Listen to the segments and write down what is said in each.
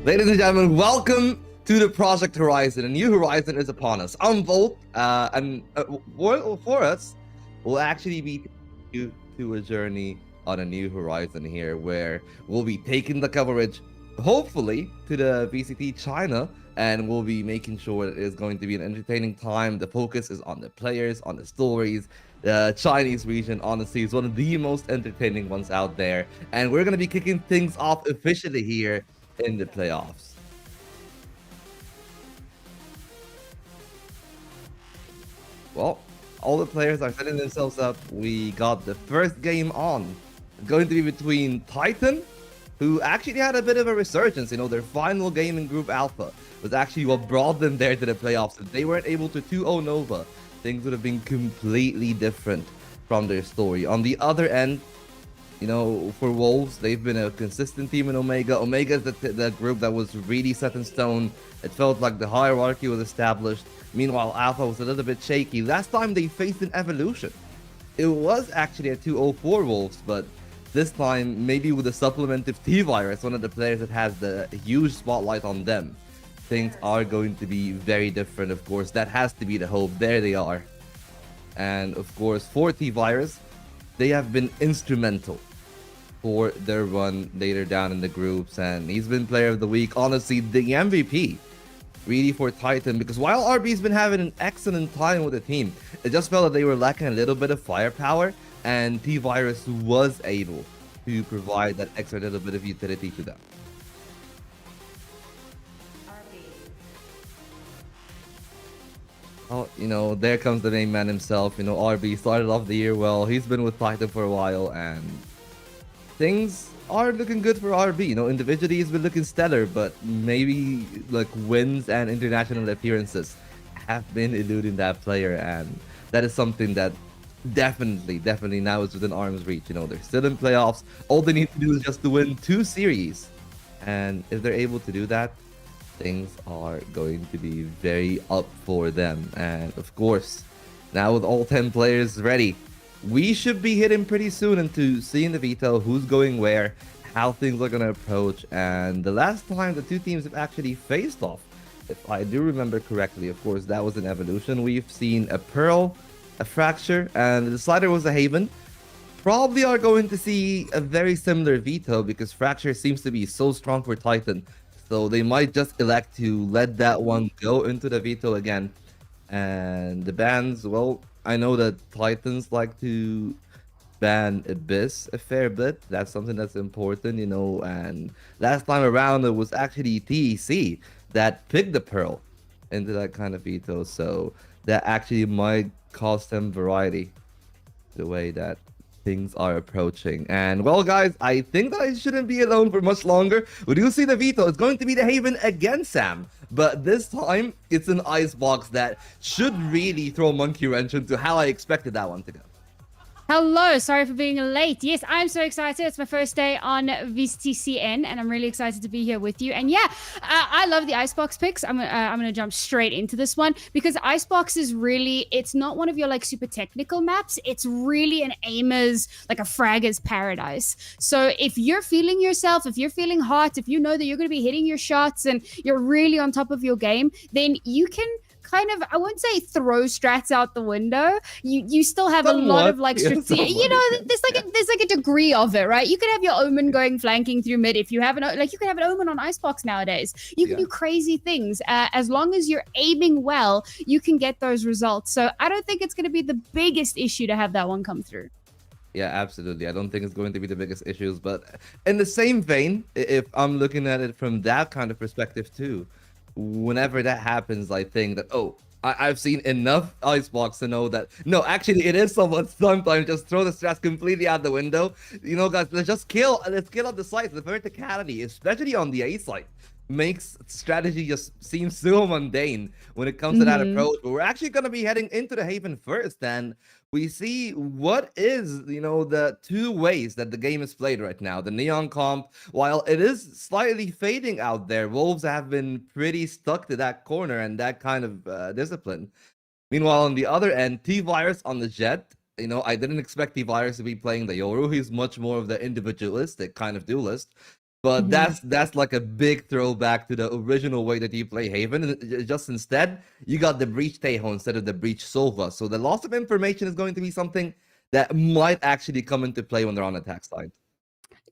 Ladies and gentlemen, welcome to the Project Horizon. A new horizon is upon us. I'm Volt, and for us, we'll actually be taking you to a journey on a new horizon here, where we'll be taking the coverage, hopefully, to the VCT China, and we'll be making sure that it's going to be an entertaining time. The focus is on the players, on the stories. The Chinese region, honestly, is one of the most entertaining ones out there, and we're going to be kicking things off officially here in the playoffs. Well, all the players are setting themselves up. We got the first game on. It's going to be between Titan, who actually had a bit of a resurgence. You know, their final game in Group Alpha was actually what brought them there to the playoffs. If they weren't able to 2-0 Nova, things would have been completely different from their story. On the other end, you know, for Wolves, they've been a consistent team in Omega. Omega is the group that was really set in stone. It felt like the hierarchy was established. Meanwhile, Alpha was a little bit shaky. Last time they faced an Evolution, it was actually a 2-0 for Wolves, but this time, maybe with the supplement of T-Virus, one of the players that has the huge spotlight on them, things are going to be very different, of course. That has to be the hope. There they are. And, of course, for T-Virus, they have been instrumental for their run later down in the groups, and he's been player of the week. Honestly, the MVP really for Titan, because while RB's been having an excellent time with the team, it just felt that they were lacking a little bit of firepower, and T-Virus was able to provide that extra little bit of utility to them. Oh, you know, there comes the main man himself. You know, RB started off the year well. He's been with Titan for a while, and things are looking good for RB. You know, individually he's been looking stellar, but maybe like wins and international appearances have been eluding that player, and that is something that definitely now is within arm's reach. You know, they're still in playoffs. All they need to do is just to win 2 series, and if they're able to do that, things are going to be very up for them. And of course, now with all 10 players ready, we should be hitting pretty soon into seeing the veto, who's going where, how things are going to approach. And the last time the two teams have actually faced off, if I do remember correctly, of course, that was an Evolution. We've seen a Pearl, a Fracture, and the decider was a Haven. Probably are going to see a very similar veto, because Fracture seems to be so strong for Titan. So they might just elect to let that one go into the veto again. And the bans, well, I know that Titans like to ban Abyss a fair bit. That's something that's important, you know. And last time around, it was actually TEC that picked the Pearl into that kind of veto. So that actually might cost them variety, the way that things are approaching. And well, guys, I think that I shouldn't be alone for much longer. We do see the veto. It's going to be the Haven again, Sam, but this time it's an Icebox that should really throw a monkey wrench into how I expected that one to go. Hello, sorry for being late. Yes, I'm so excited. It's my first day on VCTCN, and I'm really excited to be here with you. And yeah, I love the Icebox picks. I'm gonna jump straight into this one, because Icebox is really, it's not one of your like super technical maps. It's really an aimer's, like a fragger's paradise. So if you're feeling yourself, if you're feeling hot, if you know that you're gonna be hitting your shots and you're really on top of your game, then you can kind of, I wouldn't say throw strats out the window. You still have a lot of like strategy. You know, there's like a degree of it, right? You could have your Omen going flanking through mid. If you have you can have an Omen on Icebox nowadays. You can do crazy things. As long as you're aiming well, you can get those results. So I don't think it's going to be the biggest issue to have that one come through. Yeah, absolutely. I don't think it's going to be the biggest issues, but in the same vein, if I'm looking at it from that kind of perspective too, whenever that happens, I think that, oh, I've seen enough Icebox to know that, no, actually, it is sometimes just throw the strats completely out the window. You know, guys, let's kill on the site. The verticality, especially on the A site, makes strategy just seem so mundane when it comes to that approach. But we're actually going to be heading into the Haven first, and we see what is, you know, the two ways that the game is played right now. The Neon comp, while it is slightly fading out there, Wolves have been pretty stuck to that corner and that kind of discipline. Meanwhile, on the other end, T-Virus on the Jet, you know, I didn't expect T-Virus to be playing the Yoru. He's much more of the individualistic kind of duelist. But that's like a big throwback to the original way that you play Haven. And just instead, you got the Breach Tejo instead of the Breach Sova. So the loss of information is going to be something that might actually come into play when they're on attack side.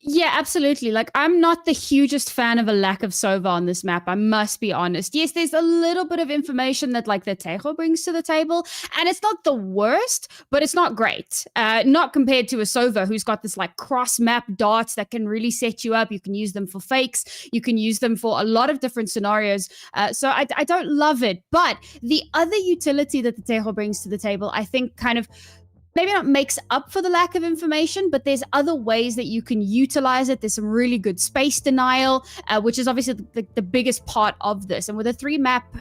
Yeah, absolutely. Like, I'm not the hugest fan of a lack of Sova on this map. I must be honest. Yes, there's a little bit of information that like the Tejo brings to the table, and it's not the worst, but it's not great. Not compared to a Sova who's got this like cross map darts that can really set you up. You can use them for fakes. You can use them for a lot of different scenarios. So I don't love it, but the other utility that the Tejo brings to the table, I think, kind of maybe not makes up for the lack of information, but there's other ways that you can utilize it. There's some really good space denial, which is obviously the biggest part of this. And with a 3-map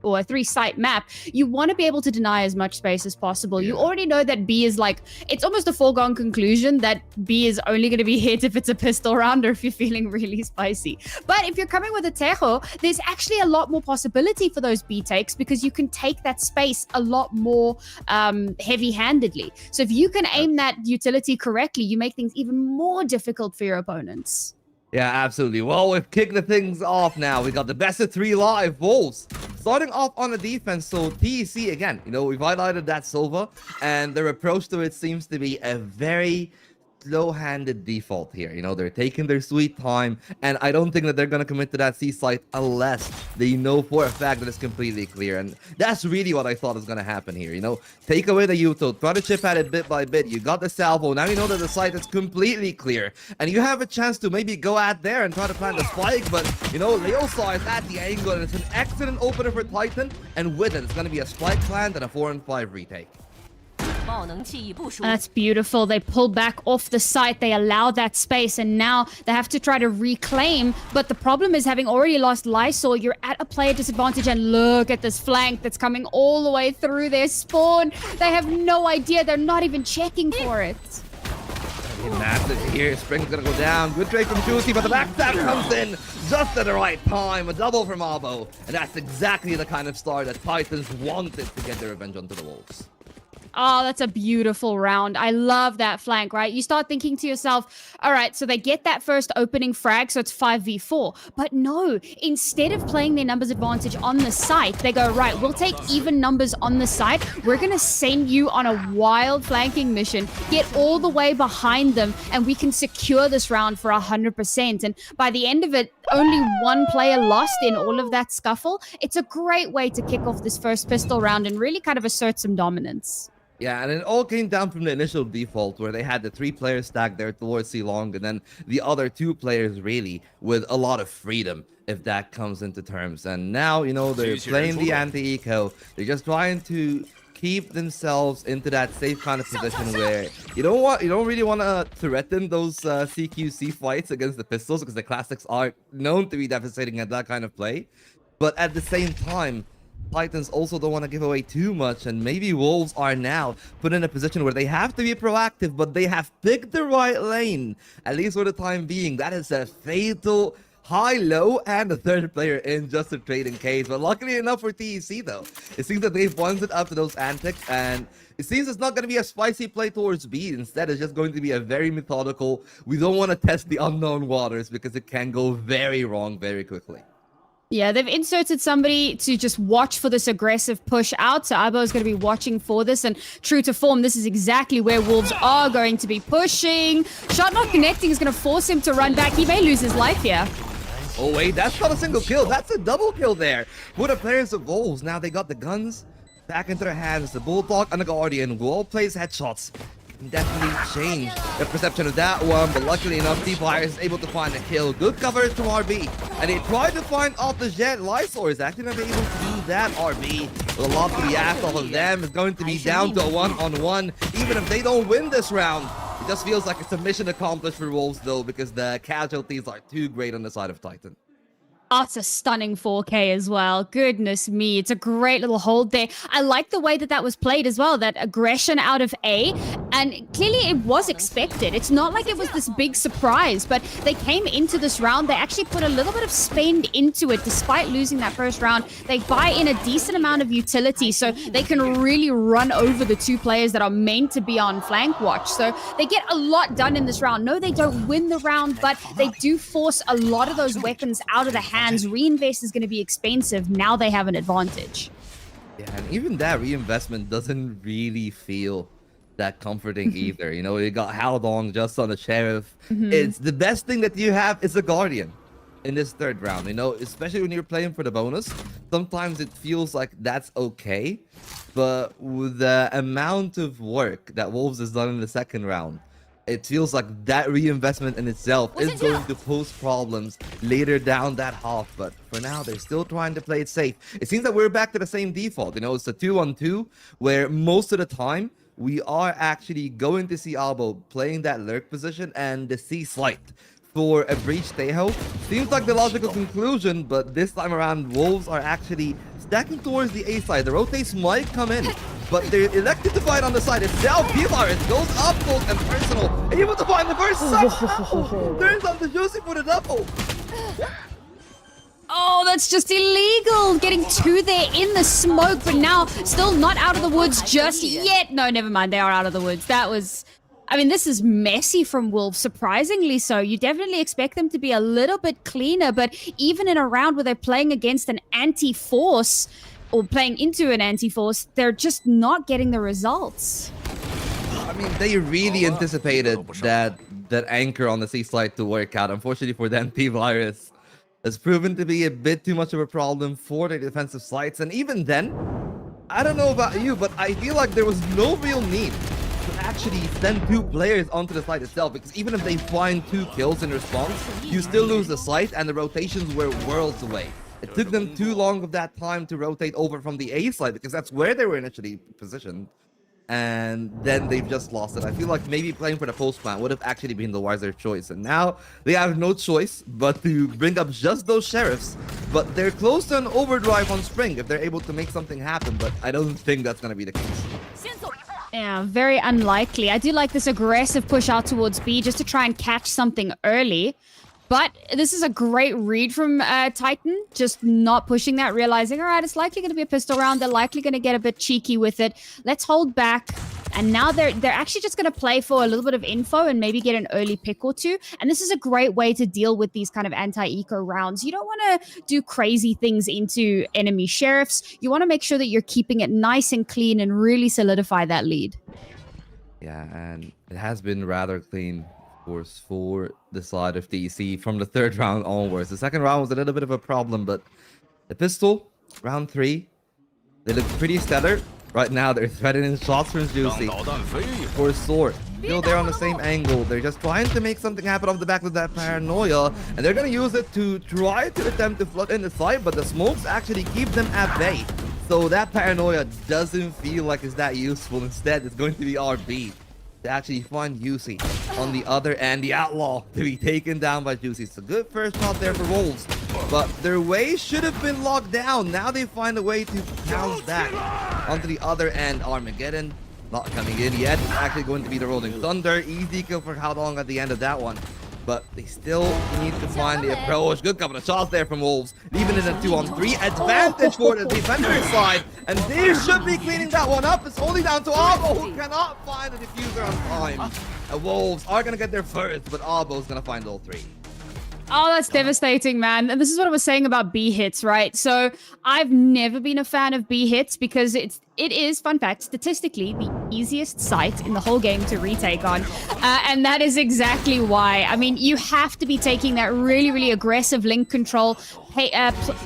or a 3-site map, you want to be able to deny as much space as possible. Yeah. You already know that B is like, it's almost a foregone conclusion that B is only going to be hit if it's a pistol round or if you're feeling really spicy. But if you're coming with a Tejo, there's actually a lot more possibility for those B takes because you can take that space a lot more heavy-handedly. So if you can aim that utility correctly, you make things even more difficult for your opponents. Yeah, absolutely. Well, we've kicked the things off now. We got the best of 3 live Wolves starting off on the defense. So TEC again, you know, we've highlighted that Sova, and their approach to it seems to be a very slow-handed default here. You know, they're taking their sweet time, and I don't think that they're going to commit to that C site unless they know for a fact that it's completely clear. And that's really what I thought was going to happen here. You know, take away the Yuto, try to chip at it bit by bit. You got the salvo. Now you know that the site is completely clear, and you have a chance to maybe go out there and try to plant the spike. But, you know, Leo saw it at the angle, and it's an excellent opener for Titan. And with it, it's going to be a spike plant and a 4-5 retake. That's beautiful. They pull back off the site. They allow that space, and now they have to try to reclaim. But the problem is, having already lost Lysol, you're at a player disadvantage. And look at this flank that's coming all the way through their spawn. They have no idea. They're not even checking for it. Massive here. Spring's gonna go down. Good trade from Juicy, but the backstab comes in just at the right time. A double from Abo. And that's exactly the kind of start that Titans wanted to get their revenge onto the Wolves. Oh, that's a beautiful round. I love that flank, right? You start thinking to yourself, all right, so they get that first opening frag, so it's 5v4. But no, instead of playing their numbers advantage on the site, they go, right, we'll take even numbers on the site. We're going to send you on a wild flanking mission, get all the way behind them, and we can secure this round for 100%. And by the end of it, only one player lost in all of that scuffle. It's a great way to kick off this first pistol round and really kind of assert some dominance. Yeah, and it all came down from the initial default where they had the 3 players stacked there towards C-Long, and then the other 2 players really with a lot of freedom, if that comes into terms. And now, you know, they're playing the anti-eco. They're just trying to keep themselves into that safe kind of position where you don't really want to threaten those CQC fights against the pistols, because the classics are known to be devastating at that kind of play. But at the same time, Titans also don't want to give away too much, and maybe Wolves are now put in a position where they have to be proactive, but they have picked the right lane, at least for the time being. That is a fatal high-low and a 3rd player in just a trading case. But luckily enough for TEC, though, it seems that they've wanted up to those antics, and it seems it's not going to be a spicy play towards B. Instead, it's just going to be a very methodical, we don't want to test the unknown waters because it can go very wrong very quickly. Yeah, they've inserted somebody to just watch for this aggressive push out. So Abo is going to be watching for this. And true to form, this is exactly where Wolves are going to be pushing. Shot not connecting is going to force him to run back. He may lose his life here. Oh, wait, that's not a single kill. That's a double kill there. For the players of Wolves, now they got the guns back into their hands. The Bulldog and the Guardian. WOL plays headshots. Can definitely change the perception of that one, but luckily enough, T-Fire is able to find a kill. Good coverage from RB, and they tried to find off the jet. Lysor is actually not able to do that. RB, with a lot to be asked off of them, is going to be down to a 1-on-1. Even if they don't win this round, it just feels like it's a mission accomplished for Wolves, though, because the casualties are too great on the side of Titan. Oh, it's a stunning 4K as well. Goodness me. It's a great little hold there. I like the way that that was played as well. That aggression out of A And clearly it was expected. It's not like it was this big surprise, but they came into this round. They actually put a little bit of spend into it despite losing that first round. They buy in a decent amount of utility so they can really run over the two players that are meant to be on flank watch. So they get a lot done in this round. No, they don't win the round, but they do force a lot of those weapons out of the hands. Reinvest is going to be expensive. Now they have an advantage. Yeah, and even that reinvestment doesn't really feel that comforting either. You know, you got how long just on the sheriff. It's the best thing that you have is a guardian in this third round, you know, especially when you're playing for the bonus. Sometimes it feels like that's okay, but with the amount of work that Wolves has done in the second round, it feels like that reinvestment in itself is going to pose problems later down that half. But for now, they're still trying to play it safe. It seems that we're back to the same default. You know, it's a 2-on-2 where most of the time we are actually going to see Albo playing that lurk position and the C slight for a breach Tejo. Seems like the logical conclusion, but this time around, Wolves are actually stacking towards the A side. The rotates might come in, but they're elected to fight on the side itself. It goes up close and personal, able to find the first side. Turns on the Juicy for the double. Oh, that's just illegal. Getting two there in the smoke, but now still not out of the woods just yet. No, never mind. They are out of the woods. That was... I mean, this is messy from Wolves, surprisingly so. You definitely expect them to be a little bit cleaner, but even in a round where they're playing against an anti-force or playing into an anti-force, they're just not getting the results. I mean, they really anticipated that anchor on the C slide to work out. Unfortunately for them, P-Virus has proven to be a bit too much of a problem for their defensive slides. And even then, I don't know about you, but I feel like there was no real need to actually send two players onto the site itself, because even if they find 2 kills in response, you still lose the site and the rotations were worlds away. It took them too long of that time to rotate over from the A side, because that's where they were initially positioned. And then they've just lost it. I feel like maybe playing for the post plant would have actually been the wiser choice. And now they have no choice but to bring up just those sheriffs. But they're close to an overdrive on Spring if they're able to make something happen. But I don't think that's going to be the case. Yeah, very unlikely. I do like this aggressive push out towards B just to try and catch something early. But this is a great read from Titan, just not pushing that, realizing, all right, it's likely going to be a pistol round. They're likely going to get a bit cheeky with it. Let's hold back. And now they're actually just going to play for a little bit of info and maybe get an early pick or two. And this is a great way to deal with these kind of anti-eco rounds. You don't want to do crazy things into enemy sheriffs. You want to make sure that you're keeping it nice and clean and really solidify that lead. Yeah, and it has been rather clean course for the side of TEC from the third round onwards. The second round was a little bit of a problem, but the pistol, round 3, they look pretty stellar. Right now, they're threatening shots from Juicy for Sword. Still there on the same angle. They're just trying to make something happen off the back of that paranoia, and they're going to use it to try to attempt to flood in the side, but the smokes actually keep them at bay. So that paranoia doesn't feel like it's that useful. Instead, it's going to be RB to actually find Juicy on the other end, the outlaw to be taken down by Juicy. It's a good first shot there for Wolves, but their way should have been locked down. Now they find a way to bounce back onto the other end. Armageddon not coming in yet. It's actually going to be the Rolling Thunder. Easy kill for how long at the end of that one, but they still need to find the approach. Good couple of shots there from Wolves, even in a 2-on-3 advantage for the defender side, and they should be cleaning that one up. It's only down to Albo, who cannot find the diffuser on time. The Wolves are gonna get there first, but Albo's gonna find all 3. Oh, that's devastating, man. And this is what I was saying about B hits, right? So I've never been a fan of B hits because it is, fun fact, statistically the easiest site in the whole game to retake on. And that is exactly why. I mean, you have to be taking that really, really aggressive link control,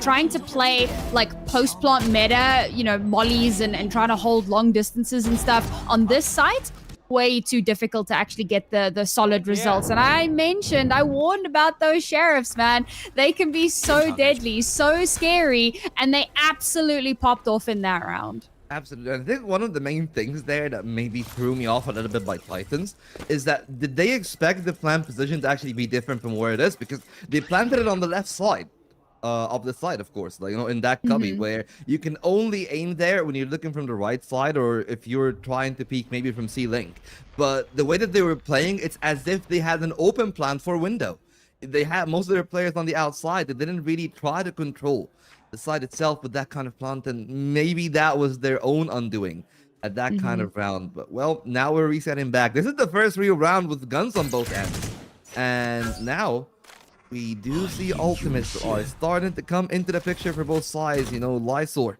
trying to play like post-plant meta, you know, mollies and trying to hold long distances and stuff on this site. Way too difficult to actually get the solid results. And I warned about those sheriffs, man. They can be so deadly, so scary, and they absolutely popped off in that round. Absolutely. I think one of the main things there that maybe threw me off a little bit by Titans is that did they expect the plant position to actually be different from where it is? Because they planted it on the left side. of the side, of course, like, you know, in that cubby where you can only aim there when you're looking from the right side, or if you're trying to peek maybe from C-Link. But the way that they were playing, it's as if they had an open plan for window. They had most of their players on the outside. They didn't really try to control the side itself with that kind of plant, and maybe that was their own undoing at that kind of round. But well, now we're resetting back. This is the first real round with guns on both ends, and now we do see ultimates are starting to come into the picture for both sides. You know, Lysor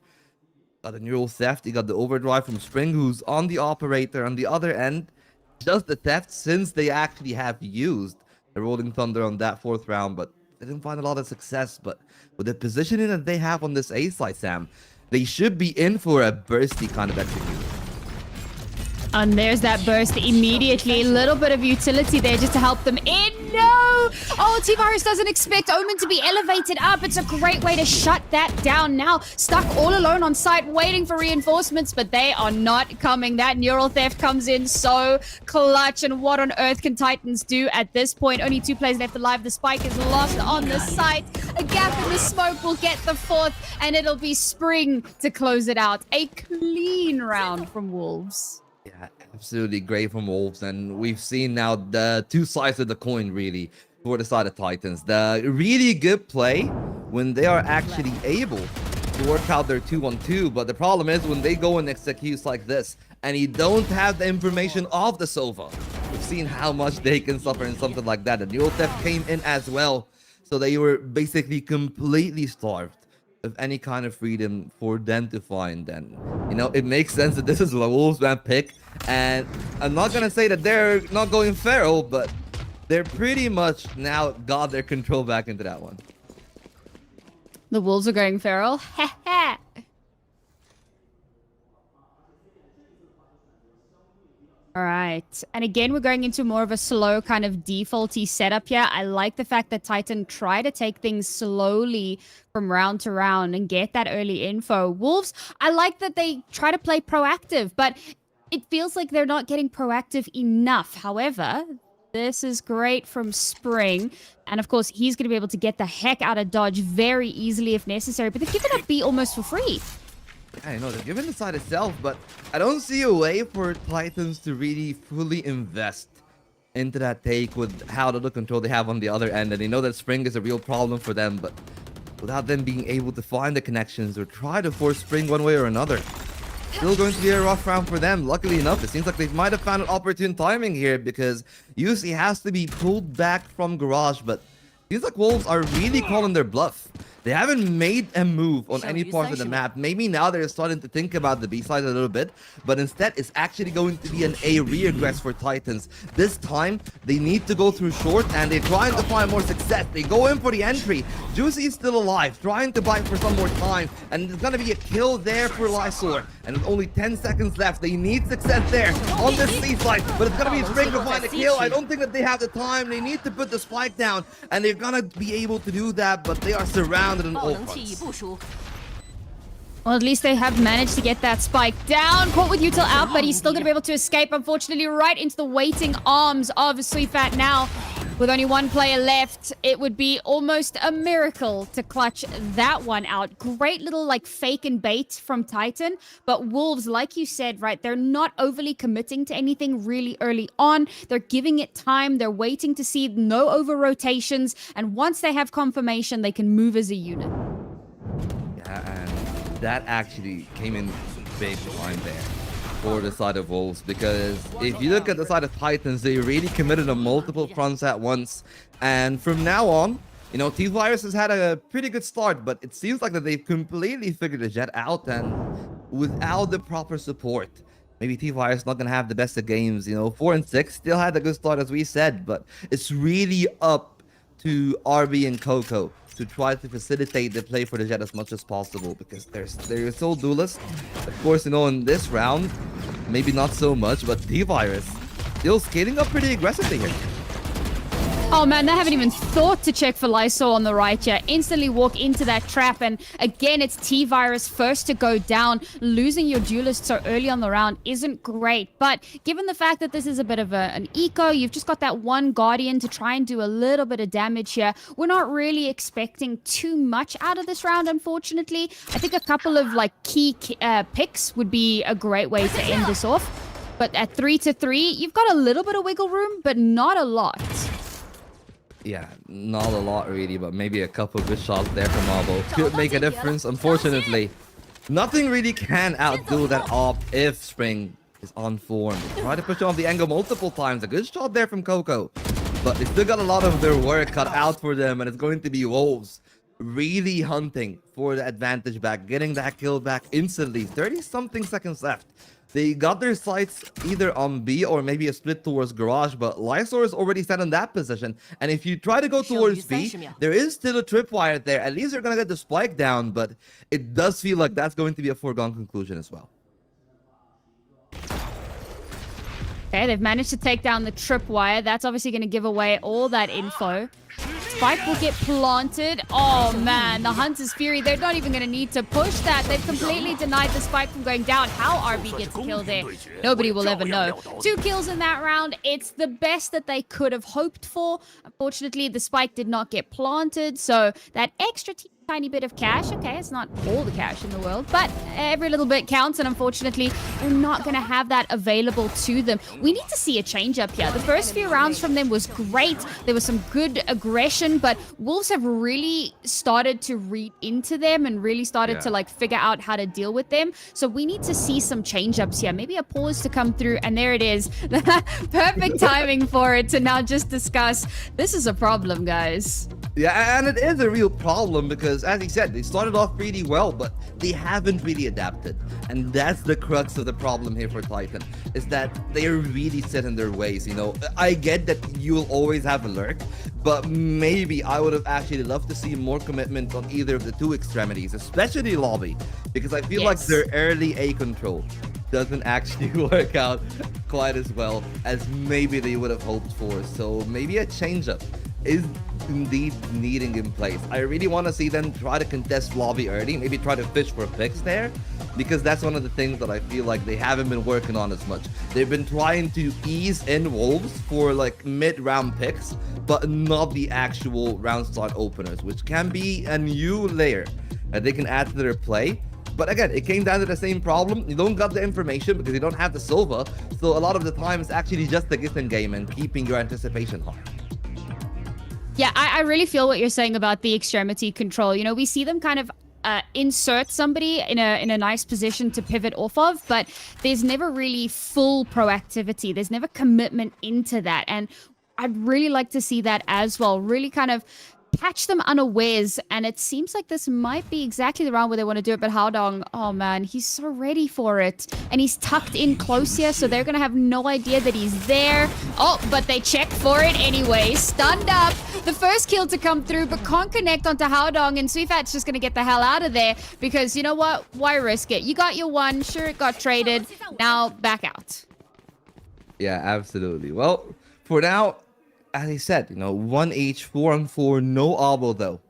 got a neural theft. He got the overdrive from Spring, who's on the operator on the other end. Just the theft, since they actually have used the Rolling Thunder on that 4th round, but they didn't find a lot of success. But with the positioning that they have on this A side, Sam, they should be in for a bursty kind of execution. And there's that burst immediately. A little bit of utility there just to help them in. No! Oh, T-Virus doesn't expect Omen to be elevated up. It's a great way to shut that down now. Stuck all alone on site, waiting for reinforcements, but they are not coming. That neural theft comes in so clutch. And what on earth can Titans do at this point? Only 2 players left alive. The spike is lost on the site. A gap in the smoke will get the 4th, and it'll be Spring to close it out. A clean round from Wolves. Yeah, absolutely great from Wolves, and we've seen now the 2 sides of the coin really for the side of Titans. The really good play when they are actually able to work out their 2-on-2, but the problem is when they go and execute like this and you don't have the information of the Sova. We've seen how much they can suffer in something like that. The neural theft came in as well, so they were basically completely starved of any kind of freedom for them to find. And you know, it makes sense that this is a Wolves man pick, and I'm not gonna say that they're not going feral, but they're pretty much now got their control back into that one. The Wolves are going feral. All right. And again, we're going into more of a slow kind of defaulty setup here. I like the fact that Titan try to take things slowly from round to round and get that early info. Wolves, I like that they try to play proactive, but it feels like they're not getting proactive enough. However, this is great from Spring. And of course, he's going to be able to get the heck out of Dodge very easily if necessary. But they've given up B almost for free. I know they're giving the side itself, but I don't see a way for Titans to really fully invest into that take with how little control they have on the other end. And they know that Spring is a real problem for them, but without them being able to find the connections or try to force Spring one way or another, still going to be a rough round for them. Luckily enough, it seems like they might have found an opportune timing here, because UC has to be pulled back from Garage, but it seems like Wolves are really calling their bluff. They haven't made a move on any part of the map. Maybe now they're starting to think about the B side a little bit, but instead it's actually going to be an A regress for Titans. This time they need to go through short, and they're trying to find more success. They go in for the entry. Juicy is still alive, trying to buy for some more time, and there's gonna be a kill there for Lysor. And with only 10 seconds left, they need success there on this C side, but it's gonna be Spring to find a kill. I don't think that they have the time. They need to put the spike down, and they're gonna be able to do that, but they are surrounded on all fronts. Well, at least they have managed to get that spike down. Caught with Util out, but he's still going to be able to escape, unfortunately, right into the waiting arms of Suifat now. With only 1 player left, it would be almost a miracle to clutch that one out. Great little, like, fake and bait from Titan. But Wolves, like you said, right, they're not overly committing to anything really early on. They're giving it time. They're waiting to see no over-rotations. And once they have confirmation, they can move as a unit. Yeah, and that actually came in big time there for the side of Wolves, because if you look at the side of Titans, they really committed on multiple fronts at once. And from now on, you know, T-Virus has had a pretty good start, but it seems like that they've completely figured the Jet out, and without the proper support, maybe T-Virus not gonna have the best of games. You know, 4 and 6 still had a good start, as we said, but it's really up to RB and Coco to try to facilitate the play for the Jet as much as possible, because they're so duelist. Of course, you know, in this round, maybe not so much, but T-Virus still scaling up pretty aggressively here. Oh man, they haven't even thought to check for Lysol on the right here. Instantly walk into that trap, and again, it's T-Virus first to go down. Losing your duelist so early on the round isn't great, but given the fact that this is a bit of an eco, you've just got that one Guardian to try and do a little bit of damage here. We're not really expecting too much out of this round, unfortunately. I think a couple of like key picks would be a great way to end this off. But at 3-3, you've got a little bit of wiggle room, but not a lot. Yeah, not a lot really, but maybe a couple good shots there from Marble could make a difference. Unfortunately, nothing really can outdo that op if Spring is on form. Try to push off the angle multiple times. A good shot there from Coco, but they still got a lot of their work cut out for them, and it's going to be Wolves really hunting for the advantage back, getting that kill back instantly. 30-something seconds left. They got their sights either on B or maybe a split towards Garage, but Lysor is already set in that position. And if you try to go towards B, there is still a tripwire there. At least they're going to get the spike down, but it does feel like that's going to be a foregone conclusion as well. Okay, they've managed to take down the tripwire. That's obviously going to give away all that info. Spike will get planted. Oh man, the Hunter's Fury, they're not even going to need to push that. They've completely denied the Spike from going down. How RB gets a kill there, nobody will ever know. 2 kills in that round. It's the best that they could have hoped for. Unfortunately, the Spike did not get planted, so that extra tiny bit of cash. Okay, it's not all the cash in the world, but every little bit counts, and unfortunately, they're not going to have that available to them. We need to see a change up here. The first few rounds from them was great. There was some good aggression, but Wolves have really started to read into them and really started to like figure out how to deal with them. So we need to see some change ups here. Maybe a pause to come through, and there it is. Perfect timing for it to now just discuss. This is a problem, guys. Yeah, and it is a real problem because, as he said, they started off really well, but they haven't really adapted. And that's the crux of the problem here for Titan, is that they're really set in their ways, you know. I get that you'll always have a lurk, but maybe I would have actually loved to see more commitment on either of the two extremities, especially Lobby, because I feel like their early A control doesn't actually work out quite as well as maybe they would have hoped for. So maybe a change-up is indeed needing in place. I really want to see them try to contest Lobby early, maybe try to fish for picks there, because that's one of the things that I feel like they haven't been working on as much. They've been trying to ease in Wolves for like mid-round picks, but not the actual round start openers, which can be a new layer that they can add to their play. But again, it came down to the same problem. You don't got the information because you don't have the silver, so a lot of the time it's actually just the guessing game and keeping your anticipation high. Yeah, I really feel what you're saying about the extremity control. You know, we see them kind of insert somebody in a nice position to pivot off of, but there's never really full proactivity. There's never commitment into that. And I'd really like to see that as well. Really kind of catch them unawares, and it seems like this might be exactly the round where they want to do it. But Haodong, oh man, he's so ready for it, and he's tucked in close here, so they're gonna have no idea that he's there. Oh, but they check for it anyway. Stunned up, the first kill to come through, but can't connect onto Haodong, and Suifat's just gonna get the hell out of there, because you know what, why risk it? You got your one, sure, it got traded, now back out. Yeah, absolutely. Well, for now, as I said, you know, 1H, 4-on-4, no elbow though.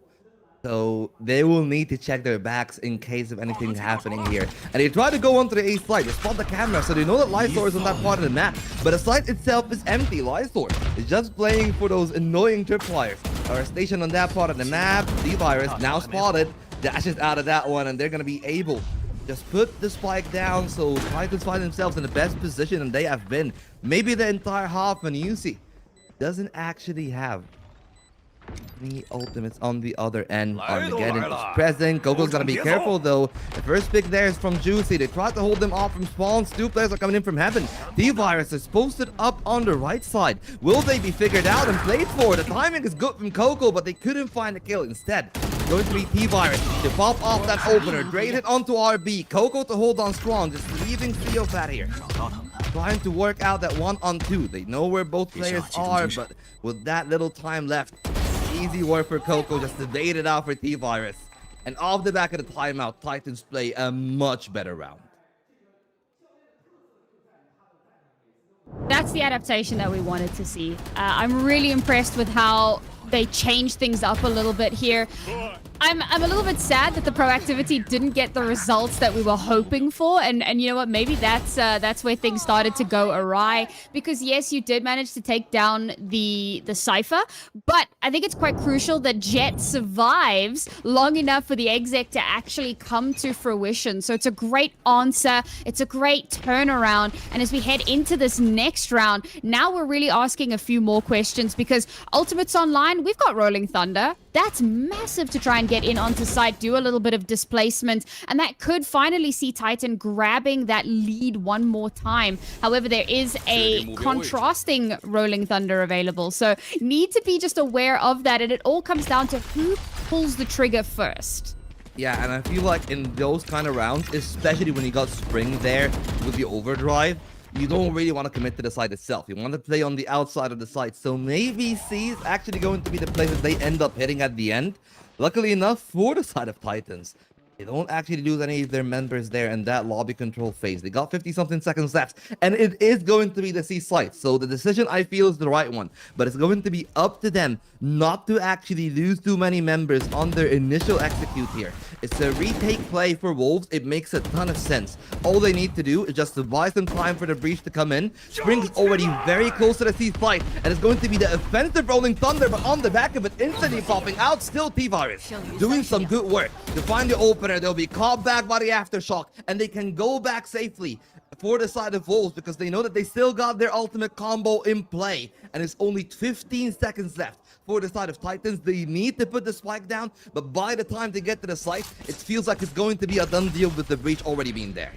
So they will need to check their backs in case of anything happening here. And they try to go onto the A site. They spot the camera, so they know that Lysor is on that part of the map. But the site itself is empty. Lysor is just playing for those annoying tripwires that are stationed on that part of the map. D-Virus now spotted, dashes out of that one, and they're going to be able just put the spike down. So Titans find themselves in the best position, and they have been. Maybe the entire half, and you see, doesn't actually have any ultimates on the other end. Armageddon is present. Coco's gonna be careful though. The first pick there is from Juicy. They tried to hold them off from spawns. 2 players are coming in from heaven. D-Virus is posted up on the right side. Will they be figured out and played for? The timing is good from Coco, but they couldn't find the kill. Instead, going to be T-Virus to pop off that opener. Drain it onto RB. Coco to hold on strong, just leaving Theofat here. Trying to work out that 1-on-2. They know where both players are, but with that little time left, easy work for Coco just to bait it out for T-Virus. And off the back of the timeout, Titans play a much better round. That's the adaptation that we wanted to see. I'm really impressed with how they changed things up a little bit here. I'm a little bit sad that the proactivity didn't get the results that we were hoping for, and you know what, maybe that's where things started to go awry, because yes, you did manage to take down the Cypher, but I think it's quite crucial that Jet survives long enough for the exec to actually come to fruition. So it's a great answer, it's a great turnaround, and as we head into this next round, now we're really asking a few more questions, because Ultimate's online, we've got Rolling Thunder. That's massive to try and get in onto site, do a little bit of displacement, and that could finally see Titan grabbing that lead one more time. However, there is a contrasting Rolling Thunder available, so need to be just aware of that, and it all comes down to who pulls the trigger first. Yeah, and I feel like in those kind of rounds, especially when you got Spring there with the overdrive, you don't really want to commit to the site itself. You want to play on the outside of the site. So maybe C is actually going to be the play that they end up hitting at the end. Luckily enough for the side of Titans, they don't actually lose any of their members there in that lobby control phase. They got 50-something seconds left, and it is going to be the C site. So the decision, I feel, is the right one. But it's going to be up to them not to actually lose too many members on their initial execute here. It's a retake play for Wolves. It makes a ton of sense. All they need to do is just to buy some time for the breach to come in. Spring's already very close to the C site, and it's going to be the offensive Rolling Thunder, but on the back of it, instantly popping out. Still T-Virus doing some good work to find the opener. They'll be caught back by the aftershock, and they can go back safely for the side of Wolves because they know that they still got their ultimate combo in play, and it's only 15 seconds left for the side of Titans. They need to put the spike down, but by the time they get to the site, it feels like it's going to be a done deal with the breach already being there.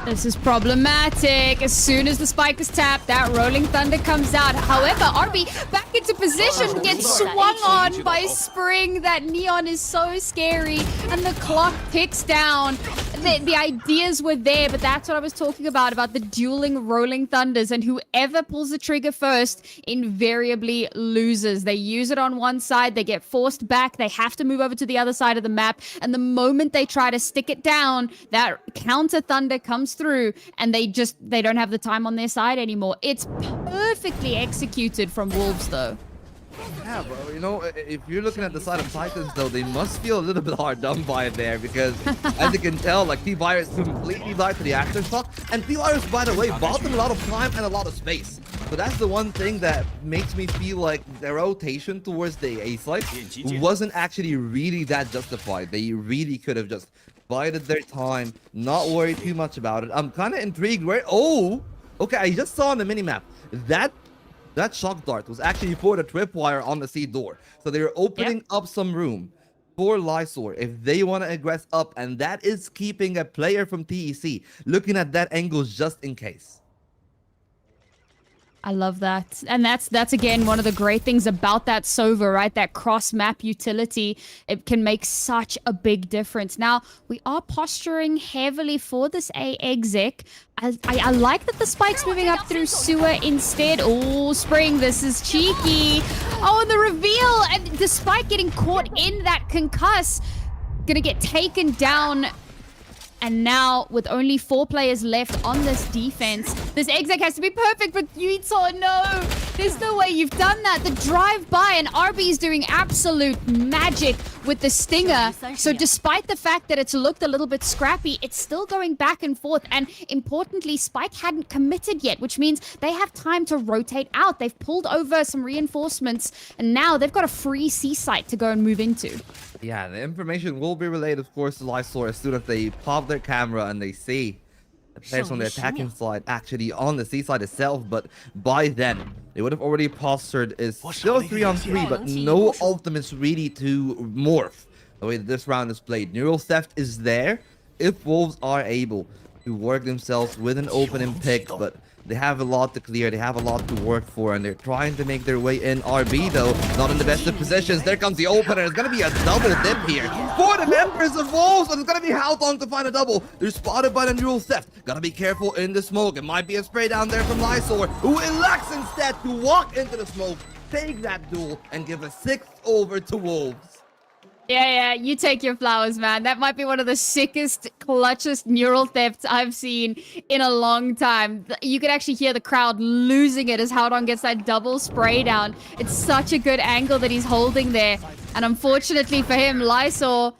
This is problematic. As soon as the spike is tapped, that Rolling Thunder comes out. However, RB back into position, gets swung on by Spring. That Neon is so scary, and the clock ticks down. The ideas were there, but that's what I was talking about the dueling Rolling Thunders, and whoever pulls the trigger first invariably loses. They use it on one side, they get forced back, they have to move over to the other side of the map, and the moment they try to stick it down, that counter thunder comes through, and they don't have the time on their side anymore. It's perfectly executed from Wolves, though. Yeah, bro, you know, if you're looking at the side of Titans, though, they must feel a little bit hard done by it there, because as you can tell, like, T-Virus completely died to the aftershock, and T-Virus, by the way, bought them a lot of time and a lot of space. So that's the one thing that makes me feel like their rotation towards the A site wasn't actually really that justified. They really could have just bided their time, not worry too much about it. I'm kind of intrigued where... Oh! Okay, I just saw on the minimap that shock dart was actually for the tripwire on the C door. So they're opening up some room for Lysor if they want to aggress up, and that is keeping a player from TEC looking at that angle just in case. I love that. And that's again one of the great things about that Sova, right? That cross-map utility. It can make such a big difference. Now, we are posturing heavily for this A exec. I like that the spike's moving up through sewer instead. Oh, Spring, this is cheeky. Oh, and the reveal. And despite getting caught in that concuss, gonna get taken down. And now, with only 4 players left on this defense, this exec has to be perfect, but Yuito, no! There's no way you've done that. The drive-by, and RB is doing absolute magic with the stinger. So despite the fact that it's looked a little bit scrappy, it's still going back and forth. And importantly, Spike hadn't committed yet, which means they have time to rotate out. They've pulled over some reinforcements, and now they've got a free C site to go and move into. Yeah, the information will be relayed, of course, to Lysor as soon as they pop their camera and they see the players on the attacking side actually on the C side itself. But by then, they would have already postured. Is still 3-on-3, but no ultimates really to morph the way that this round is played. Neural Theft is there if Wolves are able to work themselves with an opening pick, but they have a lot to clear, they have a lot to work for, and they're trying to make their way in. RB, though, not in the best of positions. There comes the opener. It's going to be a double dip here for the members of Wolves, and it's going to be how long to find a double. They're spotted by the Neural Theft. Got to be careful in the smoke. It might be a spray down there from Lysor, who elects instead to walk into the smoke, take that duel, and give a 6th over to Wolves. Yeah, you take your flowers, man. That might be one of the sickest, clutchest neural thefts I've seen in a long time. You could actually hear the crowd losing it as Howdong gets that double spray down. It's such a good angle that he's holding there. And unfortunately for him, Lysor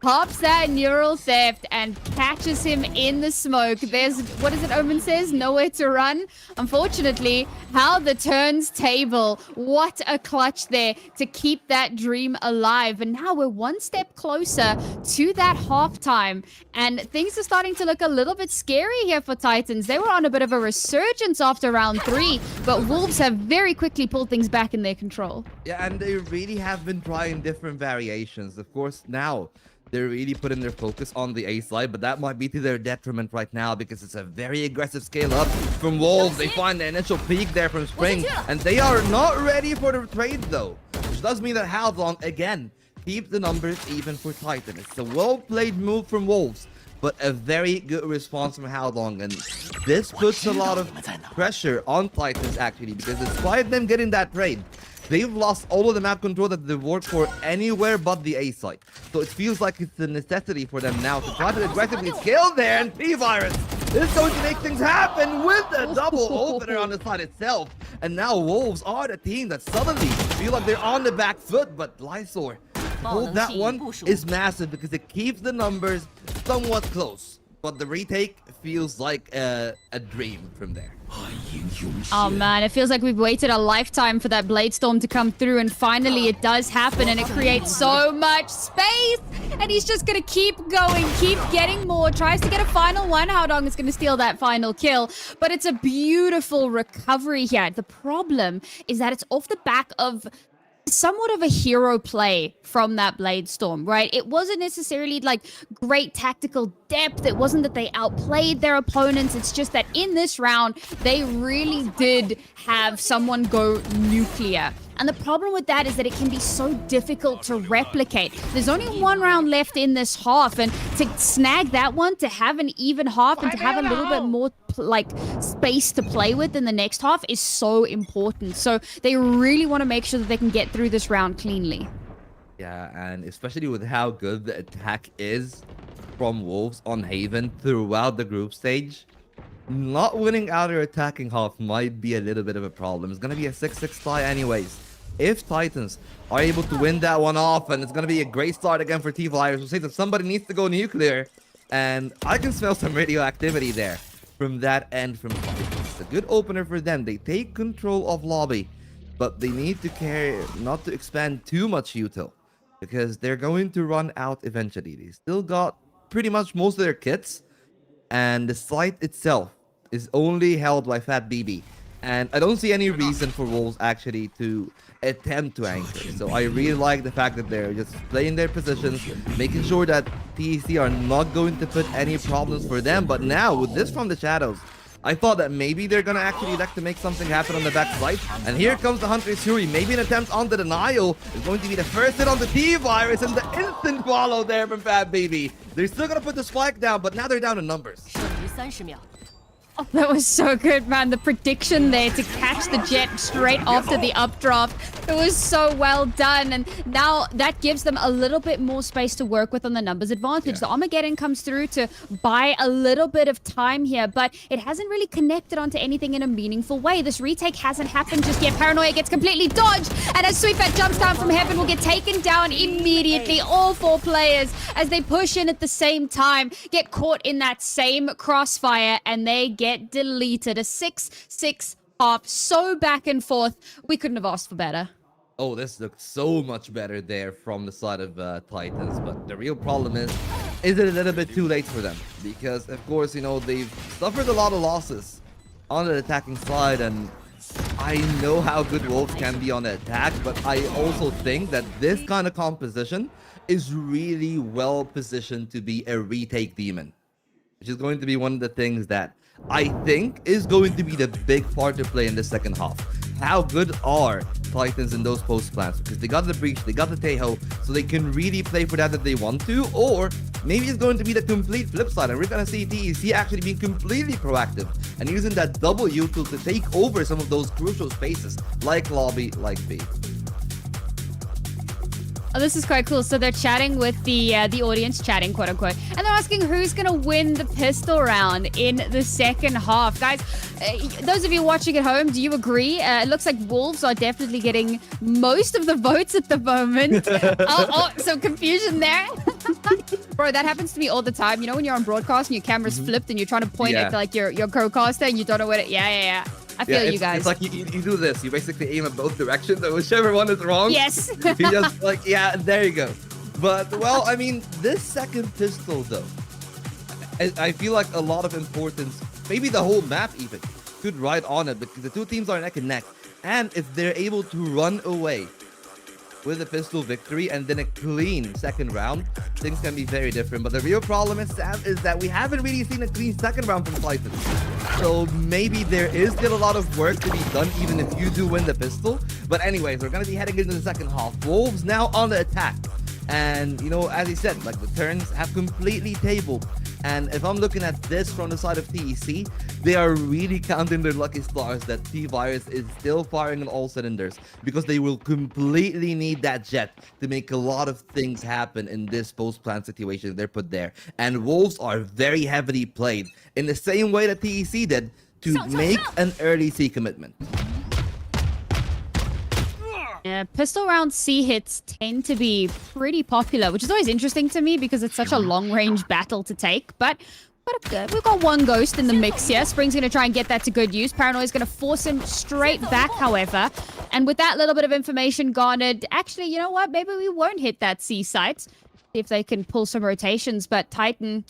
pops that neural theft and catches him in the smoke. There's, what is it Omen says? Nowhere to run. Unfortunately, how the turns table. What a clutch there to keep that dream alive. And now we're one step closer to that halftime. And things are starting to look a little bit scary here for Titans. They were on a bit of a resurgence after round 3, but Wolves have very quickly pulled things back in their control. Yeah, and they really have been trying different variations. Of course, now they're really putting their focus on the A side, but that might be to their detriment right now because it's a very aggressive scale up from Wolves. They find the initial peak there from Spring, and they are not ready for the trade though, which does mean that Howdong again keep the numbers even for Titan. It's a well-played move from Wolves, but a very good response from Howdong, and this puts a lot of pressure on Titans actually, because despite them getting that trade, they've lost all of the map control that they've worked for anywhere but the A site. So it feels like it's a necessity for them now to try to aggressively scale there, and P-Virus is going to make things happen with the double opener on the side itself. And now Wolves are the team that suddenly feel like they're on the back foot, but Lysor, hold that one is massive because it keeps the numbers somewhat close. But the retake feels like a dream from there. Oh man, it feels like we've waited a lifetime for that Blade Storm to come through, and finally it does happen, and it creates so much space. And he's just gonna keep going, keep getting more, tries to get a final one. Howdong is gonna steal that final kill, but it's a beautiful recovery here. The problem is that it's off the back of somewhat of a hero play from that Blade Storm, right? It wasn't necessarily like great tactical depth. It wasn't that they outplayed their opponents. It's just that in this round, they really did have someone go nuclear. And the problem with that is that it can be so difficult to replicate. There's only one round left in this half, and to snag that one, to have an even half, and to have a little bit more like space to play with in the next half is so important. So they really want to make sure that they can get through this round cleanly. Yeah, and especially with how good the attack is from Wolves on Haven throughout the group stage, not winning out or attacking half might be a little bit of a problem. It's going to be a 6-6 tie anyways. If Titans are able to win that one off, and it's going to be a great start again for T-Flyers, we'll say that somebody needs to go nuclear, and I can smell some radioactivity there from that end from Titans. It's a good opener for them. They take control of lobby, but they need to care not to expand too much util, because they're going to run out eventually. They still got pretty much most of their kits, and the site itself is only held by Fat BB. And I don't see any reason for Wolves actually to attempt to anchor. So I really like the fact that they're just playing their positions, making sure that TEC are not going to put any problems for them. But now, with this from the shadows, I thought that maybe they're going to actually elect to make something happen on the back side. And here comes the Hunter's Fury. Maybe an attempt on the denial is going to be the first hit on the T-Virus, and the instant follow there from Fat Baby. They're still going to put the spike down, but now they're down in numbers. Oh, that was so good, man. The prediction there to catch the jet straight after the updraft. It was so well done. And now that gives them a little bit more space to work with on the numbers advantage. Yeah. The Armageddon comes through to buy a little bit of time here, but it hasn't really connected onto anything in a meaningful way. This retake hasn't happened just yet. Paranoia gets completely dodged. And as Sweetfat jumps down from heaven, will get taken down immediately. All 4 players, as they push in at the same time, get caught in that same crossfire, and they get deleted. A 6-6 half, so back and forth. We couldn't have asked for better. Oh, this looks so much better there from the side of Titans, but the real problem is it a little bit too late for them? Because, of course, you know, they've suffered a lot of losses on the attacking side, and I know how good Wolves can be on the attack, but I also think that this kind of composition is really well positioned to be a retake demon, which is going to be one of the things that I think is going to be the big part to play in the second half. How good are Titans in those post plans? Because they got the breach, they got the Tejo, so they can really play for that if they want to. Or maybe it's going to be the complete flip side, and we're going to see TEC actually being completely proactive and using that double util to take over some of those crucial spaces, like lobby, like B. Oh, this is quite cool. So they're chatting with the audience, chatting, quote unquote, and they're asking who's gonna win the pistol round in the second half. Guys, those of you watching at home, do you agree? It looks like Wolves are definitely getting most of the votes at the moment. Some confusion there. Bro, that happens to me all the time. You know when you're on broadcast and your camera's flipped and you're trying to point at like your co-caster and you don't know where to... Yeah. I feel you guys. It's like you do this. You basically aim at both directions, and whichever one is wrong, yes. you just like, yeah, there you go. But, well, I mean, this second pistol, though, I feel like a lot of importance, maybe the whole map even, could ride on it, because the two teams are neck and neck. And if they're able to run away with a pistol victory and then a clean second round, things can be very different. But the real problem is, Sam, is that we haven't really seen a clean second round from Titan. So maybe there is still a lot of work to be done, even if you do win the pistol. But anyways, we're going to be heading into the second half. Wolves now on the attack. And, you know, as he said, like, the turns have completely tabled. And if I'm looking at this from the side of TEC, they are really counting their lucky stars that T-Virus is still firing on all cylinders, because they will completely need that jet to make a lot of things happen in this post-plant situation they're put there. And Wolves are very heavily played in the same way that TEC did to make an early C commitment. Yeah, pistol round C hits tend to be pretty popular, which is always interesting to me because it's such a long-range battle to take. But we've got one ghost in the mix here. Spring's going to try and get that to good use. Paranoia's going to force him straight back, however. And with that little bit of information garnered, actually, you know what? Maybe we won't hit that C site. See if they can pull some rotations. But Titan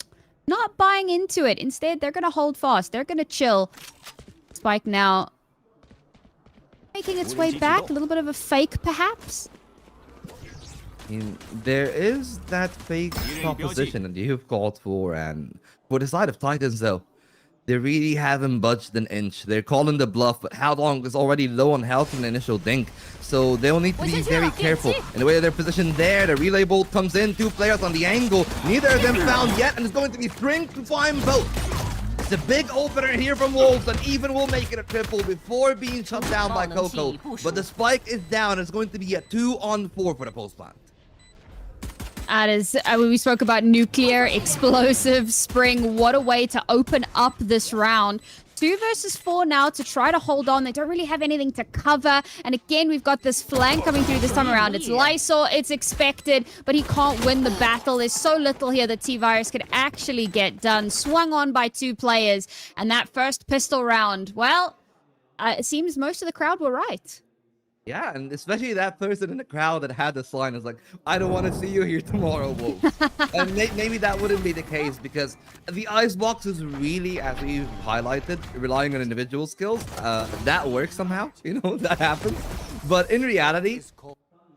not buying into it. Instead, they're going to hold fast. They're going to chill. Spike now making its way back. A little bit of a fake, perhaps. There is that fake proposition that you've called for, and for the side of Titans, though, they really haven't budged an inch. They're calling the bluff, but How Long is already low on health in the initial dink, so they'll need to be very careful in the way they're positioned there. The relay bolt comes in, two players on the angle, neither of them found yet, and it's going to be Spring to find both. It's a big opener here from Wolves, and even will make it a triple before being shut down by Coco. But the spike is down. It's going to be a 2-on-4 for the post plant. That is, we spoke about nuclear, explosive, Spring. What a way to open up this round. 2 versus 4 now to try to hold on. They don't really have anything to cover. And again, we've got this flank coming through this time around. It's Lysol, it's expected, but he can't win the battle. There's so little here that T-Virus could actually get done. Swung on by 2 players. And that first pistol round, well, it seems most of the crowd were right. Yeah, and especially that person in the crowd that had this line is like, I don't want to see you here tomorrow, Wolves. And maybe that wouldn't be the case, because the Icebox is really, as we've highlighted, relying on individual skills. That works somehow, you know, that happens. But in reality,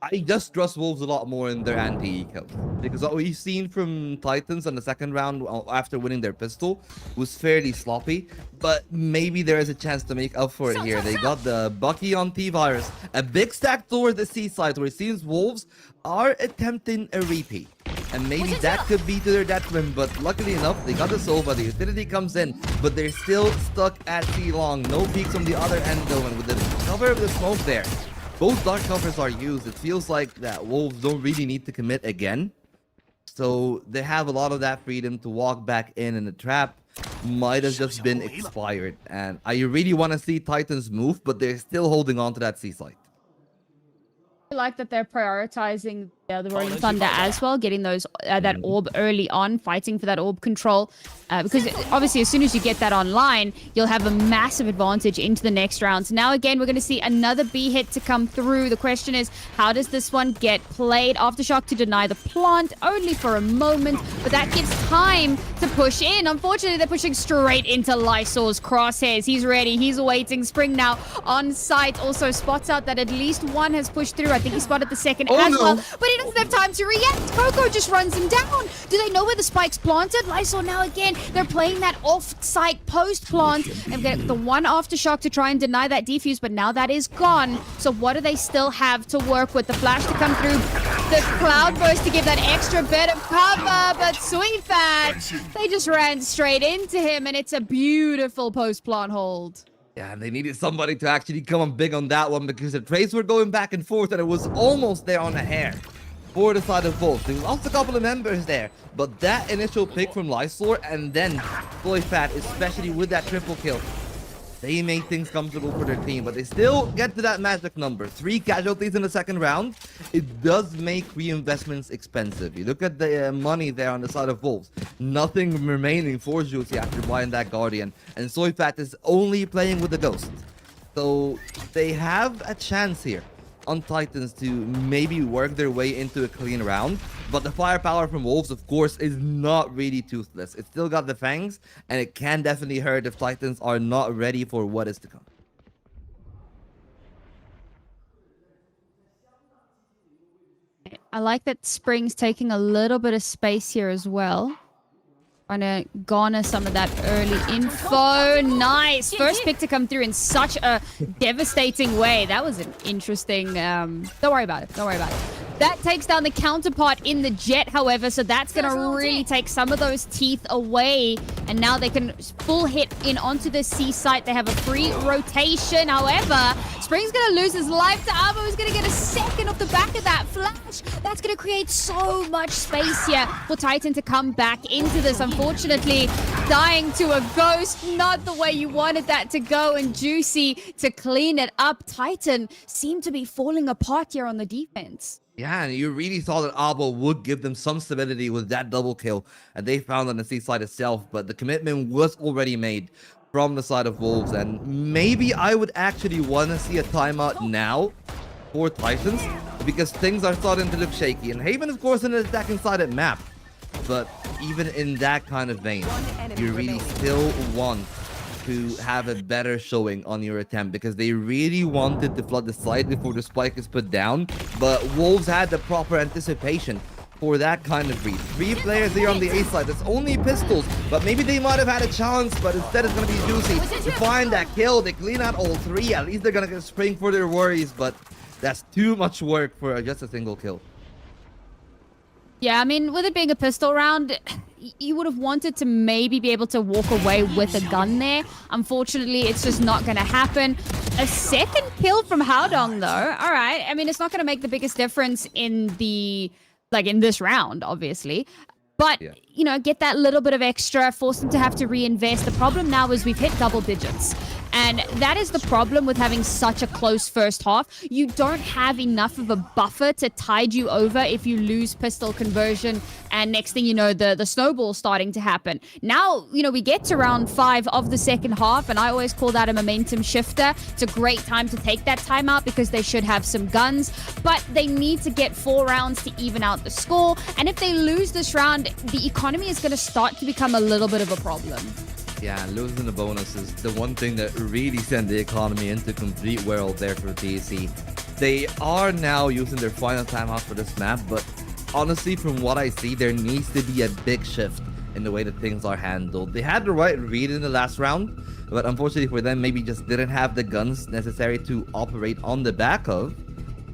I just trust Wolves a lot more in their anti-eco, because what we've seen from Titans in the second round after winning their pistol was fairly sloppy, but maybe there is a chance to make up for it here. They got the Bucky on T-Virus, a big stack towards the C side where it seems Wolves are attempting a repeat. And maybe that could be to their detriment, but luckily enough, they got the Sova, the utility comes in, but they're still stuck at C long. No peeks from the other end though, and with the cover of the smoke there, both dark covers are used. It feels like that Wolves don't really need to commit again. So they have a lot of that freedom to walk back in, and the trap might have just been expired. And I really want to see Titans move, but they're still holding on to that C site. I like that they're prioritizing the Rolling Thunder as well, getting those that orb early on, fighting for that orb control. Because obviously, as soon as you get that online, you'll have a massive advantage into the next round. So now, again, we're going to see another B hit to come through. The question is, how does this one get played? Aftershock to deny the plant, only for a moment, but that gives time to push in. Unfortunately, they're pushing straight into Lysol's crosshairs. He's ready. He's awaiting. Spring now on site. Also spots out that at least one has pushed through. I think he spotted the second as well, but he doesn't have time to react. Coco just runs him down. Do they know where the spike's planted? Lysol now again. They're playing that off-site post-plant and get the one Aftershock to try and deny that defuse, but now that is gone. So what do they still have to work with? The flash to come through, the cloud burst to give that extra bit of cover, but Suifat, they just ran straight into him, and it's a beautiful post-plant hold. Yeah, and they needed somebody to actually come on big on that one, because the trades were going back and forth, and it was almost there on a hair. for the side of Wolves. They lost a couple of members there, but that initial pick from Lysor and then Fat, especially with that triple kill, they made things comfortable for their team, but they still get to that magic number. 3 casualties in the second round. It does make reinvestments expensive. You look at the money there on the side of Wolves. Nothing remaining for Juicy after buying that Guardian. And Soyfat is only playing with the Ghost. So they have a chance here on Titans to maybe work their way into a clean round, but the firepower from Wolves, of course, is not really toothless. It's still got the fangs, and it can definitely hurt if Titans are not ready for what is to come. I like that Spring's taking a little bit of space here as well. Trying to garner some of that early info. Nice. First pick to come through in such a devastating way. That was an interesting... don't worry about it. Don't worry about it. That takes down the counterpart in the Jet, however, so that's going to really take some of those teeth away. And now they can full hit in onto the C site. They have a free rotation. However, Spring's going to lose his life to Avo. He's going to get a second off the back of that flash. That's going to create so much space here for Titan to come back into this. Unfortunately, dying to a Ghost, not the way you wanted that to go. And Juicy to clean it up. Titan seemed to be falling apart here on the defense. Yeah, and you really thought that Abo would give them some stability with that double kill, and they found on the C side itself, but the commitment was already made from the side of Wolves, and maybe I would actually want to see a timeout now for Titans, because things are starting to look shaky, and Haven, of course, in an attacking-sided map, but even in that kind of vein, you really still want to have a better showing on your attempt, because they really wanted to flood the site before the spike is put down, but Wolves had the proper anticipation for that kind of read. 3 players here on the A side. It's only pistols, but maybe they might have had a chance, but instead it's going to be Juicy to find that kill. They clean out all 3. At least they're going to get Spring for their worries, but that's too much work for just a single kill. Yeah, I mean, with it being a pistol round, you would have wanted to maybe be able to walk away with a gun there. Unfortunately, it's just not going to happen. A second kill from Haodong, though. All right. I mean, it's not going to make the biggest difference in the, in this round, obviously. But, you know, get that little bit of extra, force them to have to reinvest. The problem now is we've hit double digits. And that is the problem with having such a close first half. You don't have enough of a buffer to tide you over if you lose pistol conversion. And next thing you know, the snowball's starting to happen. Now, you know, we get to round 5 of the second half, and I always call that a momentum shifter. It's a great time to take that timeout because they should have some guns. But they need to get 4 rounds to even out the score. And if they lose this round, the economy is going to start to become a little bit of a problem. Yeah, losing the bonus is the one thing that really sent the economy into complete whirl there for TEC. They are now using their final timeout for this map, but honestly, from what I see, there needs to be a big shift in the way that things are handled. They had the right read in the last round, but unfortunately for them, maybe just didn't have the guns necessary to operate on the back of.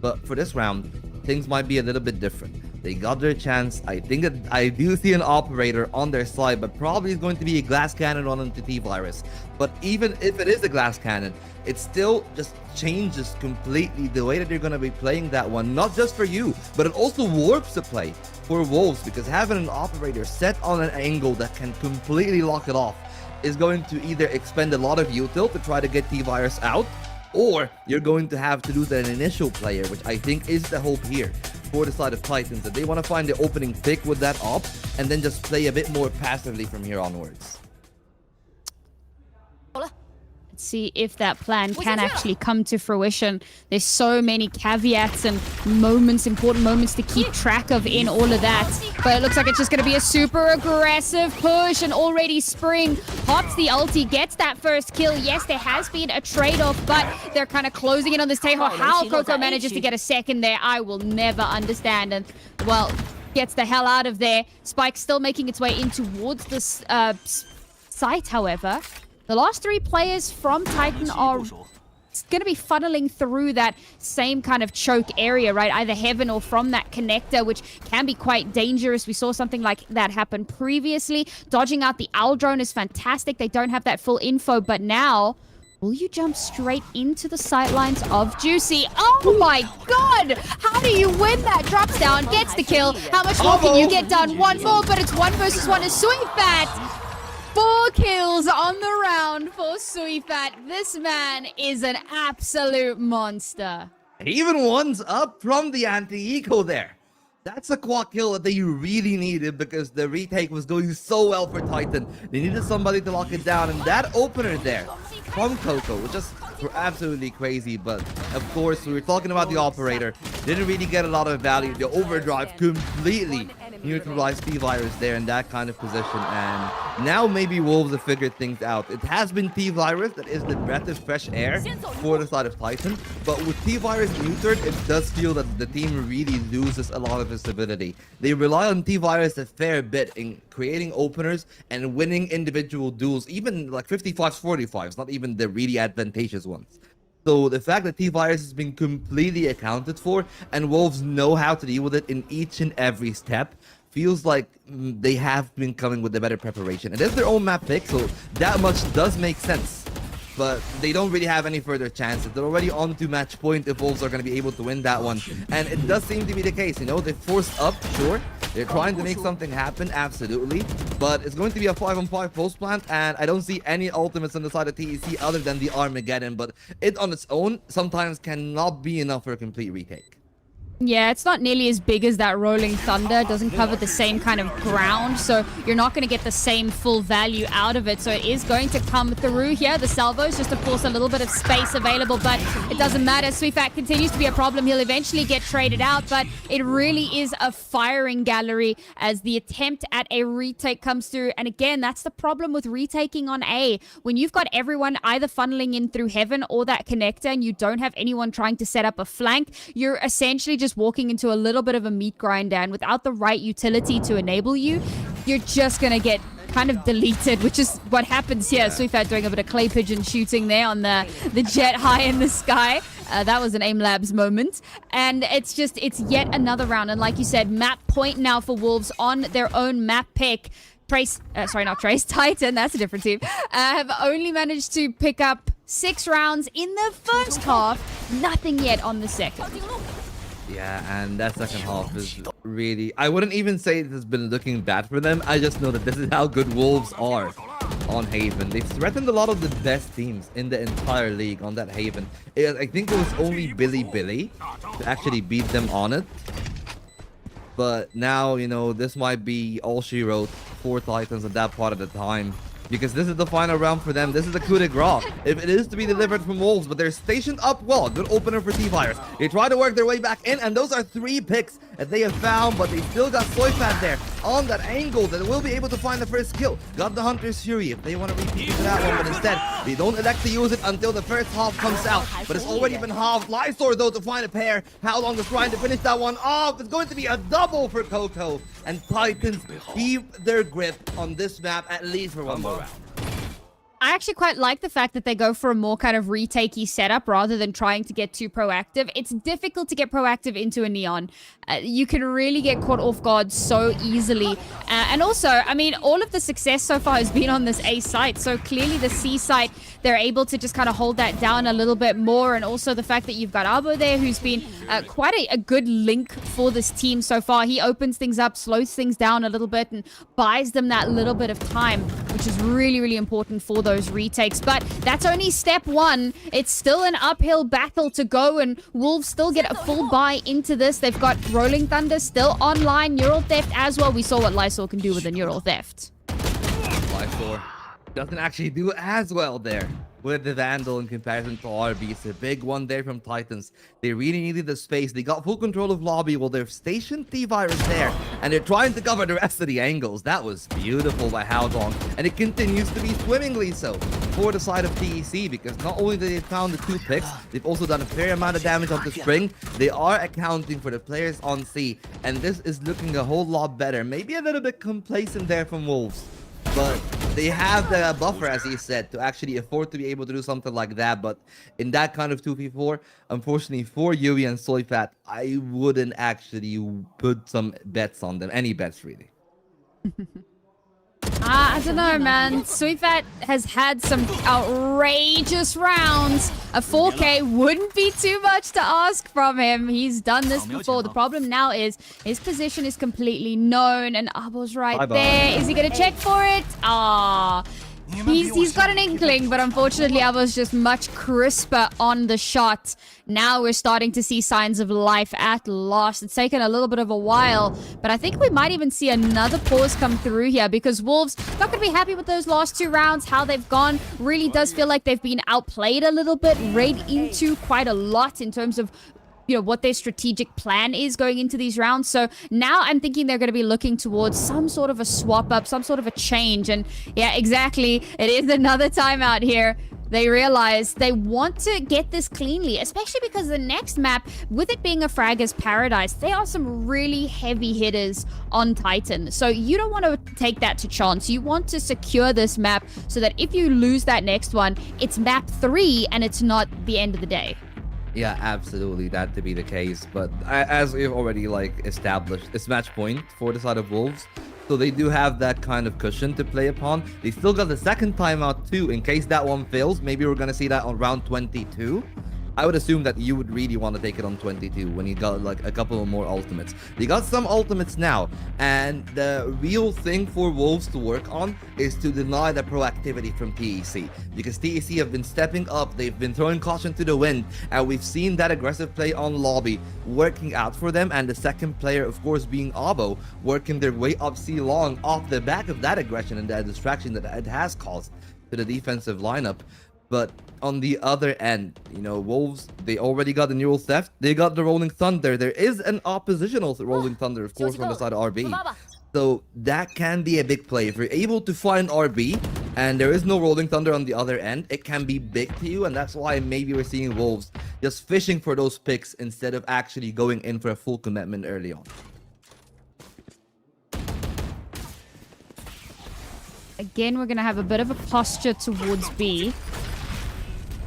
But for this round, things might be a little bit different. They got their chance. I think that I do see an operator on their side, but probably is going to be a glass cannon on into T-Virus. But even if it is a glass cannon, it still just changes completely the way that you're going to be playing that one. Not just for you, but it also warps the play for Wolves, because having an operator set on an angle that can completely lock it off is going to either expend a lot of util to try to get T-Virus out, or you're going to have to lose an initial player, which I think is the hope here for the side of Titans, that they want to find the opening pick with that op and then just play a bit more passively from here onwards. Let's see if that plan can actually come to fruition. There's so many caveats and moments, important moments to keep track of in all of that. But it looks like it's just going to be a super aggressive push, and already Spring pops the ulti, gets that first kill. Yes, there has been a trade-off, but they're kind of closing in on this Tejo. How Coco manages to get a second there, I will never understand. And, well, gets the hell out of there. Spike still making its way in towards this site, however. The last 3 players from Titan are going to be funneling through that same kind of choke area, right? Either Heaven or from that connector, which can be quite dangerous. We saw something like that happen previously. Dodging out the Owl drone is fantastic. They don't have that full info, but now Will you jump straight into the sightlines of Juicy? Oh my god! How do you win that? Drops down, gets the kill. How much more can you get done? One more, but it's 1 versus 1 is Suifat. 4 kills on the round for Suifat. This man is an absolute monster. He even ones up from the anti-eco there. That's a quad kill that they really needed because the retake was going so well for Titan. They needed somebody to lock it down, and that opener there from Coco was just absolutely crazy. But of course, we were talking about the operator. Didn't really get a lot of value. The overdrive completely neutralized T-Virus there in that kind of position, and now maybe Wolves have figured things out. It has been T-Virus that is the breath of fresh air for the side of Titan, but with T-Virus neutered, it does feel that the team really loses a lot of its ability. They rely on T-Virus a fair bit in creating openers and winning individual duels, even like 55s, 45s, not even the really advantageous ones. So the fact that T-Virus has been completely accounted for and Wolves know how to deal with it in each and every step feels like they have been coming with a better preparation. It is their own map pick, so that much does make sense. But they don't really have any further chances. They're already on to match point if Wolves are going to be able to win that one. And it does seem to be the case, you know, they're forced up, sure. They're trying to make something happen, absolutely. But it's going to be a 5-on-5 post plant, and I don't see any ultimates on the side of TEC other than the Armageddon. But it on its own sometimes cannot be enough for a complete retake. Yeah, it's not nearly as big as that Rolling Thunder. It doesn't cover the same kind of ground, so you're not going to get the same full value out of it. So it is going to come through here. The salvos, just of course a little bit of space available, but it doesn't matter. Suifat continues to be a problem. He'll eventually get traded out, but it really is a firing gallery as the attempt at a retake comes through. And again, that's the problem with retaking on A. When you've got everyone either funneling in through Heaven or that connector and you don't have anyone trying to set up a flank, you're essentially just walking into a little bit of a meat grinder, and without the right utility to enable you, you're just gonna get kind of deleted, which is what happens here. Suifat doing a bit of clay pigeon shooting there on the jet high in the sky. That was an Aim Labs moment. And it's yet another round. And like you said, map point now for Wolves on their own map pick. Titan, that's a different team, have only managed to pick up 6 rounds in the first half. Nothing yet on the second. Yeah, and that second half is really... I wouldn't even say it has been looking bad for them. I just know that this is how good Wolves are on Haven. They've threatened a lot of the best teams in the entire league on that Haven. I think it was only Billy to actually beat them on it. But now, you know, this might be all she wrote for Titans at that part of the time. Because this is the final round for them. This is the coup de grace. If it is to be delivered from Wolves, but they're stationed up well. Good opener for T-Virus. They try to work their way back in, and those are 3 picks that they have found, but they still got Suifat there on that angle that will be able to find the first kill. Got the Hunter's Fury if they want to repeat that one, but instead, they don't elect to use it until the first half comes out. But it's already been halved. Lysor, though, to find a pair. How long is trying to finish that one off? It's going to be a double for Coco. And Titans keep their grip on this map at least for one more round. I actually quite like the fact that they go for a more kind of retakey setup rather than trying to get too proactive. It's difficult to get proactive into a Neon. You can really get caught off guard so easily. And also, I mean, all of the success so far has been on this A site. So clearly the C site, they're able to just kind of hold that down a little bit more. And also the fact that you've got Abo there, who's been quite a good link for this team so far. He opens things up, slows things down a little bit, and buys them that little bit of time, which is really, really important for those retakes. But that's only step 1. It's still an uphill battle to go, and Wolves still get a full buy into this. They've got Rolling Thunder still online, Neural Theft as well. We saw what Lysor can do with a Neural Theft. Lysor doesn't actually do as well there with the Vandal in comparison to RB. It's a big one there from Titans. They really needed the space. They got full control of lobby while they've stationed T-Virus there, and they're trying to cover the rest of the angles. That was beautiful by Haodong, and it continues to be swimmingly so for the side of TEC, because not only did they found the 2 picks, they've also done a fair amount of damage on the spring. They are accounting for the players on C, and this is looking a whole lot better. Maybe a little bit complacent there from Wolves, but they have the buffer, as he said, to actually afford to be able to do something like that. But in that kind of 2v4, unfortunately for Yui and Suifat, I wouldn't actually put some bets on them. Any bets, really. I don't know, man. Suifat has had some outrageous rounds. A 4K wouldn't be too much to ask from him. He's done this before. The problem now is his position is completely known, and Abo's right there. Is he going to check for it? Ah. He's got an inkling, but unfortunately, Abo's just much crisper on the shot. Now we're starting to see signs of life at last. It's taken a little bit of a while, but I think we might even see another pause come through here because Wolves not going to be happy with those last 2 rounds, how they've gone. Really does feel like they've been outplayed a little bit, read into quite a lot in terms of what their strategic plan is going into these rounds. So now I'm thinking they're going to be looking towards some sort of a swap up, some sort of a change. And yeah, exactly. It is another timeout here. They realize they want to get this cleanly, especially because the next map, with it being a Fragger's Paradise, there are some really heavy hitters on Titan. So you don't want to take that to chance. You want to secure this map so that if you lose that next one, it's map 3 and it's not the end of the day. Yeah, absolutely, that to be the case. But as we've already established, it's match point for the side of Wolves. So they do have that kind of cushion to play upon. They still got the second timeout too, in case that one fails. Maybe we're going to see that on round 22. I would assume that you would really want to take it on 22 when you got a couple of more ultimates. You got some ultimates now, and the real thing for Wolves to work on is to deny the proactivity from TEC, because TEC have been stepping up. They've been throwing caution to the wind, and we've seen that aggressive play on lobby working out for them, and the second player, of course, being Abo, working their way up C long off the back of that aggression and that distraction that it has caused to the defensive lineup. But on the other end, Wolves, they already got the Neural Theft. They got the Rolling Thunder. There is an oppositional Rolling Thunder, of course, on the side of RB. So that can be a big play. If you're able to find RB and there is no Rolling Thunder on the other end, it can be big to you. And that's why maybe we're seeing Wolves just fishing for those picks instead of actually going in for a full commitment early on. Again, we're going to have a bit of a posture towards B,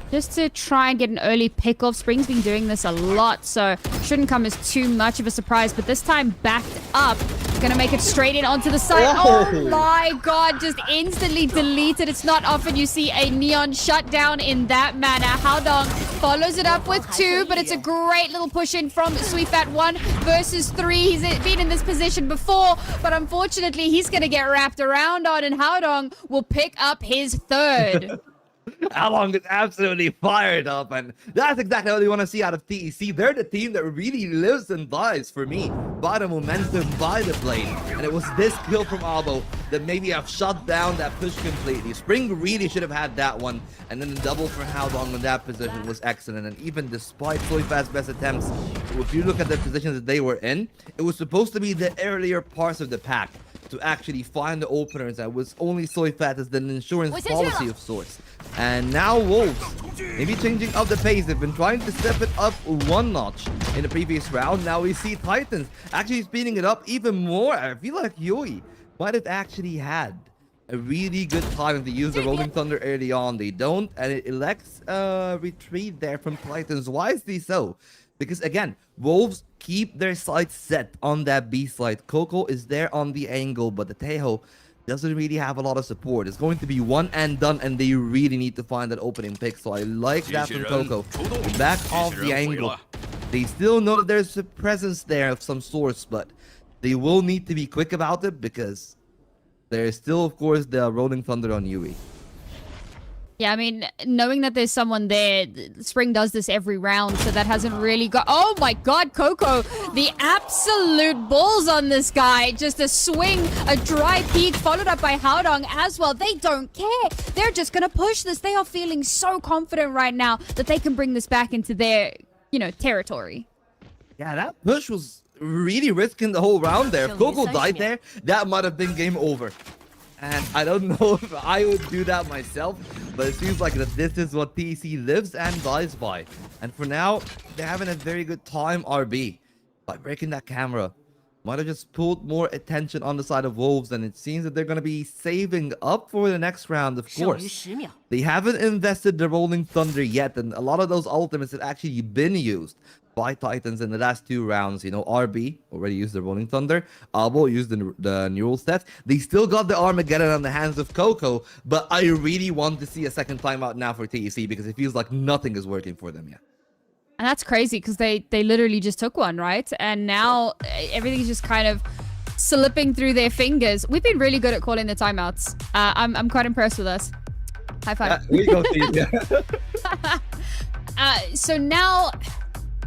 just to try and get an early pick-off. Spring's been doing this a lot, so shouldn't come as too much of a surprise. But this time, backed up. Gonna make it straight in onto the side. Oh my god, just instantly deleted. It's not often you see a neon shutdown in that manner. Haodong follows it up with 2, but it's a great little push in from Suifat. 1 versus 3. He's been in this position before, but unfortunately, he's gonna get wrapped around on, and Haodong will pick up his 3rd. Along is absolutely fired up, and that's exactly what we want to see out of TEC. They're the team that really lives and dies for me by the momentum, by the play, and it was this kill from Abo that maybe have shut down that push completely. Spring really should have had that one, and then the double for Haodong in that position was excellent. And even despite Soifat's best attempts, if you look at the positions that they were in, it was supposed to be the earlier parts of the pack to actually find the openers. That was only Soifat as an insurance policy of sorts. And now Wolves, maybe changing up the pace. They've been trying to step it up 1 notch in the previous round. Now we see Titans actually speeding it up even more. I feel like Yui might have actually had a really good time if they use the Rolling Thunder early on. They don't, and it elects retreat there from Titans. Wisely so. Because again, Wolves keep their sights set on that B side. Coco is there on the angle, but the Tejo doesn't really have a lot of support. It's going to be one and done, and they really need to find that opening pick. So I like that from Coco. Back off the angle. They still know that there's a presence there of some sorts, but they will need to be quick about it because there's still, of course, the Rolling Thunder on Yui. Yeah, I mean, knowing that there's someone there, Spring does this every round, so that hasn't really got... Oh my god, Coco, the absolute balls on this guy. Just a swing, a dry peek, followed up by Haodong as well. They don't care. They're just going to push this. They are feeling so confident right now that they can bring this back into their, territory. Yeah, that push was really risking the whole round there. If Coco died there, that might have been game over. And I don't know if I would do that myself, but it seems like that this is what TEC lives and dies by. And for now, they're having a very good time, RB. By breaking that camera, might have just pulled more attention on the side of Wolves, and it seems that they're going to be saving up for the next round, of course. They haven't invested the Rolling Thunder yet, and a lot of those ultimates have actually been used by Titans in the last 2 rounds. You know, RB already used the Rolling Thunder. Abo used the neural set. They still got the Armageddon on the hands of Coco, but I really want to see a second timeout now for TEC because it feels like nothing is working for them yet. And that's crazy because they literally just took one, right? And now everything's just kind of slipping through their fingers. We've been really good at calling the timeouts. I'm quite impressed with us. High five. We go team, yeah. So now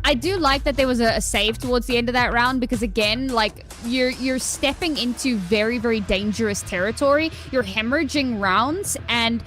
I do like that there was a save towards the end of that round because again, like you're stepping into very, very dangerous territory. You're hemorrhaging rounds and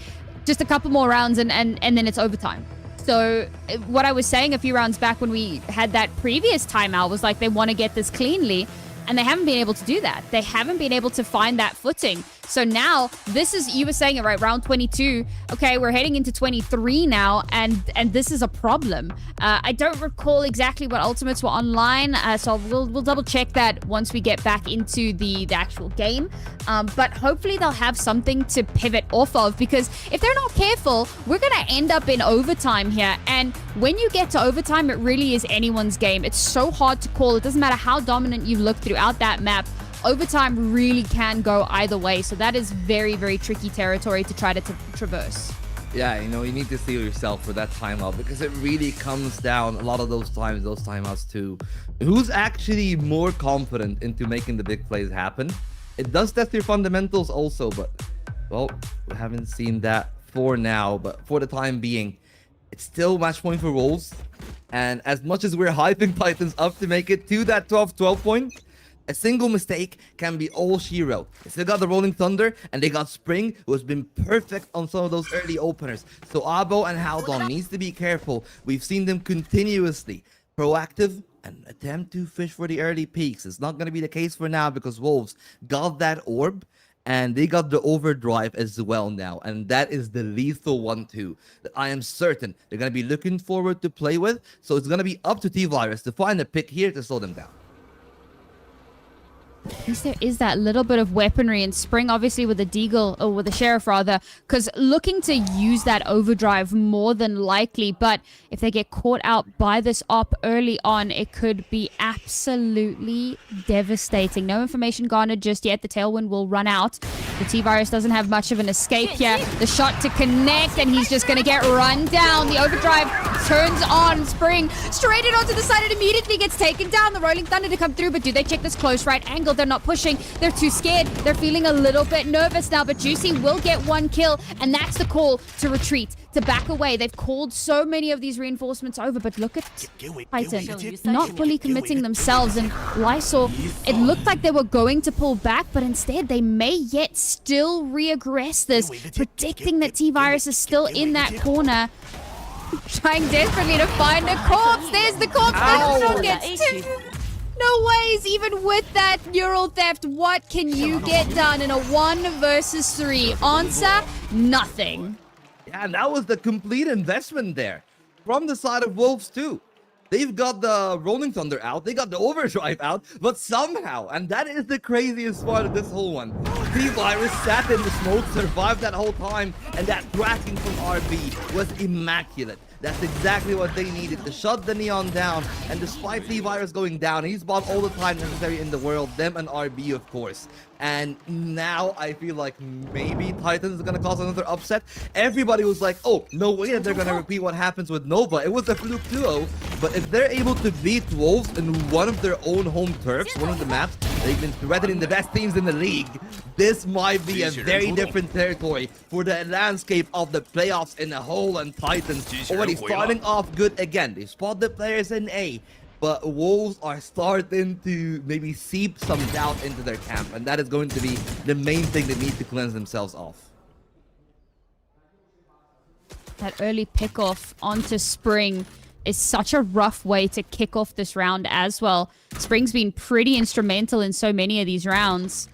just a couple more rounds and then it's overtime. So what I was saying a few rounds back when we had that previous timeout was like they want to get this cleanly. And they haven't been able to do that. They haven't been able to find that footing. So now, this is, you were saying it right, round 22. Okay, we're heading into 23 now, and this is a problem. I don't recall exactly what ultimates were online, so we'll double check that once we get back into the actual game. But hopefully they'll have something to pivot off of, because if they're not careful, we're gonna end up in overtime here. And when you get to overtime, it really is anyone's game. It's so hard to call. It doesn't matter how dominant you look throughout that map. Overtime really can go either way. So that is very, very tricky territory to try to traverse. Yeah, you know, you need to see yourself for that timeout because it really comes down a lot of those times, those timeouts to who's actually more confident into making the big plays happen. It does test your fundamentals also, but, well, we haven't seen that for now. But for the time being, it's still match point for Wolves. And as much as we're hyping Titans up to make it to that 12 point, a single mistake can be all she wrote. They still got the Rolling Thunder, and they got Spring, who has been perfect on some of those early openers. So Abo and Haldon needs to be careful. We've seen them continuously proactive and attempt to fish for the early peaks. It's not going to be the case for now because Wolves got that orb, and they got the overdrive as well now. And that is the lethal one too, that I am certain they're going to be looking forward to play with. So it's going to be up to T-Virus to find a pick here to slow them down. At least there is that little bit of weaponry in Spring, obviously with the Deagle, or with the Sheriff rather, because looking to use that overdrive more than likely, but if they get caught out by this op early on, it could be absolutely devastating. No information garnered just yet. The Tailwind will run out. The T-Virus doesn't have much of an escape here. The shot to connect, and he's just going to get run down. The overdrive turns on. Spring straight in onto the side. It immediately gets taken down. The Rolling Thunder to come through, but do they check this close right angle? They're not pushing. They're too scared. They're feeling a little bit nervous now, but Juicy will get one kill, and that's the call to retreat, to back away. They've called so many of these reinforcements over, but look at Titan not fully committing themselves, and Lysol, it looked like they were going to pull back, but instead they may yet still reaggress this, predicting that T-Virus is still in that corner, trying desperately to find a corpse. There's the corpse. Megatron gets two. No ways, even with that neural theft, what can you get done in a 1 versus 3? Answer, nothing. Yeah, and that was the complete investment there from the side of Wolves too. They've got the Rolling Thunder out, they got the Overdrive out, but somehow, and that is the craziest part of this whole one, T-Virus sat in the smoke, survived that whole time, and that tracking from RB was immaculate. That's exactly what they needed to shut the Neon down. And despite T-Virus going down, he's bought all the time necessary in the world, them and RB of course. And now I feel like maybe Titans is going to cause another upset. Everybody was like, oh, no way that they're going to repeat what happens with Nova. It was a fluke 2-0, but if they're able to beat Wolves in one of their own home turfs, one of the maps, they've been threatening the best teams in the league. This might be a very different territory for the landscape of the playoffs in a whole, and Titans already starting off good again. They spot the players in A, but Wolves are starting to maybe seep some doubt into their camp, and that is going to be the main thing they need to cleanse themselves off. That early pickoff onto Spring is such a rough way to kick off this round as well. Spring's been pretty instrumental in so many of these rounds.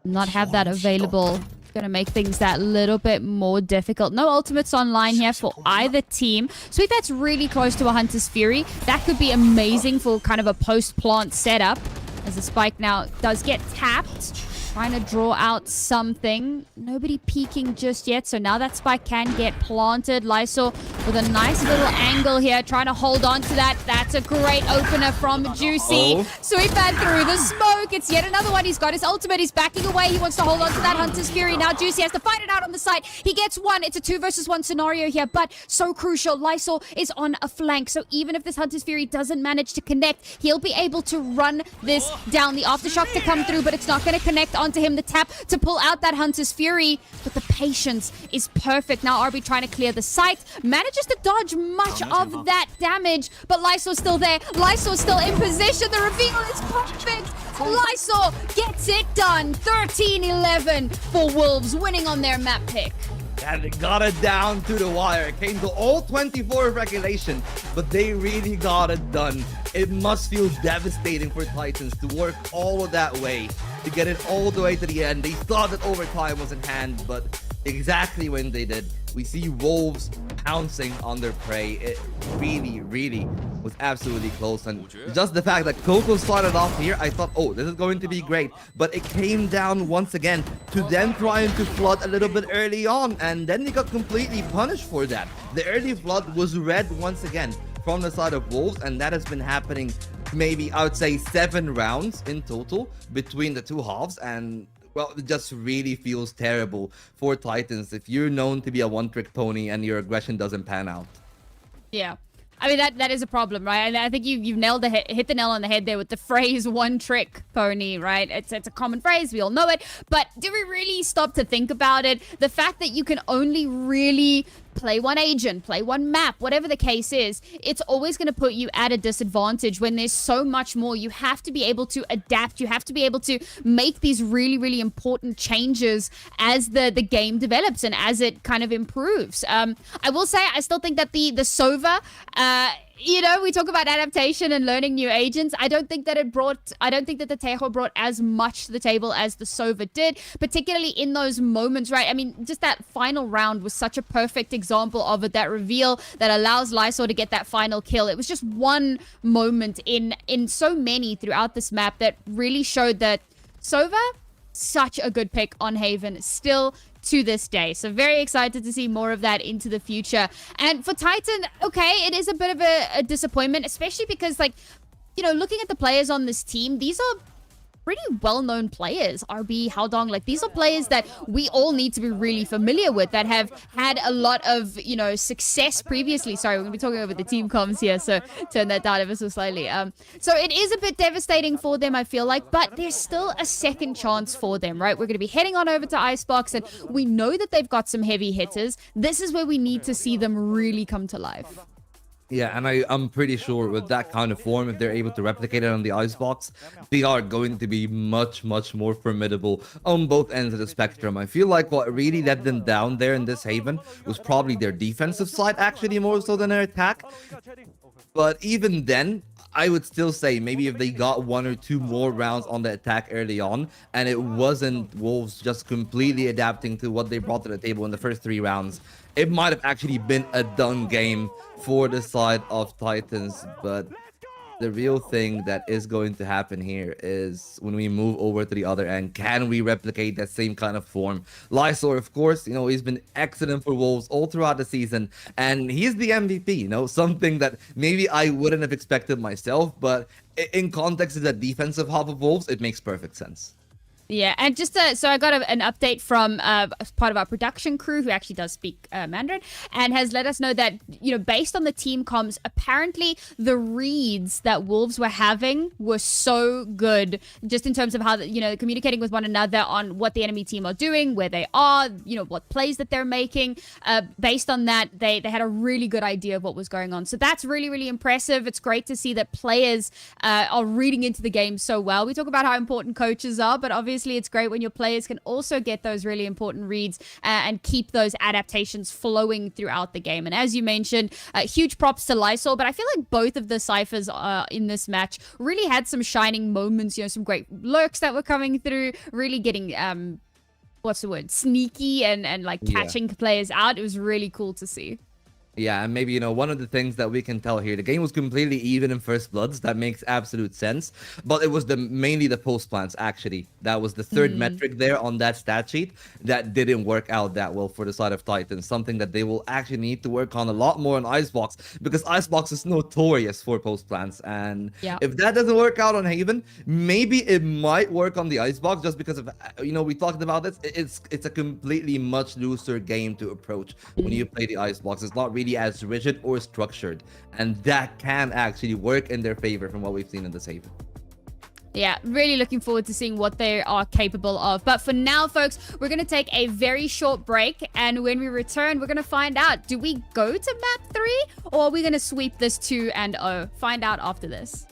Not have that available. Gonna make things that little bit more difficult. No ultimates online here for either team. Sweet, that's really close to a Hunter's Fury. That could be amazing for kind of a post-plant setup, as the spike now does get tapped. trying to draw out something. Nobody peeking just yet, so now that spike can get planted. Lysol with a nice little angle here, trying to hold on to that. That's a great opener from Juicy. Sweetman through the smoke. It's yet another one. He's got his ultimate. He's backing away. He wants to hold on to that Hunter's Fury. Now Juicy has to fight it out on the side. He gets one. It's a 2 versus 1 scenario here, but so crucial. Lysol is on a flank, so even if this Hunter's Fury doesn't manage to connect, he'll be able to run this down. The Aftershock to come through, but it's not going to connect onto him. The tap to pull out that Hunter's Fury, but the patience is perfect. Now RB trying to clear the site, manages to dodge much of that damage, but Lysol's still there. Lysol's still in position. The reveal is perfect. Lysol gets it done. 13-11 for Wolves, winning on their map pick. And they got it down to the wire. It came to all 24 of regulation, but they really got it done. It must feel devastating for Titans to work all of that way, to get it all the way to the end. They thought that overtime was in hand, but exactly when they did, we see Wolves pouncing on their prey. It really was absolutely close, and just the fact that Coco started off here, I thought, oh, this is going to be great, but it came down once again to them trying to flood a little bit early on, and then they got completely punished for that. The early flood was red once again from the side of Wolves, and that has been happening maybe, I would say, 7 rounds in total between the two halves, and well, it just really feels terrible for Titans if you're known to be a one-trick pony and your aggression doesn't pan out. Yeah. I mean, that is a problem, right? And I think you've hit the nail on the head there with the phrase one trick pony, right? It's a common phrase. We all know it. But do we really stop to think about it? The fact that you can only really play one agent, play one map, whatever the case is, it's always going to put you at a disadvantage when there's so much more. You have to be able to adapt. You have to be able to make these really important changes as the game develops and as it kind of improves. I will say, I still think that the Sova, you know, we talk about adaptation and learning new agents. I don't think that the Tejo brought as much to the table as the Sova did, particularly in those moments, right? I mean, just that final round was such a perfect example of it, that reveal that allows Lysol to get that final kill. It was just one moment in so many throughout this map that really showed that Sova, such a good pick on Haven, still to this day. So very excited to see more of that into the future. And for Titan, okay, it is a bit of a disappointment, especially because, like, you know, looking at the players on this team, these are pretty well-known players. RB, Haldong, like, these are players that we all need to be really familiar with, that have had a lot of, you know, success previously. Sorry, we're gonna be talking over the team comms here, so turn that down ever so slightly. So it is a bit devastating for them, I feel like, but there's still a second chance for them, right? We're gonna be heading on over to Icebox, and we know that they've got some heavy hitters. This is where we need to see them really come to life. Yeah, and I'm pretty sure with that kind of form, if they're able to replicate it on the Icebox, they are going to be much more formidable on both ends of the spectrum. I feel like what really let them down there in this Haven was probably their defensive side, actually, more so than their attack. But even then, I would still say maybe if they got 1 or 2 more rounds on the attack early on, and it wasn't Wolves just completely adapting to what they brought to the table in the first 3 rounds, it might have actually been a done game for the side of Titans. But the real thing that is going to happen here is when we move over to the other end, can we replicate that same kind of form? Lysor, of course, you know, he's been excellent for Wolves all throughout the season, and he's the MVP, you know, something that maybe I wouldn't have expected myself, but in context of the defensive half of Wolves, it makes perfect sense. Yeah, and just so I got an update from part of our production crew who actually does speak Mandarin, and has let us know that, you know, based on the team comms, apparently the reads that Wolves were having were so good, just in terms of how, you know, communicating with one another on what the enemy team are doing, where they are, you know, what plays that they're making. Based on that, they had a really good idea of what was going on. So that's really impressive. It's great to see that players are reading into the game so well. We talk about how important coaches are, but obviously it's great when your players can also get those really important reads and keep those adaptations flowing throughout the game. And as you mentioned, huge props to Lysol, but I feel like both of the ciphers in this match really had some shining moments, you know, some great lurks that were coming through, really getting what's the word, sneaky and like catching players out. It was really cool to see. Yeah, and maybe, one of the things that we can tell here, the game was completely even in First Bloods. That makes absolute sense. But it was mainly the post plants, actually. That was the third metric there on that stat sheet that didn't work out that well for the side of Titans. Something that they will actually need to work on a lot more on Icebox, because Icebox is notorious for post plants. And Yeah. if that doesn't work out on Haven, maybe it might work on the Icebox, just because of, we talked about this. It's a completely much looser game to approach when you play the Icebox. It's not really as rigid or structured, and that can actually work in their favor from what we've seen in this Haven. Yeah, really looking forward to seeing what they are capable of. But for now, folks, we're going to take a very short break. And when we return, we're going to find out, do we go to map 3 or are we going to sweep this 2-0? Find out after this.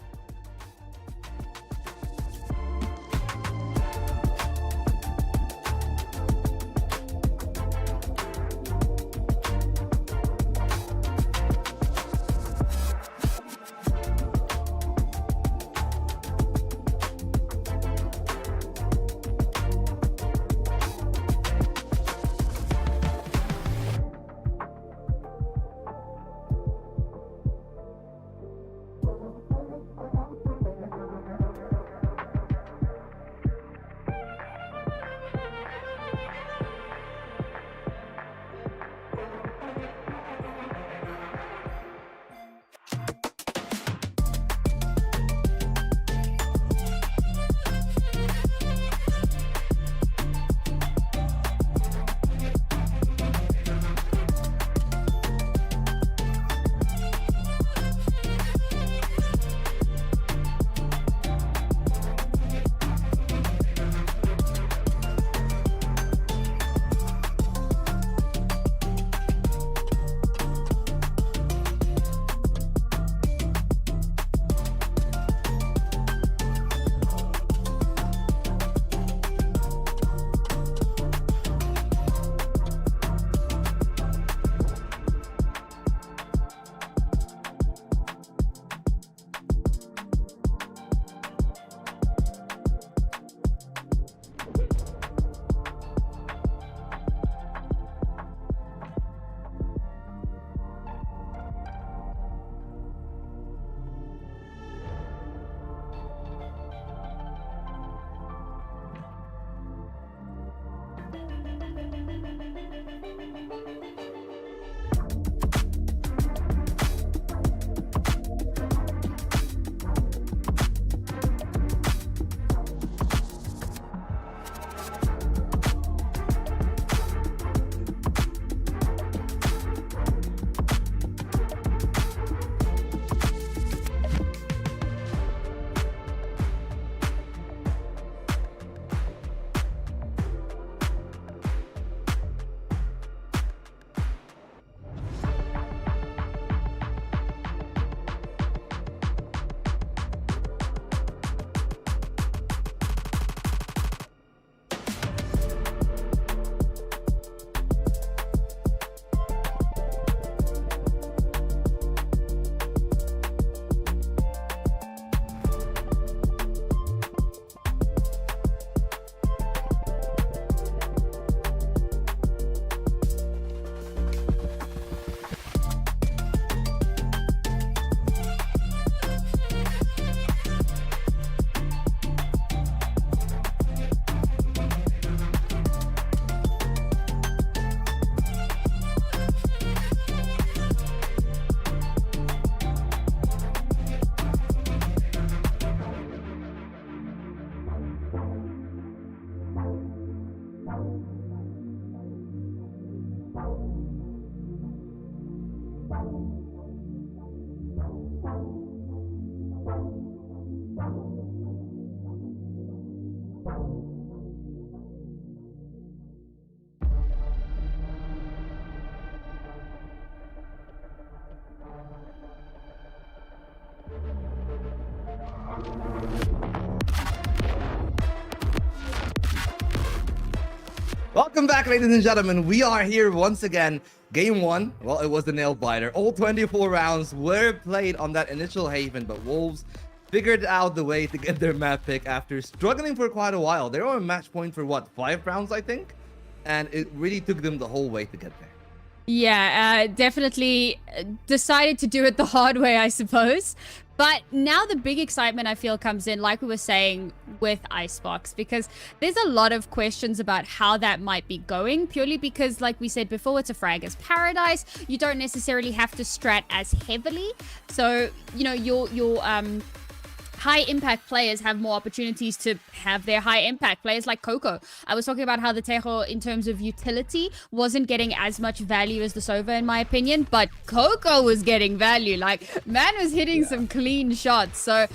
Welcome back, ladies and gentlemen. We are here once again. Game 1, well, it was the nail biter. All 24 rounds were played on that initial Haven, but Wolves figured out the way to get their map pick after struggling for quite a while. They were on match point for what, 5 rounds, I think? And it really took them the whole way to get there. Yeah, definitely decided to do it the hard way, I suppose. But now the big excitement I feel comes in, like we were saying with Icebox, because there's a lot of questions about how that might be going, purely because, like we said before, it's a fragger's paradise. You don't necessarily have to strat as heavily. So, you know, your high impact players have more opportunities to have their high impact players like Coco. I was talking about how the Tejo in terms of utility wasn't getting as much value as the Sova in my opinion, but Coco was getting value. Like, man was hitting some clean shots. So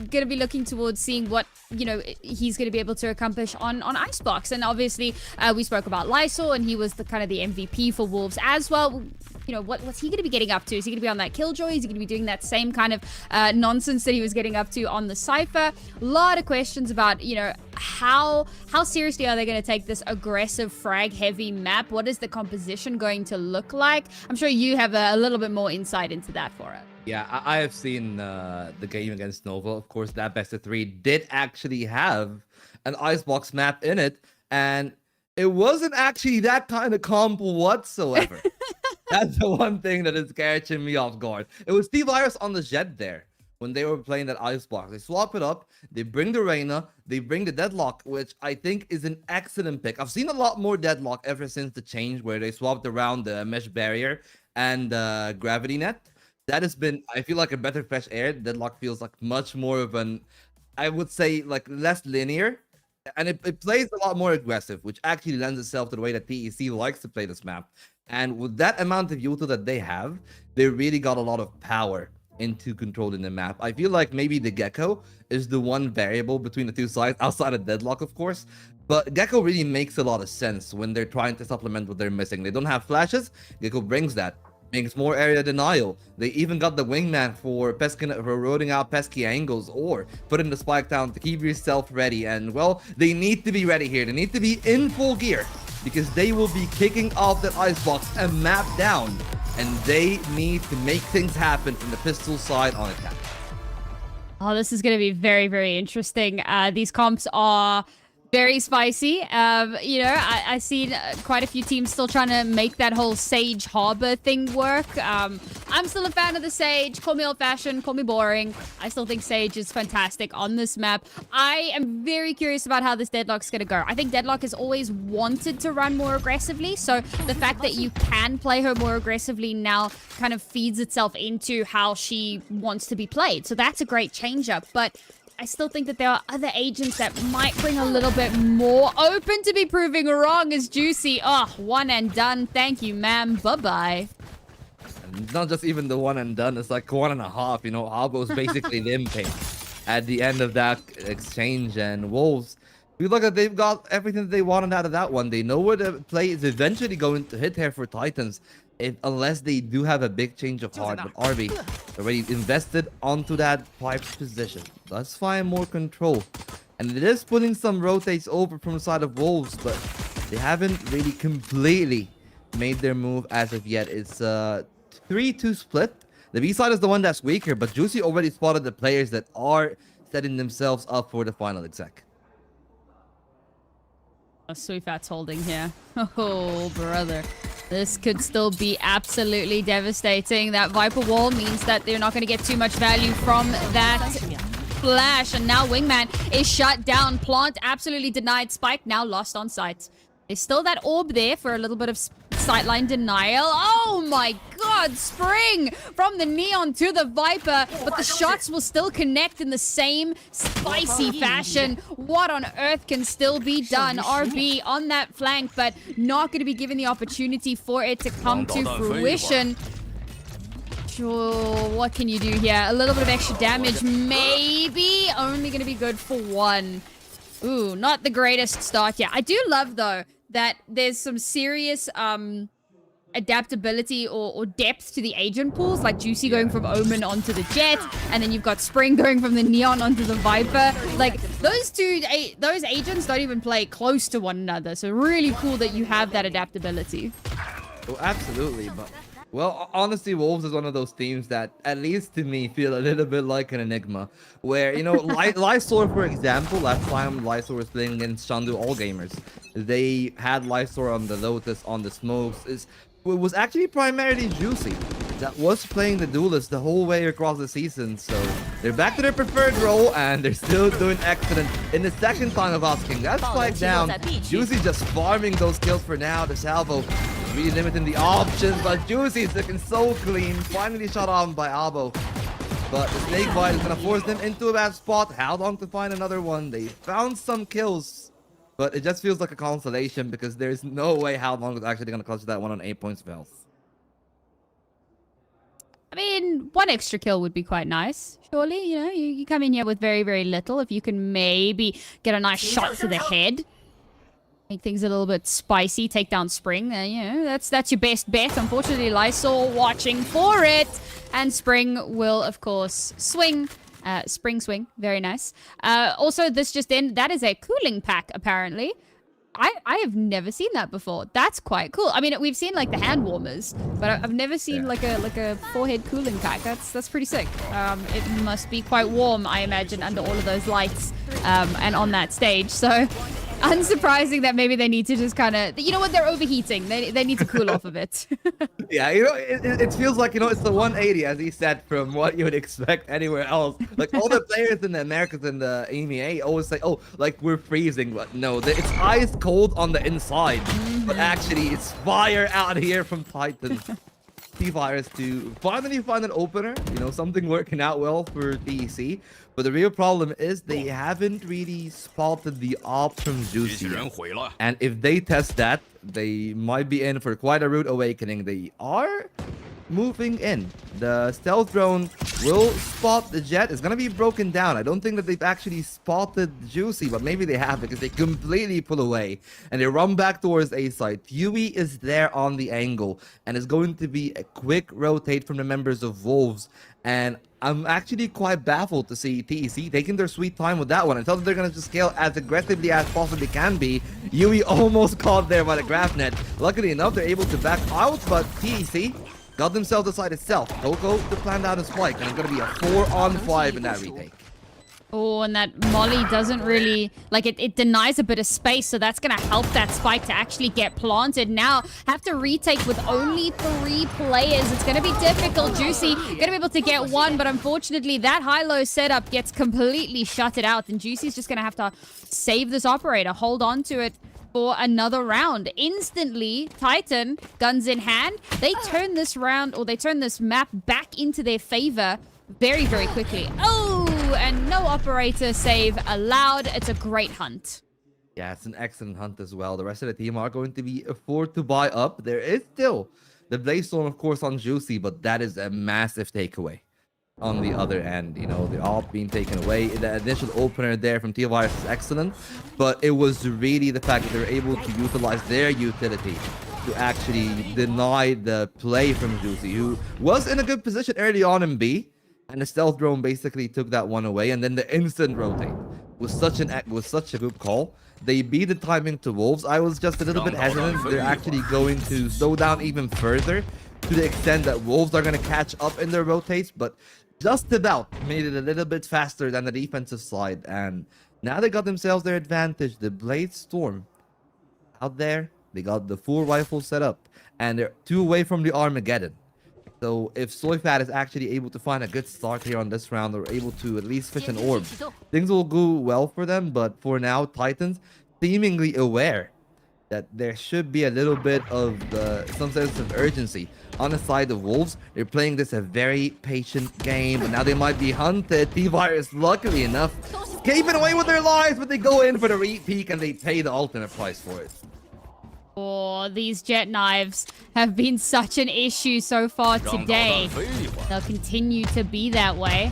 gonna be looking towards seeing what, you know, he's gonna be able to accomplish on Icebox. And obviously we spoke about Lysol, and he was the kind of the MVP for Wolves as well. You know, what's he going to be getting up to? Is he going to be on that Killjoy? Is he going to be doing that same kind of nonsense that he was getting up to on the Cypher? A lot of questions about, you know, how seriously are they going to take this aggressive frag heavy map? What is the composition going to look like? I'm sure you have a little bit more insight into that for it. Yeah, I have seen the game against Nova. Of course, that best of 3 did actually have an Icebox map in it, and it wasn't actually that kind of comp whatsoever. That's the one thing that is catching me off guard. It was T-Virus on the Jet there when they were playing that Icebox. They swap it up, they bring the Reyna, they bring the Deadlock, which I think is an excellent pick. I've seen a lot more Deadlock ever since the change where they swapped around the Mesh Barrier and Gravity Net. That has been, I feel like, a better fresh air. Deadlock feels like much more of an, I would say, like less linear. And it plays a lot more aggressive, which actually lends itself to the way that TEC likes to play this map. And with that amount of util that they have, they really got a lot of power into controlling the map. I feel like maybe the Gecko is the one variable between the two sides, outside of Deadlock, of course. But Gecko really makes a lot of sense when they're trying to supplement what they're missing. They don't have flashes. Gecko brings that. Makes more area denial. They even got the wingman for rooting out pesky angles, or putting the spike down to keep yourself ready. And well, they need to be ready here. They need to be in full gear, because they will be kicking off that Icebox and map down, and they need to make things happen from the pistol side on attack. Oh, this is going to be very, very interesting. These comps are very spicy. You know, I seen quite a few teams still trying to make that whole Sage Harbor thing work. I'm still a fan of the Sage. Call me old-fashioned, call me boring. I still think Sage is fantastic on this map. I am very curious about how this Deadlock's going to go. I think Deadlock has always wanted to run more aggressively, so the fact that you can play her more aggressively now kind of feeds itself into how she wants to be played. So that's a great change-up, but I still think that there are other agents that might bring a little bit more. Open to be proving wrong is Juicy. Oh, one and done. Thank you, ma'am. Bye-bye. Not just even the one and done. It's like 1.5. You know, Albo's basically limping at the end of that exchange. And Wolves, we look at, they've got everything that they wanted out of that one. They know where the play is eventually going to hit here for Titans, unless they do have a big change of heart. But RB already invested onto that pipe position. Let's find more control. And it is putting some rotates over from the side of Wolves, but they haven't really completely made their move as of yet. It's 3-2 split. The B side is the one that's weaker, but Juicy already spotted the players that are setting themselves up for the final exec. Sweetfat's holding here. Oh, brother. This could still be absolutely devastating. That Viper wall means that they're not going to get too much value from that flash. And now Wingman is shut down. Plant absolutely denied. Spike now lost on sight. There's still that orb there for a little bit of sightline denial. Oh my god, Spring from the Neon to the Viper, but the shots will still connect in the same spicy fashion. What on earth can still be done? RB on that flank, but not going to be given the opportunity for it to come to fruition. Sure, what can you do here? A little bit of extra damage, maybe. Only going to be good for one. Ooh, not the greatest start. Yeah, I do love, though, that there's some serious adaptability or depth to the agent pools, like Juicy going from Omen onto the Jet, and then you've got Spring going from the Neon onto the Viper. Like, those agents don't even play close to one another, so really cool that you have that adaptability. Oh, absolutely. But well, honestly, Wolves is one of those teams that, at least to me, feel a little bit like an enigma. Where, you know, Lysor, for example, last time Lysor was playing against Shandu All Gamers, they had Lysor on the Lotus, on the Smokes. was actually primarily Juicy that was playing the duelist the whole way across the season. So they're back to their preferred role, and they're still doing excellent. In the second time of asking that spike down, Juicy just farming those kills for now. The salvo really limiting the options, but Juicy's looking so clean. Finally shot on by Abo. But the snake bite is going to force them into a bad spot. How long to find another one? They found some kills, but it just feels like a consolation because there's no way how long is actually going to clutch that one on 8 points of health. I mean, one extra kill would be quite nice, surely. You know, you come in here with very, very little. If you can maybe get a nice shot to the head, make things a little bit spicy, take down Spring, then, you know, that's your best bet. Unfortunately, Lysol watching for it. And Spring will, of course, swing. Spring swing. Very nice. Also, this just in, that is a cooling pack, apparently. I have never seen that before. That's quite cool. I mean, we've seen like the hand warmers, but I've never seen like a forehead cooling pack. That's pretty sick. It must be quite warm, I imagine, under all of those lights and on that stage. So unsurprising that maybe they need to just kind of, you know what, they're overheating. They need to cool off a bit. Yeah, you know, it feels like, you know, it's the 180, as he said, from what you would expect anywhere else. Like, all the players in the Americas and the EMEA always say, oh, like, we're freezing. But no, it's ice cold on the inside. But actually, it's fire out here from Titan. T-Virus to finally find an opener. You know, something working out well for TEC. But the real problem is they haven't really spotted the ops from Juicy. And if they test that, they might be in for quite a rude awakening. They are moving in. The stealth drone will spot the jet. It's going to be broken down. I don't think that they've actually spotted Juicy, but maybe they have because they completely pull away. And they run back towards A side. Huey is there on the angle. And it's going to be a quick rotate from the members of Wolves. And I'm actually quite baffled to see TEC taking their sweet time with that one. I thought they're going to just scale as aggressively as possibly can be. Yui almost caught there by the graph net. Luckily enough, they're able to back out, but TEC got themselves the side itself. Coco to plan down a spike, and it's going to be a 4-on-5 in that retake. Oh, and that Molly doesn't really, like, it denies a bit of space, so that's going to help that spike to actually get planted. Now, have to retake with only 3 players. It's going to be difficult. Juicy going to be able to get one, but unfortunately, that high-low setup gets completely shutted out, and Juicy's just going to have to save this operator, hold on to it for another round. Instantly, Titan, guns in hand, they turn this round, or they turn this map back into their favor very, very quickly. Oh, and no operator save allowed. It's a great hunt. Yeah, it's an excellent hunt as well. The rest of the team are going to be afford to buy up. There is still the Blaze Storm, of course, on Juicy, but that is a massive takeaway. On the other end, you know, the AWP being taken away. The initial opener there from T-Virus is excellent, but it was really the fact that they were able to utilize their utility to actually deny the play from Juicy, who was in a good position early on in B. And the stealth drone basically took that one away, and then the instant rotate was such a good call. They beat the timing to Wolves. I was just a little bit hesitant. They're actually going to slow down even further to the extent that Wolves are going to catch up in their rotates, but just about made it a little bit faster than the defensive side. And now they got themselves their advantage. The Blade Storm out there, they got the full rifle set up, and they're 2 away from the Armageddon. So if Soyfat is actually able to find a good start here on this round, or able to at least fish an orb, things will go well for them. But for now, Titans seemingly aware that there should be a little bit of some sense of urgency on the side of Wolves. They're playing this a very patient game, but now they might be hunted. T-Virus, luckily enough, escaping away with their lives, but they go in for the re-peak and they pay the ultimate price for it. Oh, these jet knives have been such an issue so far today. They'll continue to be that way.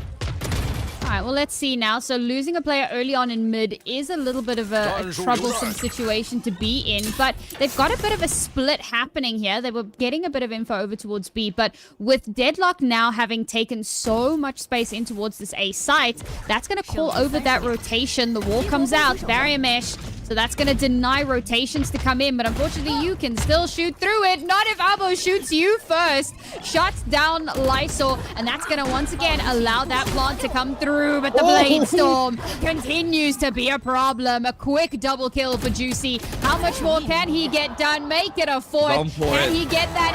All right, well, let's see now. So losing a player early on in mid is a little bit of a troublesome situation to be in, but they've got a bit of a split happening here. They were getting a bit of info over towards B, but with Deadlock now having taken so much space in towards this A site, that's going to call over that rotation. The wall comes out, barrier mesh, So that's going to deny rotations to come in. But unfortunately, you can still shoot through it. Not if Abo shoots you first. Shuts down Lysol. And that's going to once again allow that plant to come through. But the Blade Storm continues to be a problem. A quick double kill for Juicy. How much more can he get done? Make it a fourth. Can he get that?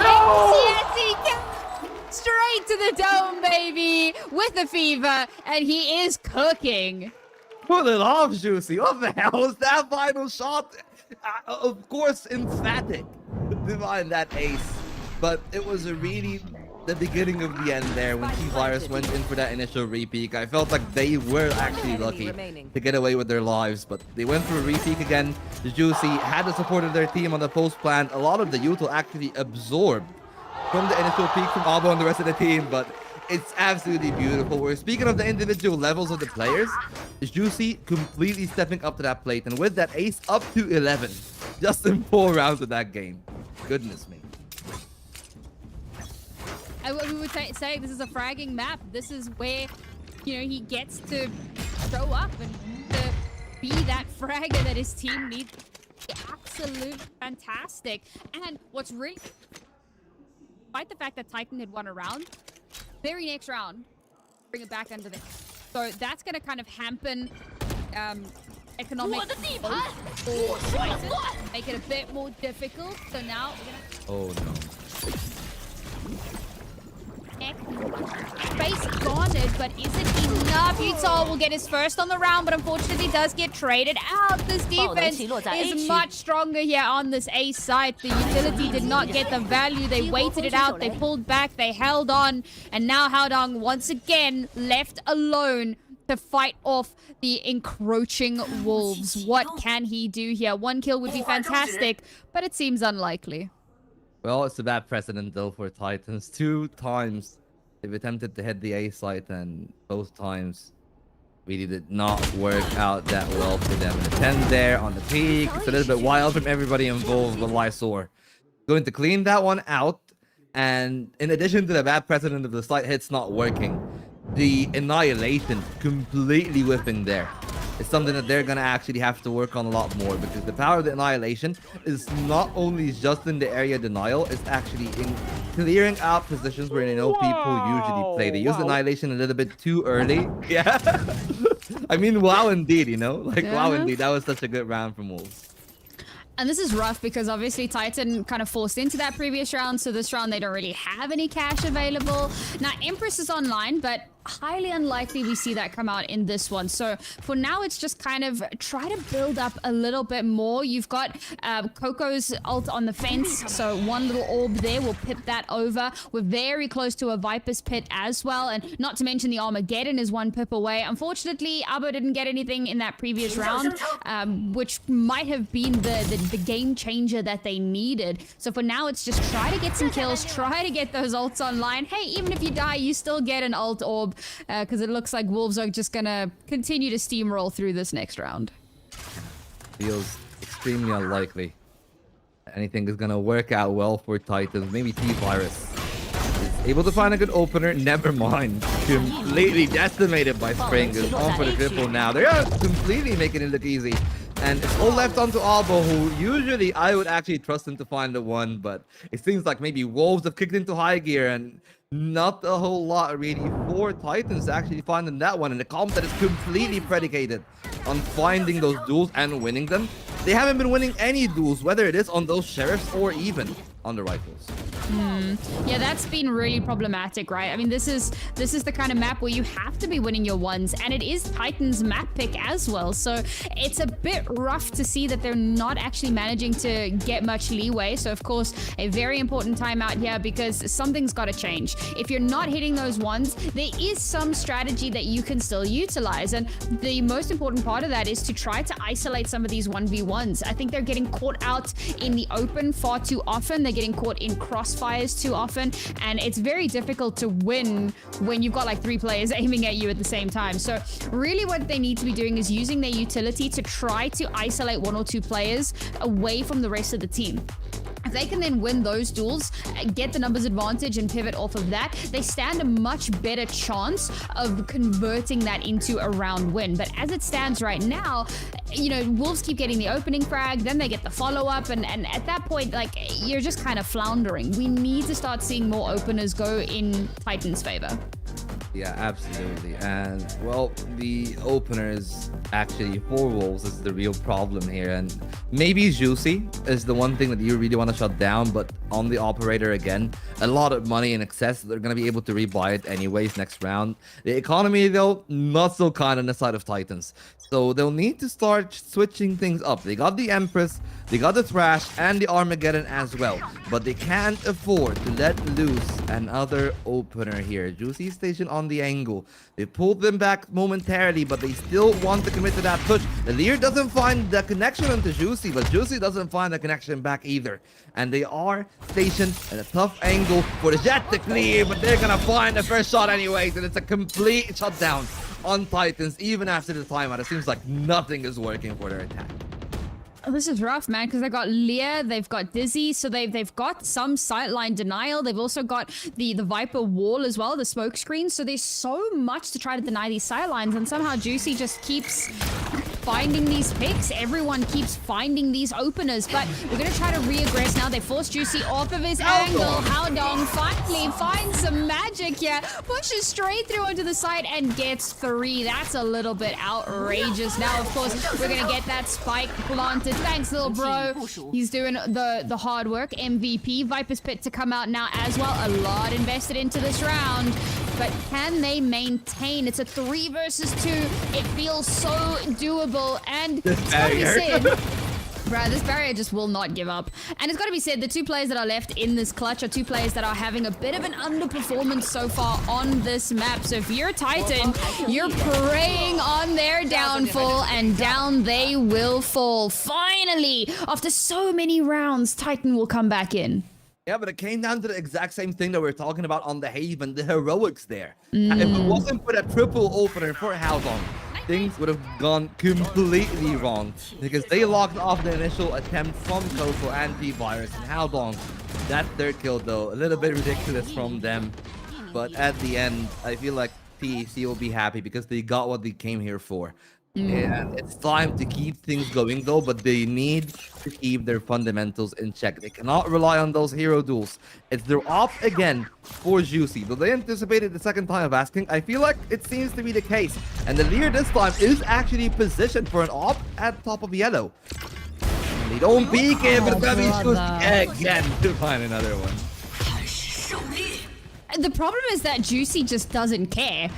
Yes, he can. Straight to the dome, baby, with the fever, and he is cooking. Pull it off, Juicy. What the hell was that final shot? Of course, emphatic to find that ace, but it was really the beginning of the end there when T-Virus went in for that initial repeat. I felt like they were actually lucky to get away with their lives, but they went for a repeat again. Juicy had the support of their team on the post plant. A lot of the util actually absorbed from the initial peak from Abo and the rest of the team, but it's absolutely beautiful. We're speaking of the individual levels of the players. Juicy completely stepping up to that plate, and with that ace up to 11, just in 4 rounds of that game. Goodness me. We would say this is a fragging map. This is where, you know, he gets to show up and to be that fragger that his team needs. Absolute fantastic. And what's really, despite the fact that Titan had won a round, very next round, bring it back under there. So that's going to kind of hamper economic make it a bit more difficult. So now we're gonna... Oh no. Space garnered, but is it enough? Utah will get his first on the round, but unfortunately does get traded out. This defense is much stronger here on this A site. The utility did not get the value. They waited it out. They pulled back. They held on. And now Haodong once again left alone to fight off the encroaching wolves. What can he do here? 1 kill would be fantastic, but it seems unlikely. Well, it's a bad precedent though for Titans. 2 times they've attempted to hit the A site, and both times really did not work out that well for them. And the 10 there on the peak. It's a little bit wild from everybody involved with Lysor. Going to clean that one out. And in addition to the bad precedent of the slight hits not working, the annihilation completely whipping there. It's something that they're gonna actually have to work on a lot more, because the power of the annihilation is not only just in the area denial, it's actually in clearing out positions where they know people usually play. They use annihilation a little bit too early. Yeah. I mean, wow indeed, you know? Like, wow indeed. That was such a good round from Wolves. And this is rough because obviously Titan kind of forced into that previous round. So this round, they don't really have any cash available. Now, Empress is online, but highly unlikely we see that come out in this one. So for now, it's just kind of try to build up a little bit more. You've got Coco's ult on the fence. So 1 little orb there will pip that over. We're very close to a Viper's Pit as well. And not to mention the Armageddon is 1 pip away. Unfortunately, Abo didn't get anything in that previous round, which might have been the game changer that they needed. So for now, it's just try to get some kills, try to get those ults online. Hey, even if you die, you still get an ult orb, because it looks like Wolves are just gonna continue to steamroll through this next round. Feels extremely unlikely anything is gonna work out well for Titans. Maybe T-Virus is able to find a good opener. Never mind. Completely decimated by Spring. Is on for the triple now. They are completely making it look easy. And it's all left onto Albo, who usually I would actually trust him to find the 1, but it seems like maybe Wolves have kicked into high gear and not a whole lot really for Titans actually finding that one. And the comp that is completely predicated on finding those duels and winning them. They haven't been winning any duels, whether it is on those sheriffs or even on the rifles. Yeah, that's been really problematic, right? I mean, this is the kind of map where you have to be winning your 1s, and it is Titan's map pick as well. So it's a bit rough to see that they're not actually managing to get much leeway. So of course, a very important timeout here, because something's got to change. If you're not hitting those 1s, there is some strategy that you can still utilize, and the most important part of that is to try to isolate some of these 1v1s. I think they're getting caught out in the open far too often. They're getting caught in crossfires too often, and it's very difficult to win when you've got like 3 players aiming at you at the same time. So really what they need to be doing is using their utility to try to isolate 1 or 2 players away from the rest of the team. If they can then win those duels, get the numbers advantage and pivot off of that, they stand a much better chance of converting that into a round win. But as it stands right now, Wolves keep getting the opening frag, then they get the follow-up, and at that point, like, you're just kind of floundering. We need to start seeing more openers go in Titan's favor. Yeah, absolutely. And well, the openers actually for Wolves is the real problem here. And maybe Juicy is the one thing that you really want to shut down, but on the operator again, a lot of money in excess. They're going to be able to rebuy it anyways next round. The economy, though, not so kind on the side of Titans. So they'll need to start switching things up. They got the Empress, they got the Thrash, and the Armageddon as well. But they can't afford to let loose another opener here. Juicy station on the angle. They pulled them back momentarily, but they still want to commit to that push. The Lear doesn't find the connection onto Juicy, but Juicy doesn't find the connection back either. And they are stationed at a tough angle for the Jet to clear, but they're gonna find the first shot anyways, and it's a complete shutdown on Titans. Even after the timeout, it seems like nothing is working for their attack. Oh, this is rough, man, because they've got Leah, they've got Dizzy, so they've got some sightline denial. They've also got the Viper wall as well, the smoke screen. So there's so much to try to deny these sightlines, and somehow Juicy just keeps finding these picks. Everyone keeps finding these openers, but we're going to try to re-aggress now. They force Juicy off of his angle. Haodong finally finds some magic here, pushes straight through onto the side and gets 3. That's a little bit outrageous. Now, of course, we're going to get that spike planted. Thanks, little bro. He's doing the hard work. MVP, Viper's Pit to come out now as well. A lot invested into this round. But can they maintain? It's a 3 versus 2. It feels so doable. And it's got to be said, bruh, this barrier just will not give up. And it's got to be said, the 2 players that are left in this clutch are 2 players that are having a bit of an underperformance so far on this map. So if you're a Titan, you're preying on their downfall, and down they will fall. Finally, after so many rounds, Titan will come back in. Yeah, but it came down to the exact same thing that we are talking about on the Haven, the heroics there. And if it wasn't for that triple opener for Haodong, things would have gone completely wrong, because they locked off the initial attempt from Coco and T-Virus, and Haodong, that third kill though, a little bit ridiculous from them. But at the end, I feel like TEC will be happy because they got what they came here for. And it's time to keep things going though, but they need to keep their fundamentals in check. They cannot rely on those hero duels. It's their op again for Juicy. Though they anticipated the second time of asking, I feel like it seems to be the case. And the Lear this time is actually positioned for an op at top of yellow. And they don't peek it, but it's gonna be Juicy again to find another one. The problem is that Juicy just doesn't care.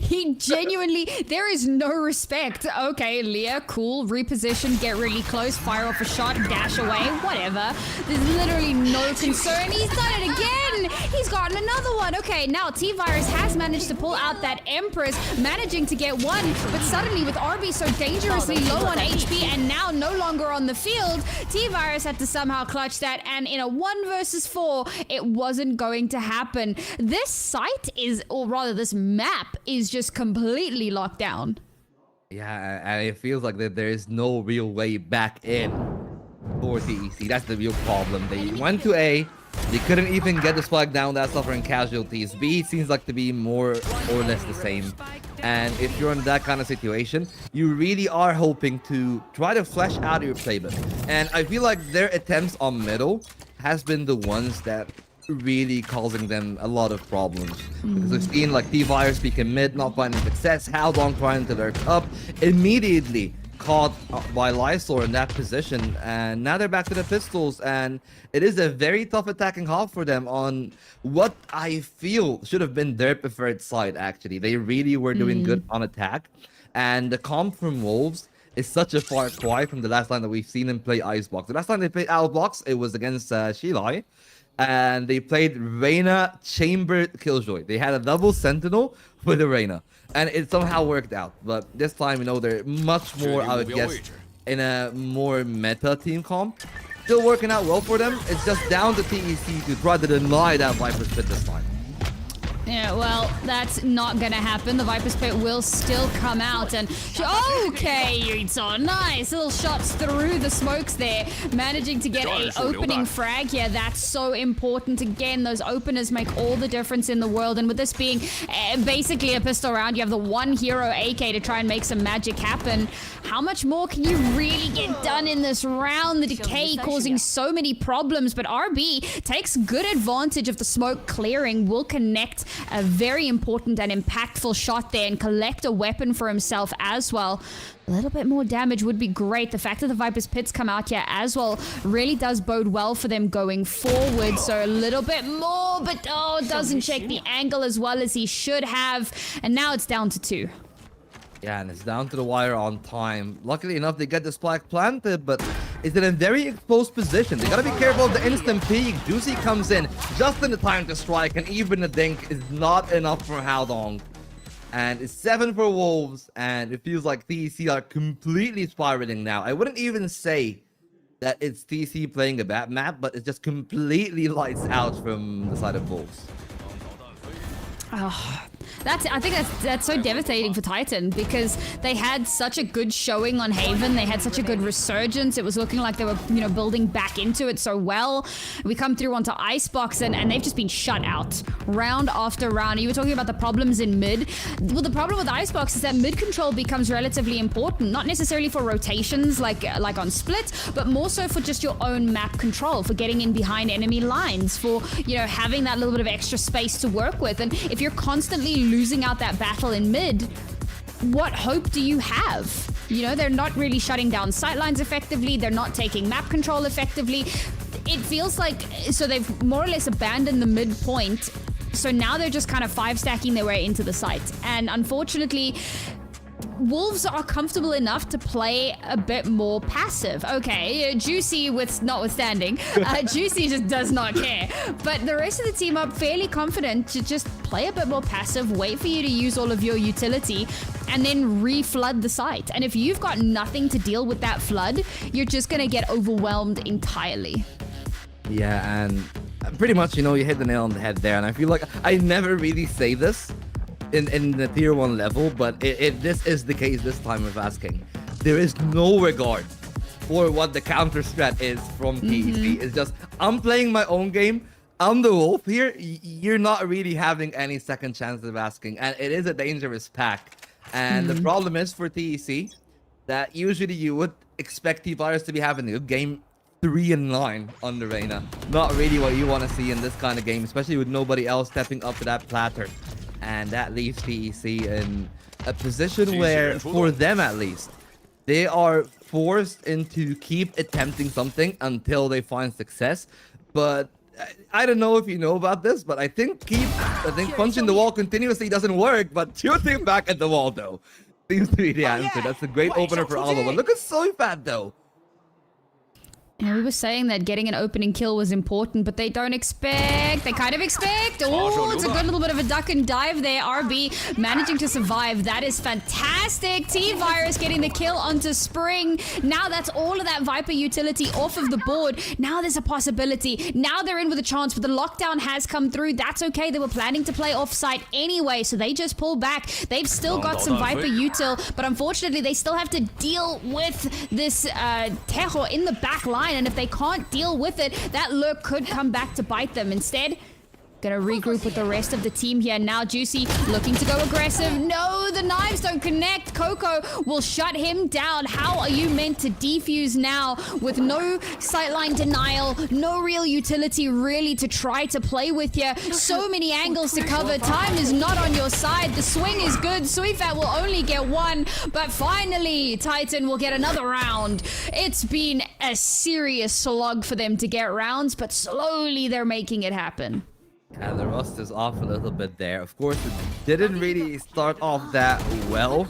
He genuinely, there is no respect. Okay, Leah, cool, reposition, get really close, fire off a shot, dash away, whatever. There's literally no concern. He's done it again. He's gotten another one. Okay, now T-Virus has managed to pull out that Empress, managing to get 1, but suddenly with RB so dangerously low on HP and now no longer on the field, T-Virus had to somehow clutch that, and in a 1 versus 4, it wasn't going to happen. This site is, or rather this map is just completely locked down. Yeah, and it feels like that there is no real way back in for TEC. That's the real problem. They went to A, they couldn't even get the spike down without suffering casualties. B seems like to be more or less the same. And if you're in that kind of situation, you really are hoping to try to flesh out your playbook. And I feel like their attempts on middle has been the ones that really causing them a lot of problems, because we've seen like T-Virus peeking mid, not finding success, Haodong trying to lurk up, immediately caught by Lysor in that position, and now they're back to the pistols, and it is a very tough attacking half for them on what I feel should have been their preferred side. Actually, they really were doing good on attack, and the comp from Wolves is such a far cry from the last time that we've seen them play Icebox. The last time they played Icebox, it was against Shilai, and they played Reyna Chamber Killjoy. They had a double Sentinel with the Reyna, and it somehow worked out. But this time, you know, they're much more, I would guess, in a more meta team comp. Still working out well for them. It's just down to TEC to try to deny that Viper's Pit this time. Yeah, well, that's not gonna happen. The Viper's Pit will still come out and... Okay, Yuito, nice. Little shots through the smokes there. Managing to get a opening frag here. That's so important. Again, those openers make all the difference in the world. And with this being basically a pistol round, you have the one hero AK to try and make some magic happen. How much more can you really get done in this round? The decay causing so many problems, but RB takes good advantage of the smoke clearing, will connect a very important and impactful shot there and collect a weapon for himself as well. A little bit more damage would be great. The fact that the Viper's Pits come out here as well really does bode well for them going forward. So a little bit more, but doesn't check the angle as well as he should have. And now it's down to 2. Yeah, and it's down to the wire on time. Luckily enough, they get the spike planted, but it's in a very exposed position. They gotta be careful of the instant peek. Juicy comes in just in the time to strike, and even the dink is not enough for Haldong. And it's 7 for Wolves, and it feels like TEC are completely spiraling now. I wouldn't even say that it's TEC playing a bad map, but it's just completely lights out from the side of Wolves. Oh, I think that's so devastating for Titan because they had such a good showing on Haven. They had such a good resurgence. It was looking like they were, building back into it so well. We come through onto Icebox and they've just been shut out round after round. You were talking about the problems in mid. Well, the problem with Icebox is that mid control becomes relatively important, not necessarily for rotations like on split, but more so for just your own map control, for getting in behind enemy lines, for having that little bit of extra space to work with. And if you're constantly losing out that battle in mid, what hope do you have? They're not really shutting down sightlines effectively. They're not taking map control effectively. It feels like, so they've more or less abandoned the mid point. So now they're just kind of 5-stacking their way into the site. And unfortunately, Wolves are comfortable enough to play a bit more passive. Okay, Juicy notwithstanding, Juicy just does not care. But the rest of the team are fairly confident to just play a bit more passive, wait for you to use all of your utility, and then re-flood the site. And if you've got nothing to deal with that flood, you're just gonna get overwhelmed entirely. Yeah, and pretty much, you hit the nail on the head there. And I feel like I never really say this in the tier 1 level, but this is the case this time of asking. There is no regard for what the counter strat is from TEC. It's just, I'm playing my own game. I'm the wolf here. You're not really having any second chance of asking, and it is a dangerous pack. And the problem is for TEC that usually you would expect T-Virus to be having a good game 3 and 9 on the Reyna. Not really what you want to see in this kind of game, especially with nobody else stepping up to that platter. And that leaves TEC in a position where, for them at least, they are forced into keep attempting something until they find success. But I don't know if you know about this, but I think punching the wall continuously doesn't work, but shooting back at the wall, though, seems to be the answer. That's a great opener for Aldo. But look at Soifat, though. Yeah, we were saying that getting an opening kill was important, but they don't expect. They kind of expect. Oh, it's a good little bit of a duck and dive there. RB managing to survive. That is fantastic. T-Virus getting the kill onto Spring. Now that's all of that Viper utility off of the board. Now there's a possibility. Now they're in with a chance, but the lockdown has come through. That's okay. They were planning to play off-site anyway, so they just pull back. They've still got some Viper util, but unfortunately, they still have to deal with this Tejo in the back line. And if they can't deal with it, that lurk could come back to bite them. Instead, gonna regroup with the rest of the team here. Now Juicy looking to go aggressive. No, the knives don't connect. Coco will shut him down. How are you meant to defuse now with no sightline denial, no real utility really to try to play with you? So many angles to cover. Time is not on your side. The swing is good. Suifat will only get 1, but finally Titan will get another round. It's been a serious slog for them to get rounds, but slowly they're making it happen. Yeah, the rust is off a little bit there. Of course, it didn't really start off that well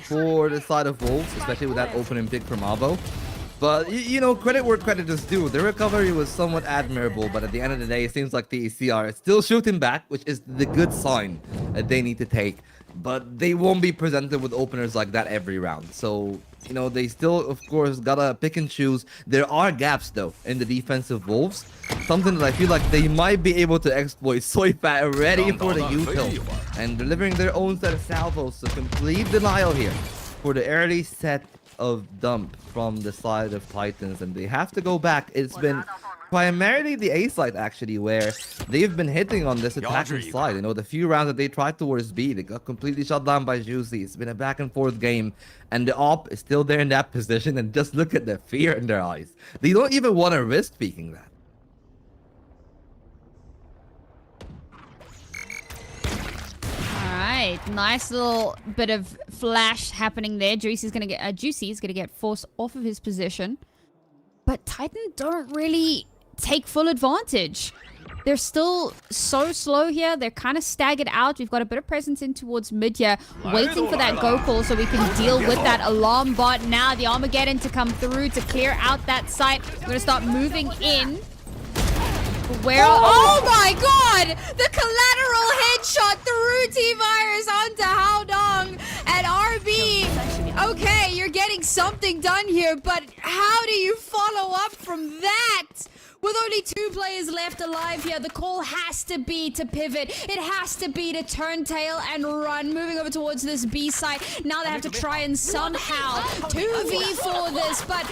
for the side of Wolves, especially with that opening pick from Abo. But, credit where credit is due. The recovery was somewhat admirable, but at the end of the day, it seems like the TEC are still shooting back, which is the good sign that they need to take. but they won't be presented with openers like that every round. So, you know, they still, of course, gotta pick and choose. There are gaps, though, in the defensive Wolves. Something that I feel like they might be able to exploit. Soyfat ready for the util and delivering their own set of salvos. So complete denial here for the early set of dump from the side of Titans. And they have to go back. It's been primarily the A side, actually, where they've been hitting on this attacking side. You know, the few rounds that they tried towards B, they got completely shut down by Juicy. It's been a back and forth game, and the op is still there in that position. And just look at the fear in their eyes. They don't even want to risk peeking that. Nice little bit of flash happening there. Juicy's gonna get forced off of his position, but Titan don't really take full advantage. They're still so slow here. They're kind of staggered out. We've got a bit of presence in towards mid here, waiting for that go call so we can deal with that alarm bot. Now the Armageddon to come through to clear out that site. We're gonna start moving in. Where? Oh my god! The collateral headshot through T-Virus onto Haodong and RB. Okay, you're getting something done here, but how do you follow up from that? With only 2 players left alive here, the call has to be to pivot. It has to be to turn tail and run. Moving over towards this B site. Now they have to try and somehow 2v4 this, but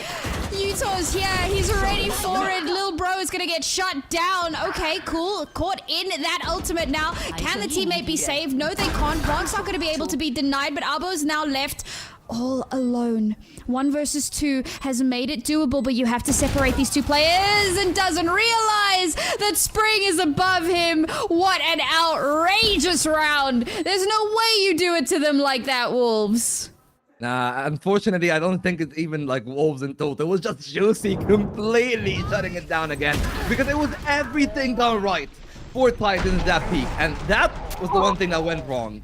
Yuto's here. He's ready for it. Little bro is going to get shut down. Okay, cool. Caught in that ultimate now. Can the teammate be saved? No, they can't. Bonk's not going to be able to be denied, but Abo's now left all alone. 1 versus 2 has made it doable, but you have to separate these 2 players and doesn't realize that Spring is above him. What an outrageous round. There's no way you do it to them like that, Wolves. Nah, unfortunately, I don't think it's even like Wolves in total. It was just Juicy completely shutting it down again because it was everything done right for Titans that peak. And that was the one thing that went wrong.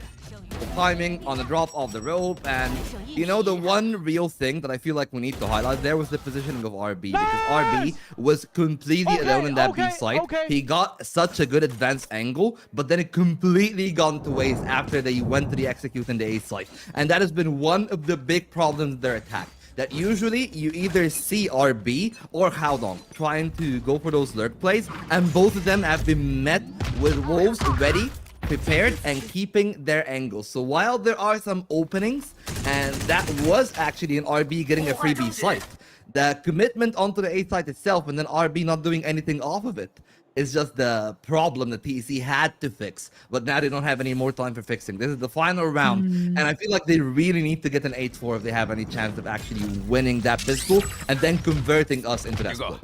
The timing on the drop of the rope, and you know, the one real thing that I feel like we need to highlight there was the positioning of RB, because RB was completely alone in that B site. He got such a good advanced angle, but then it completely gone to waste after they went to the execute in the A site, and that has been one of the big problems in their attack. That usually you either see RB or Haodong trying to go for those lurk plays, and both of them have been met with Wolves ready, prepared, and keeping their angles. So while there are some openings, and that was actually an RB getting a freebie site, the commitment onto the A site itself and then RB not doing anything off of it is just the problem that TEC had to fix. But now they don't have any more time for fixing. This is the final round, and I feel like they really need to get an 8-4 if they have any chance of actually winning that pistol and then converting us into that split.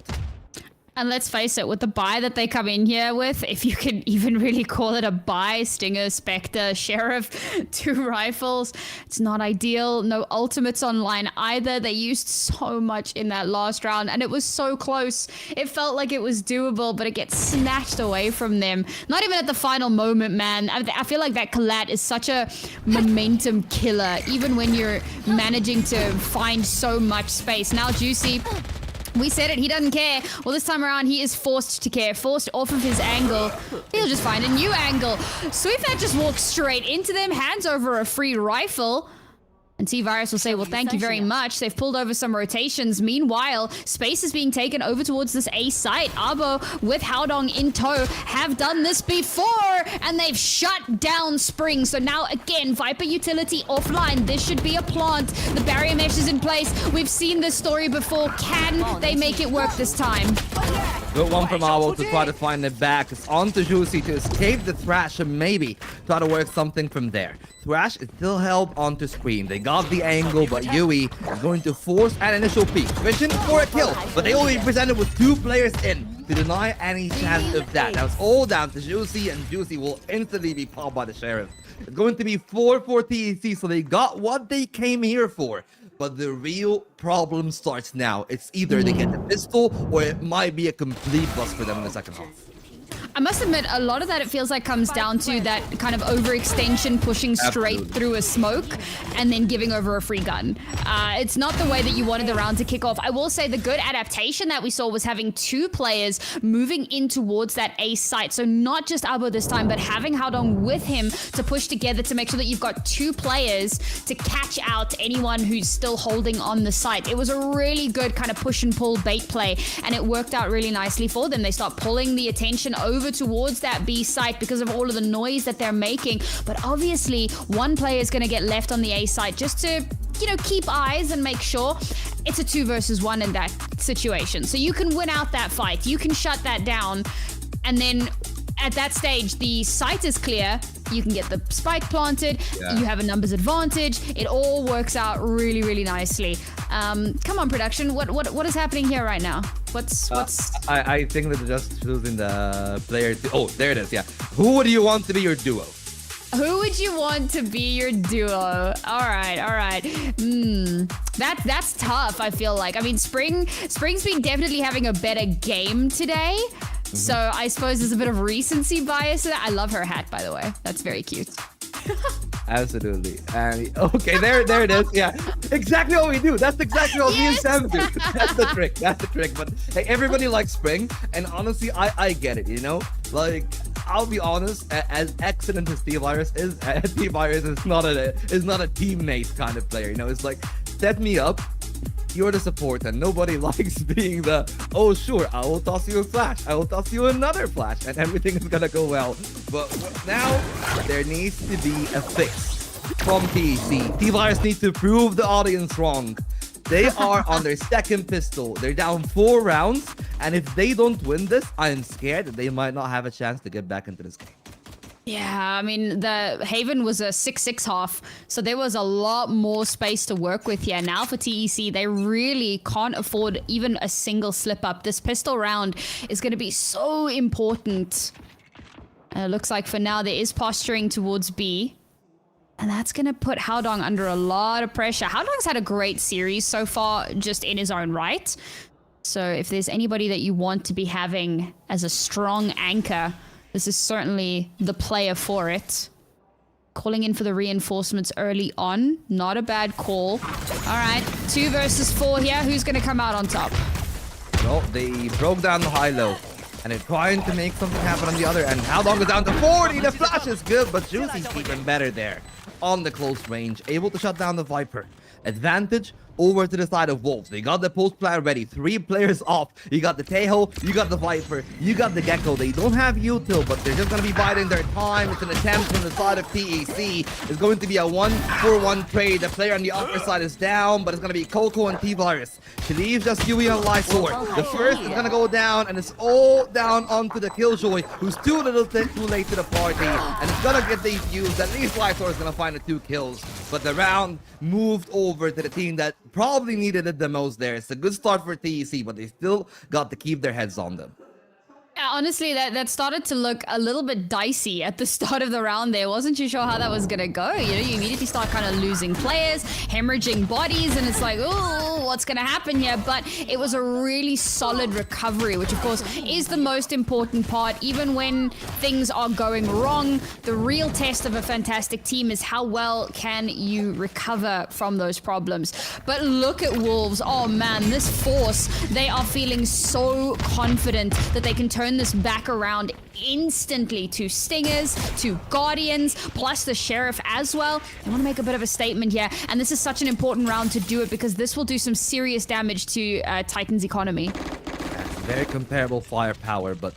And let's face it, with the buy that they come in here with, if you can even really call it a buy, Stinger, Spectre, Sheriff, 2 rifles, it's not ideal. No ultimates online either. They used so much in that last round, and it was so close. It felt like it was doable, but it gets snatched away from them. Not even at the final moment, man. I feel like that collat is such a momentum killer, even when you're managing to find so much space. Now Juicy, we said it, he doesn't care. Well, this time around, he is forced to care. Forced off of his angle. He'll just find a new angle. Swifthat just walks straight into them, hands over a free rifle. And T-Virus will say, well, thank you very much. They've pulled over some rotations. Meanwhile, space is being taken over towards this A site. Arbo with Haodong in tow have done this before, and they've shut down Spring. So now, again, Viper utility offline. This should be a plant. The barrier mesh is in place. We've seen this story before. Can they make it work this time? Good one from Arbo to try to find it back. It's on to Juicy to escape the Thrash and maybe try to work something from there. Thrash is still held onto screen. They got the angle, but Yui is going to force an initial peek. Vision for a kill, but they only presented with 2 players in to deny any chance of that. Now it's all down to Juicy, and Juicy will instantly be popped by the Sheriff. It's going to be 4 for TEC, so they got what they came here for. But the real problem starts now. It's either they get the pistol, or it might be a complete bust for them in the second half. I must admit, a lot of that it feels like comes down to that kind of overextension, pushing straight Absolutely. through a smoke and then giving over a free gun. It's not the way that you wanted the round to kick off. I will say the good adaptation that we saw was having two players moving in towards that A site. So not just Abo this time, but having Haodong with him to push together to make sure that you've got two players to catch out anyone who's still holding on the site. It was a really good kind of push and pull bait play, and it worked out really nicely for them. They start pulling the attention over towards that B site because of all of the noise that they're making. But obviously, one player is going to get left on the A site just to, you know, keep eyes and make sure. It's a 2 versus 1 in that situation. So you can win out that fight. You can shut that down. And then at that stage, the site is clear. You can get the spike planted. Yeah. You have a numbers advantage. It all works out really, really nicely. Come on, production. What is happening here right now? What's I think that they're just choosing the player. Oh, there it is. Yeah. Who would you want to be your duo? Who would you want to be your duo? All right. That's tough, I feel like. I mean, Spring's been definitely having a better game today. So I suppose there's a bit of recency bias to that. I love her hat, by the way. That's very cute. Absolutely. And okay, there it is. Yeah, exactly what we do. That's exactly what me and Sam do. That's the trick. But hey, everybody likes Spring, and honestly, I get it. You know, like I'll be honest. As excellent as T-Virus is, T-Virus is not a teammate kind of player. You know, it's like set me up. You're the support, and nobody likes being the, oh sure, I will toss you a flash, I will toss you another flash, and everything is gonna go well. But now, there needs to be a fix from TEC. T-Virus needs to prove the audience wrong. They are on their second pistol. They're down 4 rounds, and if they don't win this, I'm scared that they might not have a chance to get back into this game. Yeah, I mean, the Haven was a 6-6 half, so there was a lot more space to work with here. Now for TEC, they really can't afford even a single slip up. This pistol round is going to be so important. It looks like for now there is posturing towards B. And that's going to put Haodong under a lot of pressure. Haodong's had a great series so far, just in his own right. So if there's anybody that you want to be having as a strong anchor, this is certainly the player for it. Calling in for the reinforcements early on. Not a bad call. All right, 2 versus 4 here. Who's going to come out on top? Well, they broke down the high-low, and they're trying to make something happen on the other end. Haodong is down to 40. The flash is good, but Juicy's even better there. On the close range, able to shut down the Viper. Advantage over to the side of Wolves. They got the post plan ready. 3 players off. You got the Taeho, you got the Viper, you got the Gecko. They don't have util, but they're just going to be biding their time. It's an attempt from the side of TEC. It's going to be a 1-for-1 trade. The player on the upper side is down, but it's going to be Coco and T-Virus. She leaves just Yui and Lysor. The first is going to go down, and it's all down onto the Killjoy, who's too little too late to the party, and it's going to get defused. At least Lysor is going to find the 2 kills, but the round moved over to the team that probably needed it the most there. It's a good start for TEC, but they still got to keep their heads on them. Yeah, honestly, that started to look a little bit dicey at the start of the round there. Wasn't too sure how that was going to go. You know, you immediately start kind of losing players, hemorrhaging bodies, and it's like, oh, what's going to happen here? But it was a really solid recovery, which of course is the most important part. Even when things are going wrong, the real test of a fantastic team is how well can you recover from those problems. But look at Wolves. Oh man, this force, they are feeling so confident that they can turn this back around instantly to Stingers, to Guardians, plus the Sheriff as well. They want to make a bit of a statement here, and this is such an important round to do it because this will do some serious damage to Titan's economy. Very comparable firepower, but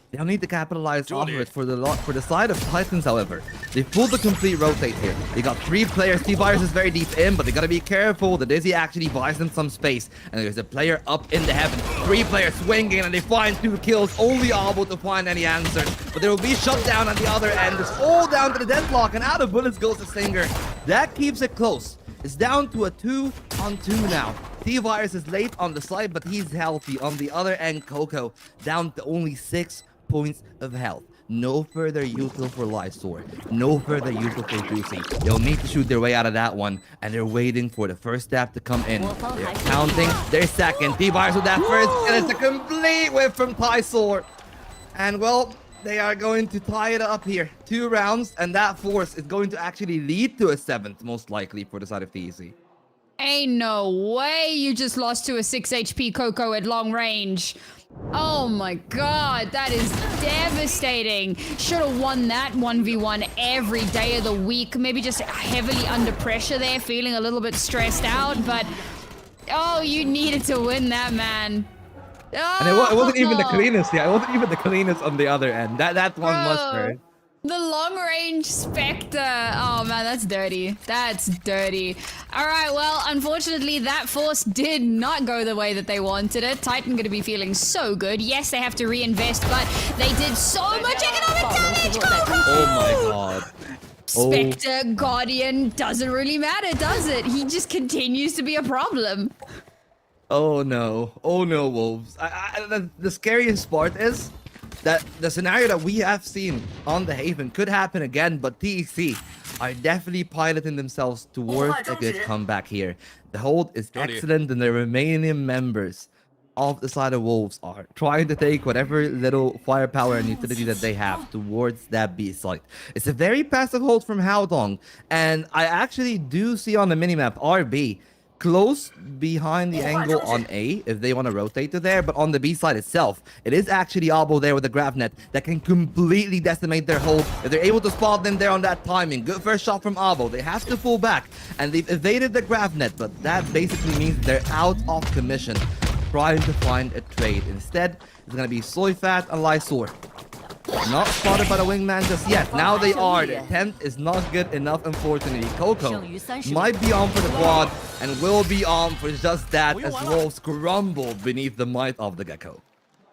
they'll need to capitalize on it for the side of Titans, however. They pulled the complete rotate here. They got 3 players. T-Virus is very deep in, but they gotta be careful. The Dizzy actually buys them some space. And there's a player up in the heaven. 3 players swinging, and they find 2 kills. Only able to find any answers. But there will be shut down on the other end. It's all down to the deadlock, and out of bullets goes the Stinger. That keeps it close. It's down to a 2-on-2 now. T-Virus is late on the side, but he's healthy. On the other end, Coco down to only 6 points of health. No further util for Lysor. No further util for Juicy. They'll need to shoot their way out of that one, and they're waiting for the first stab to come in. They're counting their second. T-Virus with that first, and it's a complete whip from Lysor. And well, they are going to tie it up here. 2 rounds, and that force is going to actually lead to a 7th, most likely, for the side of TEC. Ain't no way you just lost to a 6 HP Coco at long range. Oh my god, that is devastating. Should have won that 1v1 every day of the week. Maybe just heavily under pressure there, feeling a little bit stressed out, but oh, you needed to win that, man. Oh, And it wasn't even the cleanest, yeah. It wasn't even the cleanest on the other end. That one must hurt. The long range Spectre. Oh man, that's dirty. That's dirty. All right, well, unfortunately, that force did not go the way that they wanted it. Titan going to be feeling so good. Yes, they have to reinvest, but they did so much economic damage. Oh my god. Spectre, Guardian, doesn't really matter, does it? He just continues to be a problem. Oh no, Wolves. The scariest part is that the scenario that we have seen on the Haven could happen again, but TEC are definitely piloting themselves towards a good comeback here. The hold is excellent, and the Romanian members of the side of Wolves are trying to take whatever little firepower and utility that they have towards that B site. It's a very passive hold from Haodong, and I actually do see on the minimap RB close behind the angle on A if they want to rotate to there, but on the B side itself, it is actually Abo there with the grab net that can completely decimate their hold. If they're able to spot them there on that timing, good first shot from Abo. They have to pull back, and they've evaded the grab net, but that basically means they're out of commission trying to find a trade. Instead, it's going to be Soyfat and Lysor. Not spotted by the wingman just yet. Now they are. The attempt is not good enough, unfortunately. Coco might be on for the quad and will be on for just that as Wolves crumble beneath the might of the Gecko.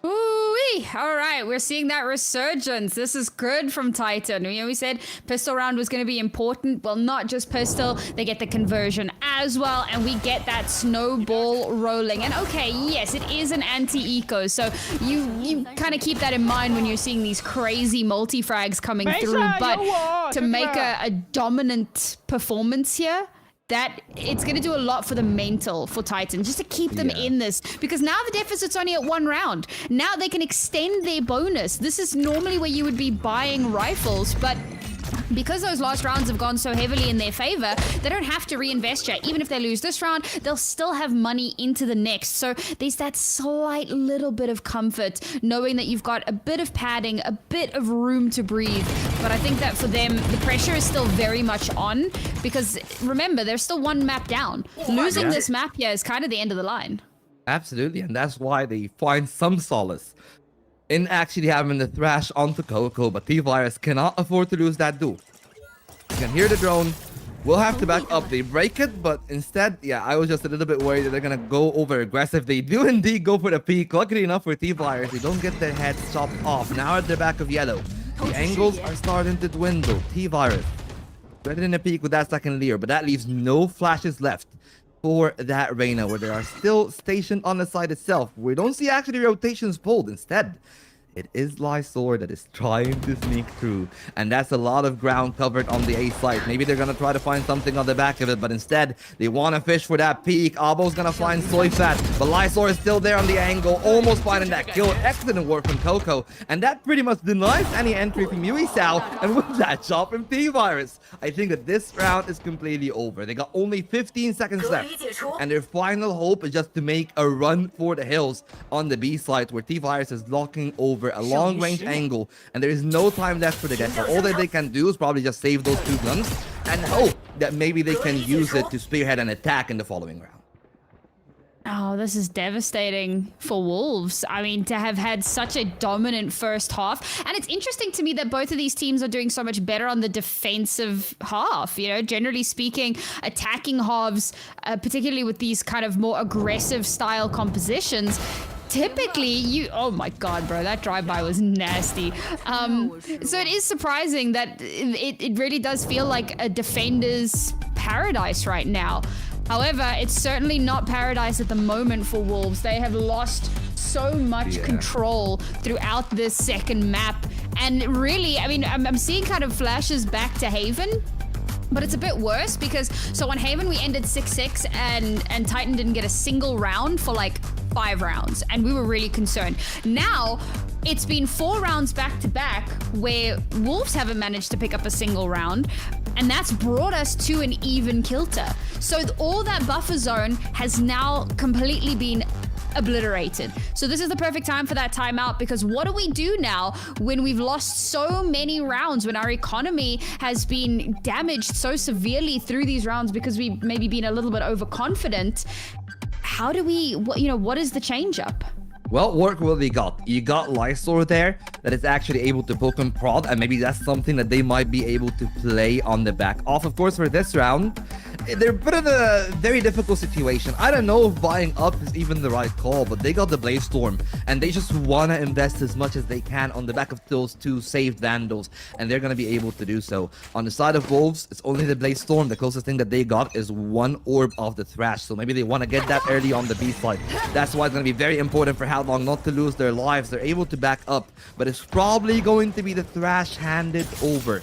Ooh-wee. All right, we're seeing that resurgence. This is good from Titan. You know, we said pistol round was going to be important. Well, not just pistol. They get the conversion as well, and we get that snowball rolling. And okay, yes, it is an anti-eco, so you kind of keep that in mind when you're seeing these crazy multi-frags coming through. But to make a dominant performance here, that it's going to do a lot for the mental for Titan, just to keep them in this, because now the deficit's only at 1 round. Now they can extend their bonus. This is normally where you would be buying rifles, but because those last rounds have gone so heavily in their favor, they don't have to reinvest yet. Even if they lose this round, they'll still have money into the next. So there's that slight little bit of comfort knowing that you've got a bit of padding, a bit of room to breathe. But I think that for them, the pressure is still very much on, because remember, they're still 1 map down. Losing this map here is kind of the end of the line. Absolutely, and that's why they find some solace in actually having the thrash onto Coco, but T-Virus cannot afford to lose that duel. You can hear the drone. We'll have to back up. They break it, but instead, yeah, I was just a little bit worried that they're gonna go over aggressive. They do indeed go for the peak. Luckily enough for T-Virus, they don't get their heads chopped off. Now at the back of yellow, the angles are starting to dwindle. T-Virus ready in the peak with that second Leer, but that leaves no flashes left for that Reyna, where they are still stationed on the side itself. We don't see actually rotations pulled. Instead, it is Lysor that is trying to sneak through, and that's a lot of ground covered on the A site. Maybe they're gonna try to find something on the back of it, but instead they want to fish for that peak. Abo's gonna find Soyfat, but Lysor is still there on the angle, almost finding that kill. Excellent work from Coco, and that pretty much denies any entry from Yui Sao, and with that shot from T-Virus, I think that this round is completely over. They got only 15 seconds left, and their final hope is just to make a run for the hills on the B site, where T-Virus is locking over a long range angle, and there is no time left for the Gecko. All that they can do is probably just save those 2 guns and hope that maybe they can use it to spearhead an attack in the following round. Oh, this is devastating for Wolves. I mean, to have had such a dominant first half. And it's interesting to me that both of these teams are doing so much better on the defensive half. You know, generally speaking, attacking halves, particularly with these kind of more aggressive style compositions, typically oh my god, bro, that drive-by was nasty. So it is surprising that it really does feel like a defender's paradise right now. However, it's certainly not paradise at the moment for Wolves. They have lost so much control throughout this second map. And really, I mean, I'm seeing kind of flashes back to Haven, but it's a bit worse because, so on Haven we ended 6-6 and Titan didn't get a single round for like 5 rounds, and we were really concerned. Now, it's been 4 rounds back to back where Wolves haven't managed to pick up a single round, and that's brought us to an even kilter. So all that buffer zone has now completely been obliterated. So this is the perfect time for that timeout, because what do we do now when we've lost so many rounds, when our economy has been damaged so severely through these rounds because we've maybe been a little bit overconfident? How do we, what is the change up? Well, work what they got. You got Lysor there that is actually able to poke and prod, and maybe that's something that they might be able to play on the back off. Of course, for this round, they're put in a very difficult situation. I don't know if buying up is even the right call, but they got the Blaze Storm, and they just want to invest as much as they can on the back of those 2 saved Vandals, and they're going to be able to do so. On the side of Wolves, it's only the Blaze Storm. The closest thing that they got is 1 orb of the Thrash, so maybe they want to get that early on the B side. That's why it's going to be very important for how long not to lose their lives. They're able to back up, but it's probably going to be the Thrash handed over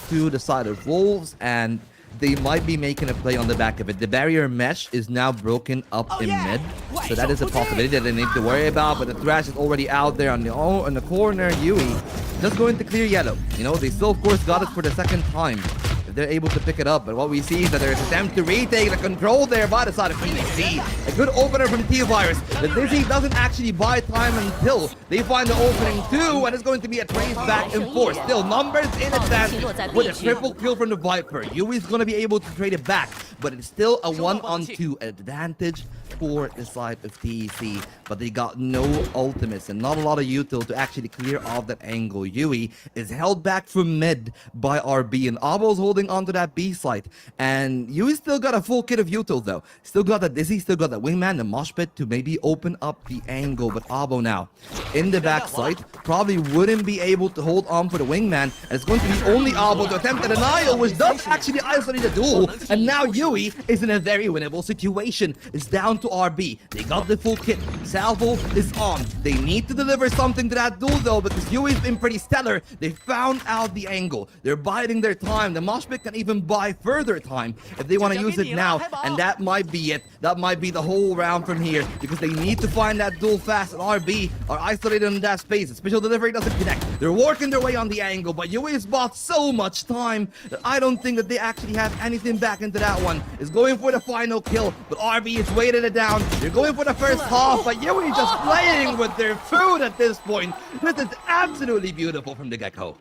to the side of Wolves, and they might be making a play on the back of it. The barrier mesh is now broken up in mid, so that is a possibility that they need to worry about, but the Thrash is already out there on the corner. Yui just going to clear yellow. They still of course got it for the second time. They're able to pick it up, but what we see is that there's an attempt to retake the control there by the side of TEC. A good opener from T-Virus. The Dizzy doesn't actually buy time until they find the opening too, and it's going to be a trace back and forth. Still, numbers in advantage with a triple kill from the Viper. Yui's going to be able to trade it back, but it's still a 1-on-2 advantage for the side of TEC, but they got no ultimates and not a lot of util to actually clear off that angle. Yui is held back from mid by RB, and Abo's holding onto that B site, and Yui still got a full kit of util though. Still got the Dizzy, still got the Wingman, the Mosh Pit to maybe open up the angle, but Abo now in the back site probably wouldn't be able to hold on for the Wingman, and it's going to be only Abo to attempt a denial, which does actually isolate the duel, and now Yui is in a very winnable situation. It's down to RB. They got the full kit. Salvo is on. They need to deliver something to that duel though, because Yui's been pretty stellar. They found out the angle. They're biding their time. The Mosh Pit can even buy further time if they want to use it now, and that might be it. That might be the whole round from here, because they need to find that duel fast, and RB are isolated in that space. The special delivery doesn't connect. They're working their way on the angle, but Yui's bought so much time that I don't think that they actually have anything back into that one. Is going for the final kill, but RB has weighted it down. They're going for the first half, but Yui just playing with their food at this point. This is absolutely beautiful from the get-go.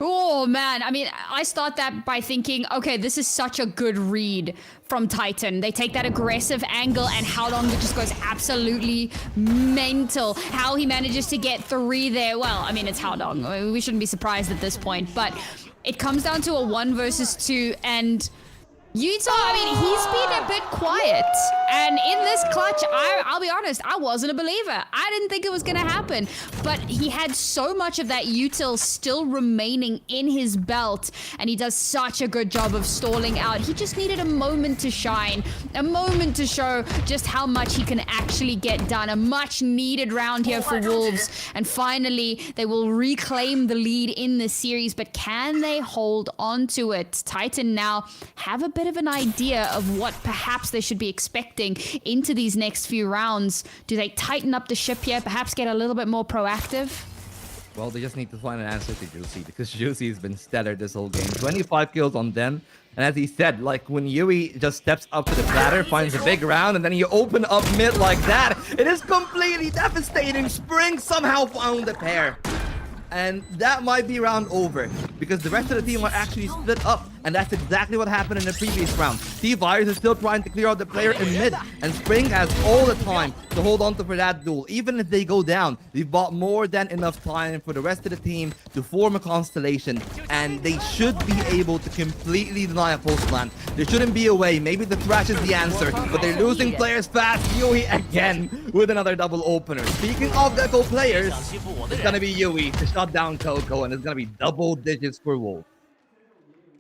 Oh man, I mean, I start that by thinking, okay, this is such a good read from Titan. They take that aggressive angle, and Haodong just goes absolutely mental. How he manages to get 3 there, well, I mean, it's Haodong. We shouldn't be surprised at this point, but it comes down to a 1 versus 2, and Yuto, I mean, he's been a bit quiet, and in this clutch, I'll be honest, I wasn't a believer. I didn't think it was gonna happen, but he had so much of that util still remaining in his belt, and he does such a good job of stalling out. He just needed a moment to shine, a moment to show just how much he can actually get done. A much needed round here for Wolves, and finally, they will reclaim the lead in this series, but can they hold on to it? Titan now have a bit of an idea of what perhaps they should be expecting into these next few rounds. Do they tighten up the ship here, perhaps get a little bit more proactive? Well, they just need to find an answer to Juicy, because Juicy has been stellar this whole game. 25 kills on them, and as he said, like when Yui just steps up to the platter, finds a big round, and then you open up mid like that, it is completely devastating. Spring somehow found the pair, and that might be round over, because the rest of the team are actually split up, and that's exactly what happened in the previous round. T-Virus is still trying to clear out the player in mid, and Spring has all the time to hold on to for that duel. Even if they go down, they've bought more than enough time for the rest of the team to form a constellation, and they should be able to completely deny a post plant. There shouldn't be a way. Maybe the Thrash is the answer, but they're losing players fast. Yui again with another double opener. Speaking of Deco players, it's gonna be Yui to shut down Coco, and it's gonna be double digits for Wolf.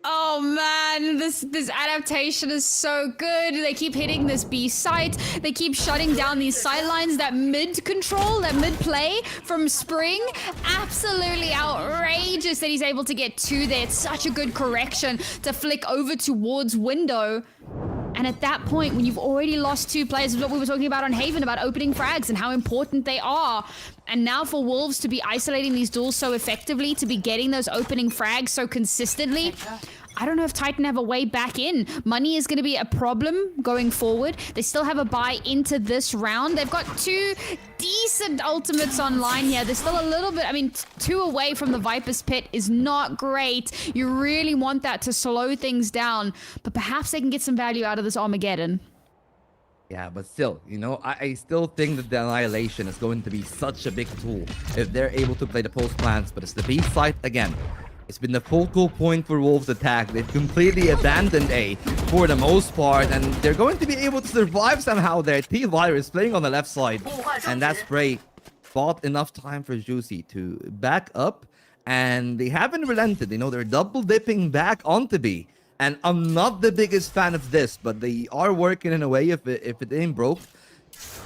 Oh man, this adaptation is so good. They keep hitting this B site. They keep shutting down these sidelines. That mid control, that mid play from Spring, absolutely outrageous that he's able to get 2 there. It's such a good correction to flick over towards window. And at that point, when you've already lost 2 players, what we were talking about on Haven, about opening frags and how important they are. And now for Wolves to be isolating these duels so effectively, to be getting those opening frags so consistently, I don't know if Titan have a way back in. Money is going to be a problem going forward. They still have a buy into this round. They've got 2 decent ultimates online here. They're still a little bit, I mean, 2 away from the Viper's Pit is not great. You really want that to slow things down, but perhaps they can get some value out of this Armageddon. Yeah, but still, you know, I still think that the Annihilation is going to be such a big tool if they're able to play the post plans, but it's the B site again. It's been the focal point for Wolves' attack. They've completely abandoned A for the most part, and they're going to be able to survive somehow there. T-Virus playing on the left side, and that spray bought enough time for Juicy to back up, and they haven't relented. You know, they're double dipping back onto B, and I'm not the biggest fan of this, but they are working in a way, if it ain't broke,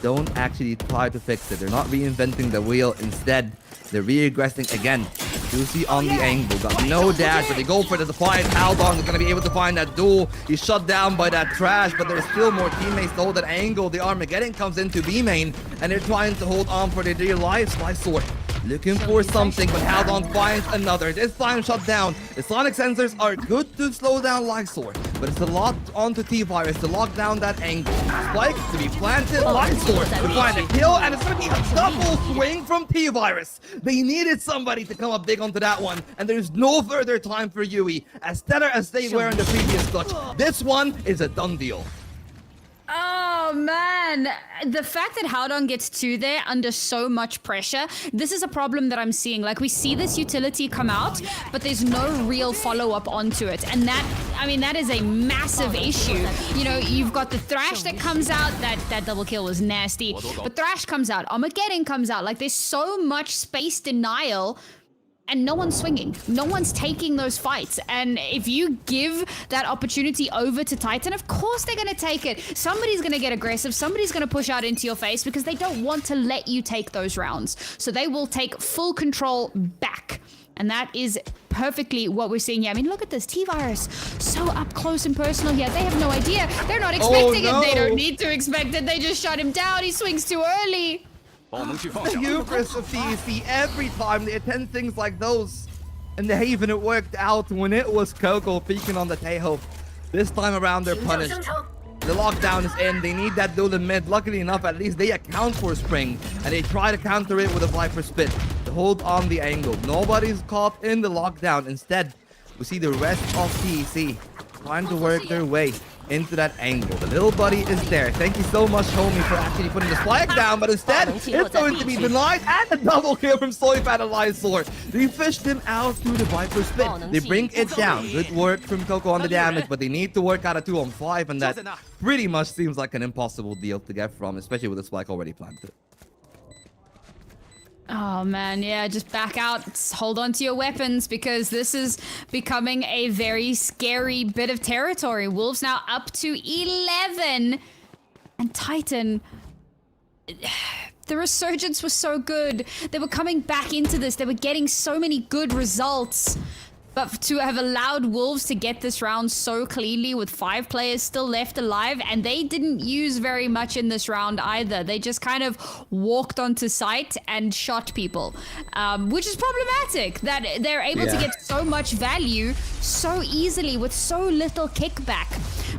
don't actually try to fix it. They're not reinventing the wheel. Instead, they're re-aggressing again. Juicy on the angle, got no dash, but they go for the defiant. Haldong is going to be able to find that duel. He's shut down by that trash, but there's still more teammates to hold that angle. The Armageddon comes into B main, and they're trying to hold on for their dear lives. Sword looking for something, but Haldong finds another. This time shut down. The sonic sensors are good to slow down Lysor, but it's a lot onto T-Virus to lock down that angle. Spike to be planted. Lysor to find a kill, and it's going to be a double swing from T-Virus. They needed somebody to come up big onto that one, and there's no further time for Yui. As stellar as they were in the previous clutch, this one is a done deal. Oh man, the fact that Haldong gets 2 there under so much pressure, this is a problem that I'm seeing. Like, we see this utility come out, but there's no real follow-up onto it. And that, I mean, that is a massive issue. You know, you've got the Thrash that comes out, that double kill was nasty, but Thrash comes out, Armageddon comes out. Like, there's so much space denial, and no one's swinging. No one's taking those fights. And if you give that opportunity over to Titan, of course they're going to take it. Somebody's going to get aggressive. Somebody's going to push out into your face because they don't want to let you take those rounds. So they will take full control back. And that is perfectly what we're seeing here. I mean, look at this. T-Virus, so up close and personal here. They have no idea. They're not expecting it. They don't need to expect it. They just shut him down. He swings too early. The hubris of TEC, every time they attend things like those. In the Haven, it worked out when it was Coco peeking on the Tejo. This time around, they're punished. The lockdown is in. They need that duel in mid. Luckily enough, at least they account for Spring, and they try to counter it with a Viper's Pit to hold on the angle. Nobody's caught in the lockdown. Instead, we see the rest of TEC trying to work their way into that angle. The little buddy is there. Thank you so much, homie, for actually putting the flag down, but instead, it's going to be denied, and a double kill from Soyfat and Lysor. They fished him out through the Viper's Pit. They bring it down. Good work from Coco on the damage, but they need to work out a 2-on-5, and that pretty much seems like an impossible deal to get from, especially with the spike already planted. Oh man, yeah, just back out, hold on to your weapons, because this is becoming a very scary bit of territory. Wolves now up to 11, and Titan, the resurgence was so good. They were coming back into this, they were getting so many good results. But to have allowed Wolves to get this round so cleanly with 5 players still left alive, and they didn't use very much in this round either. They just kind of walked onto site and shot people, which is problematic, that they're able to get so much value so easily with so little kickback.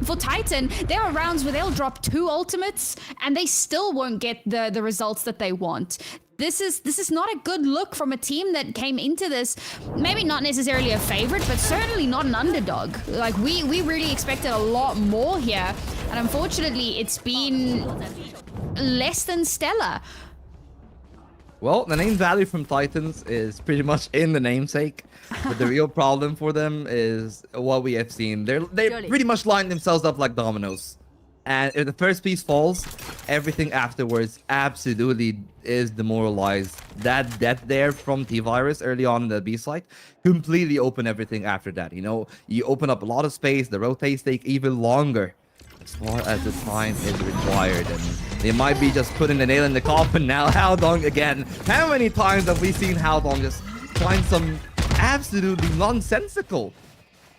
For Titan, there are rounds where they'll drop 2 ultimates and they still won't get the results that they want. This is not a good look from a team that came into this, maybe not necessarily a favorite, but certainly not an underdog. Like, we really expected a lot more here, and unfortunately, it's been less than stellar. Well, the name value from Titans is pretty much in the namesake, but the real problem for them is what we have seen. They pretty much lined themselves up like dominoes. And if the first piece falls, everything afterwards absolutely is demoralized. That death there from T-Virus early on in the B site completely opened everything after that. You know, you open up a lot of space, the rotates take even longer as far as the time is required. And they might be just putting the nail in the coffin now. Haldong again. How many times have we seen Haldong just find some absolutely nonsensical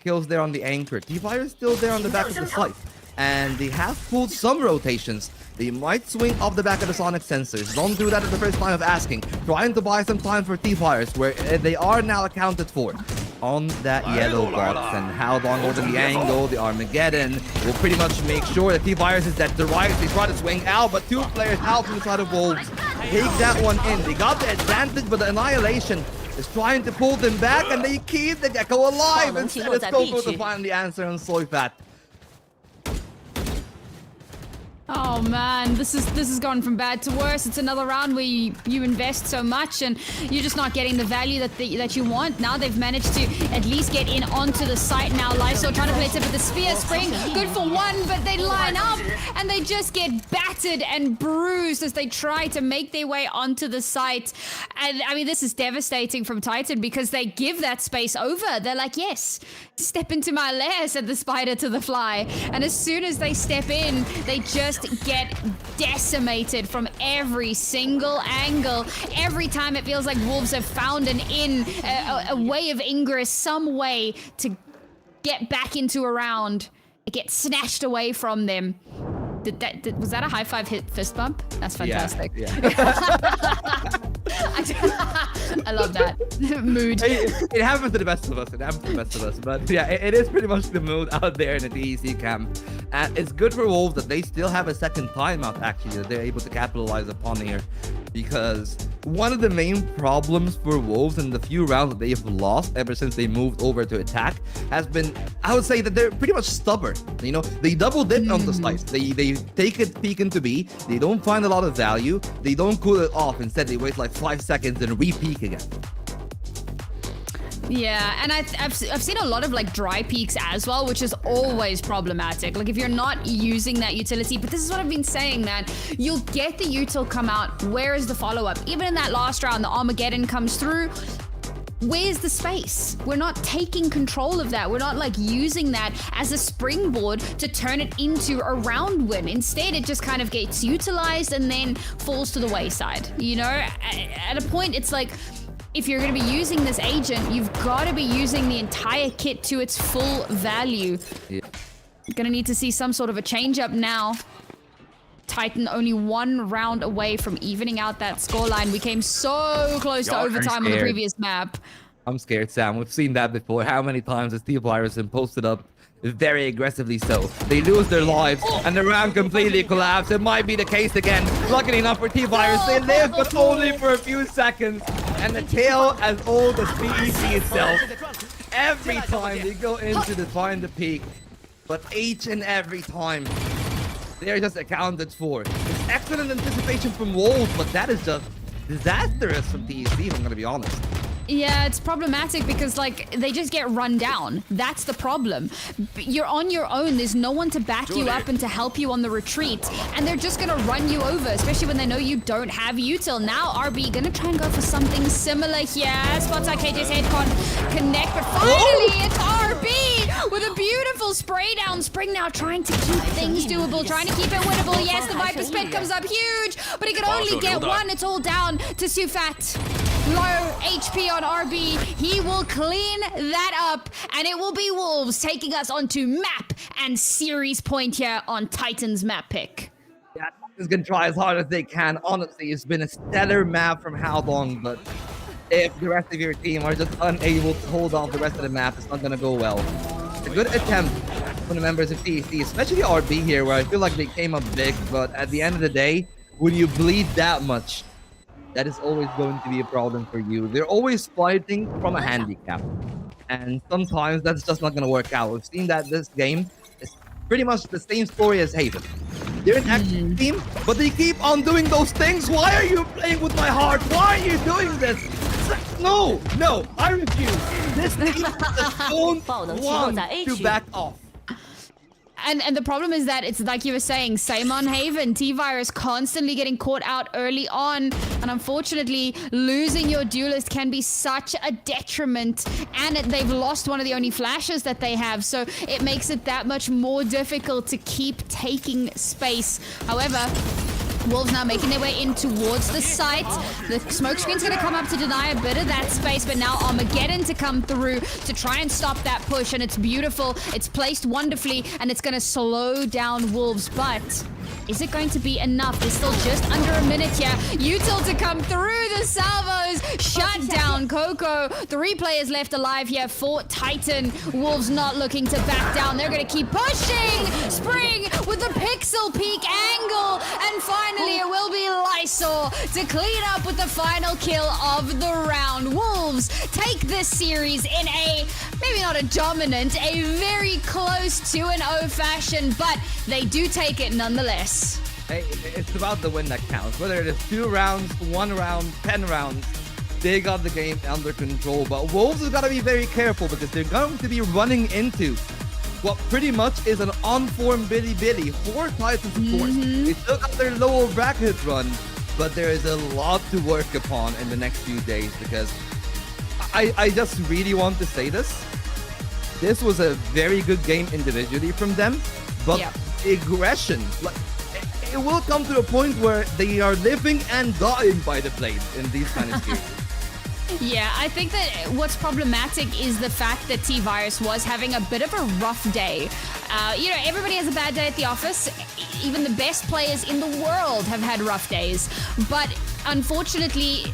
kills there on the anchor? T-Virus still there on the back of the site. and they have pulled some rotations. They might swing off the back of the Sonic sensors. Don't do that at the first time of asking. Trying to buy some time for T-Fires, where they are now accounted for on that yellow box. And how long will the angle, the Armageddon, will pretty much make sure that T-Virus is dead to right. They try to swing out, but two players out from the side of Wolves take that one in. They got the advantage, but the Annihilation is trying to pull them back, and they keep the Gecko alive. Instead, it's Coco to find the answer on Soyfat. Oh man, this has gone from bad to worse. It's another round where you invest so much and you're just not getting the value that you want. Now they've managed to at least get in onto the site now. Lifesteal trying to play tip with the Spear Spring. Good for one, but they line up and they just get battered and bruised as they try to make their way onto the site. And I mean, this is devastating from Titan because they give that space over. They're like, yes, step into my lair, said the spider to the fly. And as soon as they step in, they just get decimated from every single angle. Every time it feels like Wolves have found an a way of ingress, some way to get back into a round. It gets snatched away from them. Was that a high five hit fist bump? That's fantastic. Yeah. I love that mood. It happens to the best of us. But yeah, it is pretty much the mood out there in the TEC camp. And it's good for Wolves that they still have a second timeout, actually, that they're able to capitalize upon here. Because one of the main problems for Wolves in the few rounds that they've lost ever since they moved over to attack has been, I would say, that they're pretty much stubborn. You know, they double dip on the slice. They take a peek into B. They don't find a lot of value. They don't cool it off. Instead, they wait like 5 seconds and re-peek again. Yeah, and I've seen a lot of like dry peaks as well, which is always problematic. Like if you're not using that utility, but this is what I've been saying, man. You'll get the util come out. Where is the follow-up? Even in that last round, the Armageddon comes through. Where's the space? We're not taking control of that. We're not like using that as a springboard to turn it into a round win. Instead, it just kind of gets utilized and then falls to the wayside. You know, at a point, it's like, if you're going to be using this agent, you've got to be using the entire kit to its full value. Yeah. Going to need to see some sort of a change up now. Titan only one round away from evening out that scoreline. We came so close to overtime on the previous map. I'm scared, Sam. We've seen that before. How many times has T-Virus been posted up very aggressively so? They lose their lives and the round completely collapsed. It might be the case again. Luckily enough for T-Virus, they live, but only for a few seconds. And the tail as old as VEC itself. Every time they go into the find the peak, but each and every time they're just accounted for. It's excellent anticipation from Wolves, but that is just disastrous from TEC, if I'm gonna be honest. Yeah, it's problematic because, like, they just get run down. That's the problem. You're on your own. There's no one to back you up and to help you on the retreat. And they're just going to run you over, especially when they know you don't have util. Now, RB going to try and go for something similar here. Spots like KJ's head can't connect, but finally, it's RB with a beautiful spray down. Spring now trying to keep things doable, trying to keep it winnable. Yes, the Viper's Pit comes up huge, but he can only get one. It's all down to Sufat. Low HP on RB. He will clean that up, and it will be Wolves taking us onto map and series point here on Titan's map pick. Yeah, Titan's gonna try as hard as they can. Honestly, it's been a stellar map from how long, but if the rest of your team are just unable to hold off the rest of the map, it's not gonna go well. It's a good attempt from the members of TEC, especially RB here, where I feel like they came up big, but at the end of the day, when you bleed that much, that is always going to be a problem for you. They're always fighting from a handicap. And sometimes that's just not going to work out. We've seen that this game is pretty much the same story as Haven. They're an active team, but they keep on doing those things. Why are you playing with my heart? Why are you doing this? No, I refuse. This team just don't want to back off. And the problem is that it's like you were saying, same on Haven. T-Virus constantly getting caught out early on. And unfortunately, losing your duelist can be such a detriment. And they've lost one of the only flashes that they have. So it makes it that much more difficult to keep taking space. However, Wolves now making their way in towards the site. The smoke screen's going to come up to deny a bit of that space, but now Armageddon to come through to try and stop that push, and it's beautiful. It's placed wonderfully, and it's going to slow down Wolves, but is it going to be enough? There's still just under a minute here. Util to come through the salvos. Shut down Coco. 3 players left alive here for Titan. Wolves not looking to back down. They're going to keep pushing. Spring with the pixel peak angle. And finally, it will be Lysor to clean up with the final kill of the round. Wolves take this series in a, maybe not a dominant, a very close 2-0 fashion, but they do take it nonetheless. Hey, it's about the win that counts. Whether it is 2 rounds, 1 round, 10 rounds, they got the game under control. But Wolves have got to be very careful because they're going to be running into what pretty much is an on-form Billy for Titans, of course. They still got their lower bracket run, but there is a lot to work upon in the next few days because I just really want to say this. This was a very good game individually from them, but aggression, like, it will come to a point where they are living and dying by the blade in these kind of series. Yeah, I think that what's problematic is the fact that T-Virus was having a bit of a rough day. You know, everybody has a bad day at the office. Even the best players in the world have had rough days. But unfortunately,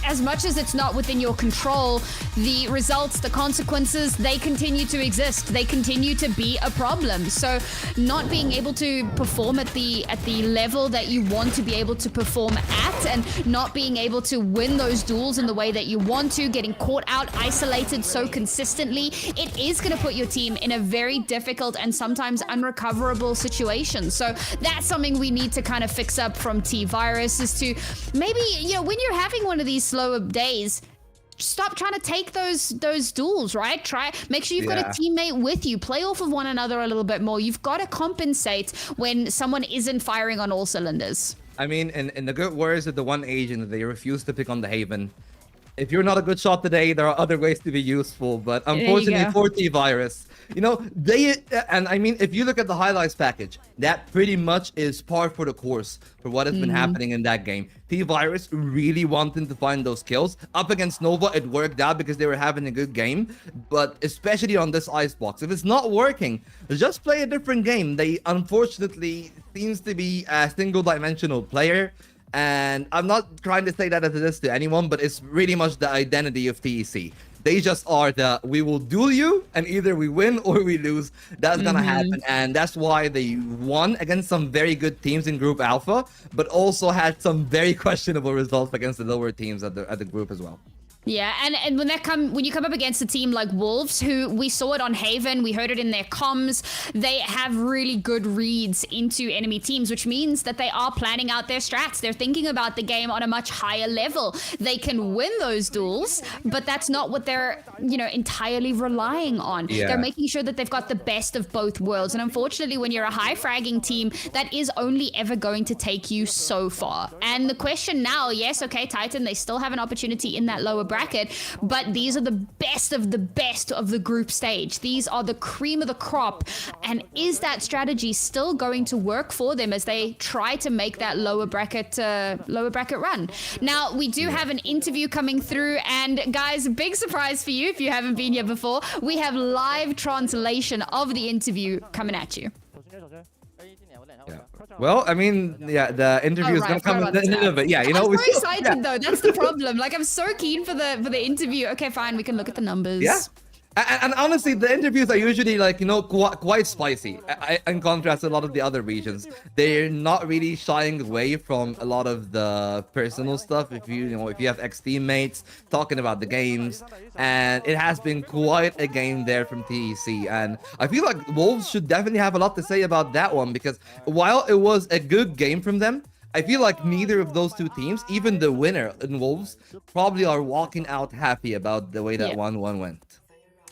as much as it's not within your control, the results, the consequences, they continue to exist. They continue to be a problem. So not being able to perform at the level that you want to be able to perform at, and not being able to win those duels in the way that you want to, getting caught out, isolated so consistently, it is going to put your team in a very difficult and sometimes unrecoverable situation. So that's something we need to kind of fix up from T-Virus, is to maybe, you know, when you're having one of these slower days, stop trying to take those duels, right? Make sure you've got a teammate with you. Play off of one another a little bit more. You've got to compensate when someone isn't firing on all cylinders. I mean, in the good words of the one agent, they refuse to pick on the Haven. If you're not a good shot today, there are other ways to be useful. But unfortunately for T-Virus, you know, and I mean, if you look at the highlights package, that pretty much is par for the course for what has been happening in that game. T-Virus really wanting to find those kills. Up against Nova, it worked out because they were having a good game. But especially on this Icebox, if it's not working, just play a different game. They unfortunately seems to be a single-dimensional player. And I'm not trying to say that as it is to anyone, but it's really much the identity of TEC. They just are the, we will duel you, and either we win or we lose. That's gonna happen, and that's why they won against some very good teams in Group Alpha, but also had some very questionable results against the lower teams at the group as well. Yeah, and when you come up against a team like Wolves, who we saw it on Haven, we heard it in their comms, they have really good reads into enemy teams, which means that they are planning out their strats. They're thinking about the game on a much higher level. They can win those duels, but that's not what they're, you know, entirely relying on. They're making sure that they've got the best of both worlds. And unfortunately, when you're a high fragging team, that is only ever going to take you so far. And the question now, yes, okay, Titan, they still have an opportunity in that lower bracket, but these are the best of the group stage. These are the cream of the crop. And is that strategy still going to work for them as they try to make that lower bracket run? Now, we do have an interview coming through, and guys, big surprise for you if you haven't been here before. We have live translation of the interview coming at you. Well, I mean, the interview is gonna come in a little bit. Yeah, you know, I'm so excited though. That's the problem. Like, I'm so keen for the interview. Okay, fine, we can look at the numbers. Yeah. And honestly, the interviews are usually, like, you know, quite spicy. In contrast to a lot of the other regions, they're not really shying away from a lot of the personal stuff. If you have ex-teammates talking about the games, and it has been quite a game there from TEC. And I feel like Wolves should definitely have a lot to say about that one, because while it was a good game from them, I feel like neither of those two teams, even the winner in Wolves, probably are walking out happy about the way that 1-1 went.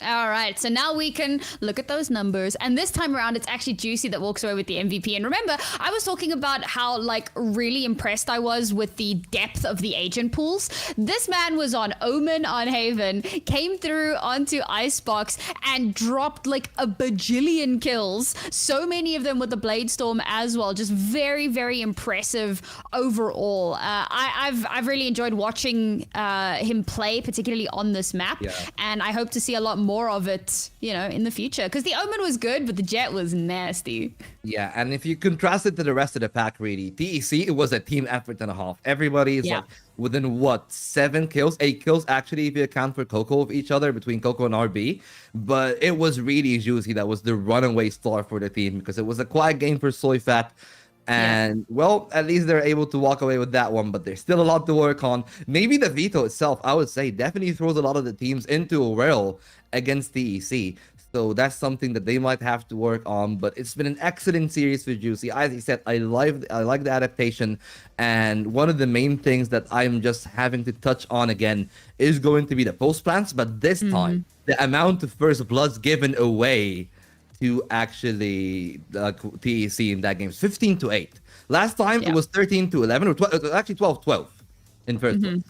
All right, so now we can look at those numbers, and this time around it's actually Juicy that walks away with the MVP. And remember, I was talking about how like really impressed I was with the depth of the agent pools. This man was on Omen on Haven, came through onto Icebox and dropped like a bajillion kills, so many of them with the Blade Storm as well. Just very, very impressive overall. I've really enjoyed watching him play, particularly on this map, and I hope to see a lot more of it, you know, in the future, because the Omen was good but the Jet was nasty. Yeah, and if you contrast it to the rest of the pack, really, TEC, it was a team effort and a half. Everybody is like within what, 7 kills, 8 kills actually, if you account for Coco of each other, between Coco and RB. But it was really Juicy that was the runaway star for the team, because it was a quiet game for Soyfat. And well, at least they're able to walk away with that one, but there's still a lot to work on. Maybe the veto itself, I would say, definitely throws a lot of the teams into a whirl against TEC. So that's something that they might have to work on. But it's been an excellent series for Juicy. As I said, I like the adaptation. And one of the main things that I'm just having to touch on again is going to be the post plants. But this time, the amount of first bloods given away to actually TEC in that game, 15-8. Last time it was 13-11, or 12, actually 12-12 in first place.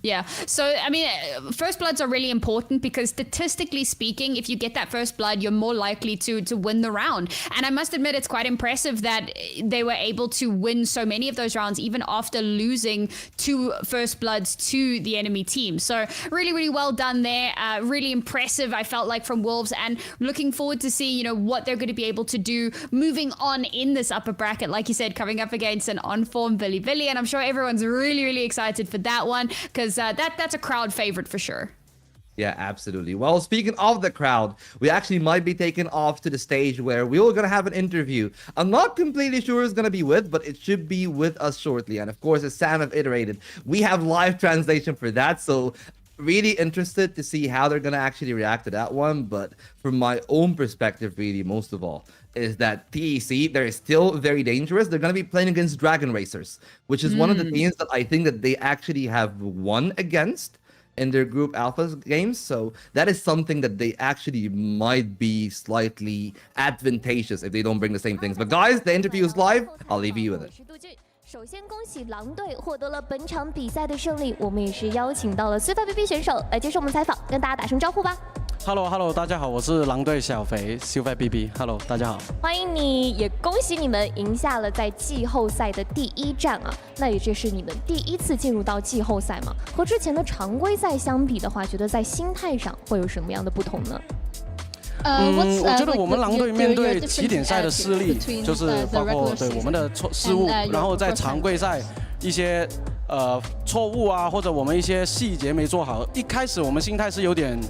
Yeah, so I mean, first bloods are really important because statistically speaking, if you get that first blood, you're more likely to win the round. And I must admit, it's quite impressive that they were able to win so many of those rounds, even after losing 2 first bloods to the enemy team. So really, really well done there. Really impressive, I felt like, from Wolves, and looking forward to see, you know, what they're going to be able to do moving on in this upper bracket. Like you said, coming up against an on-form Billy, and I'm sure everyone's really, really excited for that one, because that's a crowd favorite for sure. Yeah, absolutely. Well, speaking of the crowd, we actually might be taken off to the stage where we're going to have an interview. I'm not completely sure who's going to be with, but it should be with us shortly. And of course, as Sam have iterated, we have live translation for that. So really interested to see how they're going to actually react to that one. But from my own perspective, really, most of all, is that TEC, they're still very dangerous. They're going to be playing against Dragon Racers, which is one of the teams that I think that they actually have won against in their group alpha games. So that is something that they actually might be slightly advantageous if they don't bring the same things. But guys, the interview is live. I'll leave you with it. 首先，恭喜狼队获得了本场比赛的胜利。我们也是邀请到了CFBB 选手来接受我们采访，跟大家打声招呼吧。Hello， 大家好，我是狼队小肥 CFBB。Hello， 大家好，欢迎你，也恭喜你们赢下了在季后赛的第1战啊！那也这是你们第1次进入到季后赛嘛？和之前的常规赛相比的话，觉得在心态上会有什么样的不同呢？我觉得我们狼队面对起点赛的失利，就是包括对我们的失误，然后在常规赛一些错误啊，或者我们一些细节没做好，一开始我们心态是有点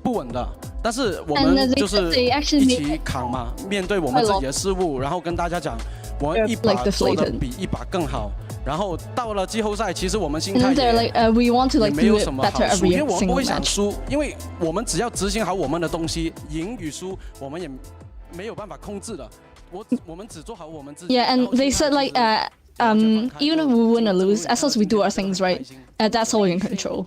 不稳的，但是我们就是一起扛嘛，面对我们自己的失误，然后跟大家讲，我们一把做的比一把更好。然后到了季后赛，其实我们心态也没有什么好输，因为我们不会想输，因为我们只要执行好我们的东西，赢与输我们也没有办法控制的。我们只做好我们自己。Yeah, and they said like even if we win or lose, as long as we do our things right, that's all we can control.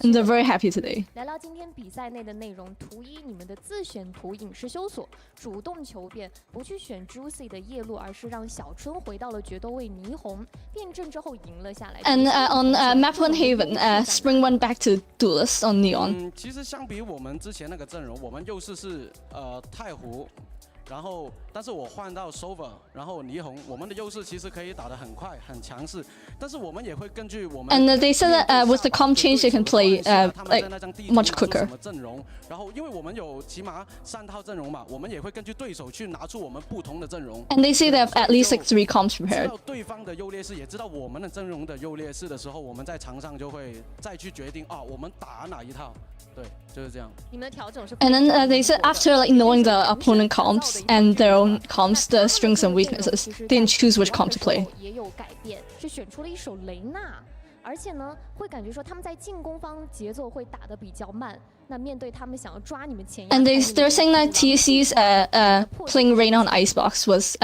And they're very happy today. 聊聊今天比赛内的内容，图一你们的自选图影视修索，主动求变，不去选 Juicy 的夜路，而是让小春回到了决斗位霓虹，辩证之后赢了下来。And on map 1 Haven, Spring went back to Duelist on Neon. 其实相比我们之前那个阵容，我们优势是太湖。然后，但是我换到 Sova， 然后霓虹，我们的优势其实可以打得很快、很强势，但是我们也会根据我们。And they said that with the comp change, they can play like much quicker. 阵容，然后因为我们有起码3套阵容嘛，我们也会根据对手去拿出我们不同的阵容。And they say they have at least like 3 comps prepared. 知道对方的优劣势，也知道我们的阵容的优劣势的时候，我们在场上就会再去决定啊，我们打哪一套。对，就是这样。你们的调整是。And then they said after like knowing the opponent comps and their own comps, the strengths and weaknesses, they can choose which comp to play. 也有改变，是选出了一手雷娜，而且呢，会感觉说他们在进攻方节奏会打得比较慢。那面对他们想要抓你们前沿。And they're saying that TEC's playing Reyna on Icebox was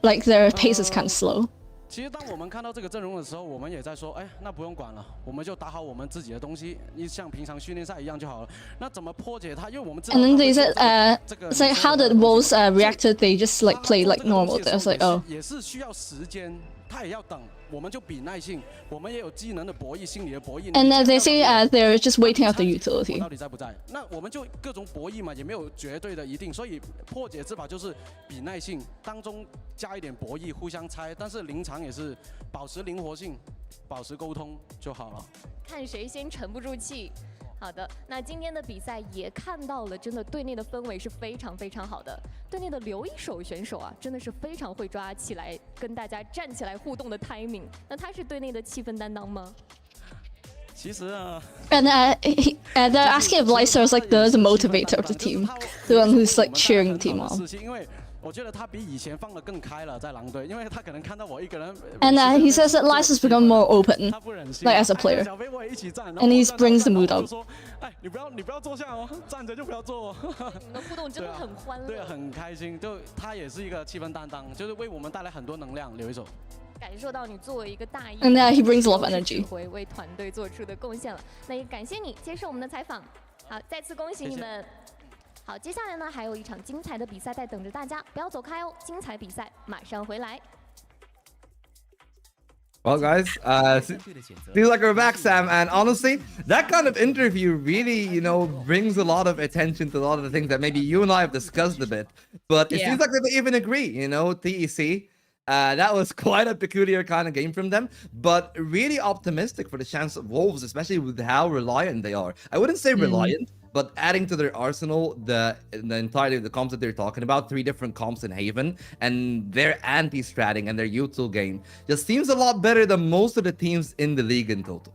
like their pace is kind of slow. 其实当我们看到这个阵容的时候，我们也在说，哎，那不用管了，我们就打好我们自己的东西，像平常训练赛一样就好了。那怎么破解它？因为我们知道。And then they said, so how did wolves reacted? They just like play like normal. I was like, oh. 也是需要时间，他也要等。我们就比耐性，我们也有技能的博弈，心理的博弈。And they say they're just waiting out the utility. 到底在不在？那我们就各种博弈嘛，也没有绝对的一定，所以破解之法就是比耐性，当中加一点博弈，互相猜，但是临场也是保持灵活性，保持沟通就好了。看谁先沉不住气。好的，那今天的比赛也看到了，真的队内的氛围是非常非常好的。队内的留一手选手啊，真的是非常会抓起来跟大家站起来互动的 timing。那他是队内的气氛担当吗？其实啊。And they're asking if Lyser is like the motivator of the team, the one who's like cheering the team on. 因为我觉得他比以前放得更开了，在狼队，因为他可能看到我一个人。And he says that Lyser's become more open, like as a player. And he brings the mood up. 哎，你不要坐下哦，站着就不要坐。你们的互动真的很欢乐。对，很开心。就他也是一个气氛担当，就是为我们带来很多能量。留一手。感受到你作为一个大一， And he brings a lot of energy. 为团队做出的贡献了。那也感谢你接受我们的采访。好，再次恭喜你们。好，接下来呢还有一场精彩的比赛在等着大家，不要走开哦！精彩比赛马上回来。Well, guys, feels like we're back, Sam. And honestly, that kind of interview really, brings a lot of attention to a lot of the things that maybe you and I have discussed a bit. But it seems like they even agree, TEC. That was quite a peculiar kind of game from them, but really optimistic for the chance of Wolves, especially with how reliant they are. I wouldn't say reliant, but adding to their arsenal the entirety of the comps that they're talking about, 3 different comps in Haven, and their anti-stratting and their util game just seems a lot better than most of the teams in the league in total.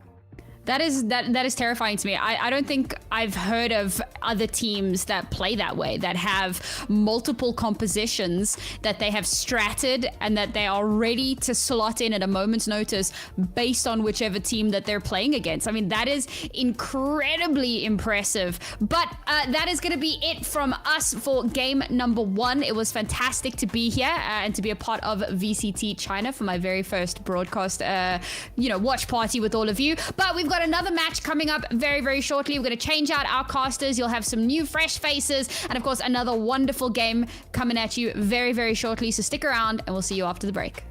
That is terrifying to me. I don't think I've heard of other teams that play that way, that have multiple compositions that they have stratted and that they are ready to slot in at a moment's notice based on whichever team that they're playing against. I mean, that is incredibly impressive. But that is going to be it from us for game number 1. It was fantastic to be here and to be a part of VCT China for my very first broadcast, watch party with all of you. But we've got another match coming up very, very shortly. We're going to change out our casters. You'll have some new fresh faces and of course another wonderful game coming at you very, very shortly. So stick around and we'll see you after the break.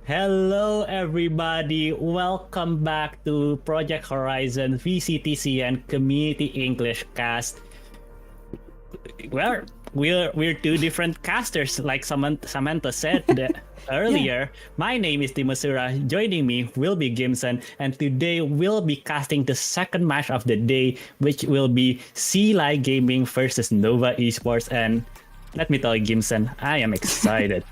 Hello, everybody. Welcome back to Project Horizon VCTC and Community English Cast. Well, we're two different casters, like Samantha said earlier. My name is Timasura. Joining me will be Gimson, and today we'll be casting the second match of the day, which will be CLI Gaming versus Nova Esports. And let me tell you, Gimson, I am excited.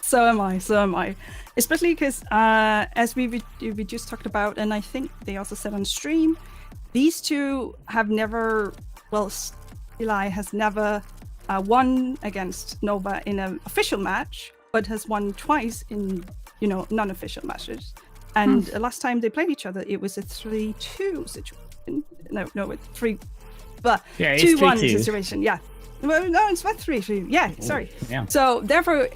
So am I. Especially because, as we just talked about, and I think they also said on stream, these two have never, well, CLI has never won against Nova in an official match, but has won twice in, non-official matches. And last time they played each other, it was a 3-2 situation. No, it's 3, but 2-1 situation. Yeah. Well, no, it's not 3-3. Yeah, sorry. Yeah. So therefore,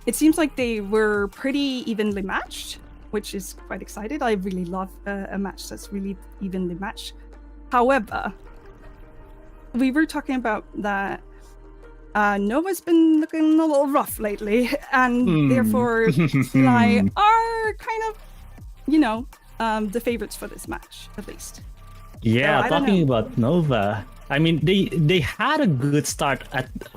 it seems like they were pretty evenly matched, which is quite excited. I really love a match that's really evenly matched. However, we were talking about that Nova's been looking a little rough lately, and therefore CLI are kind of, the favorites for this match, at least. Yeah, so, talking about Nova, I mean, they had a good start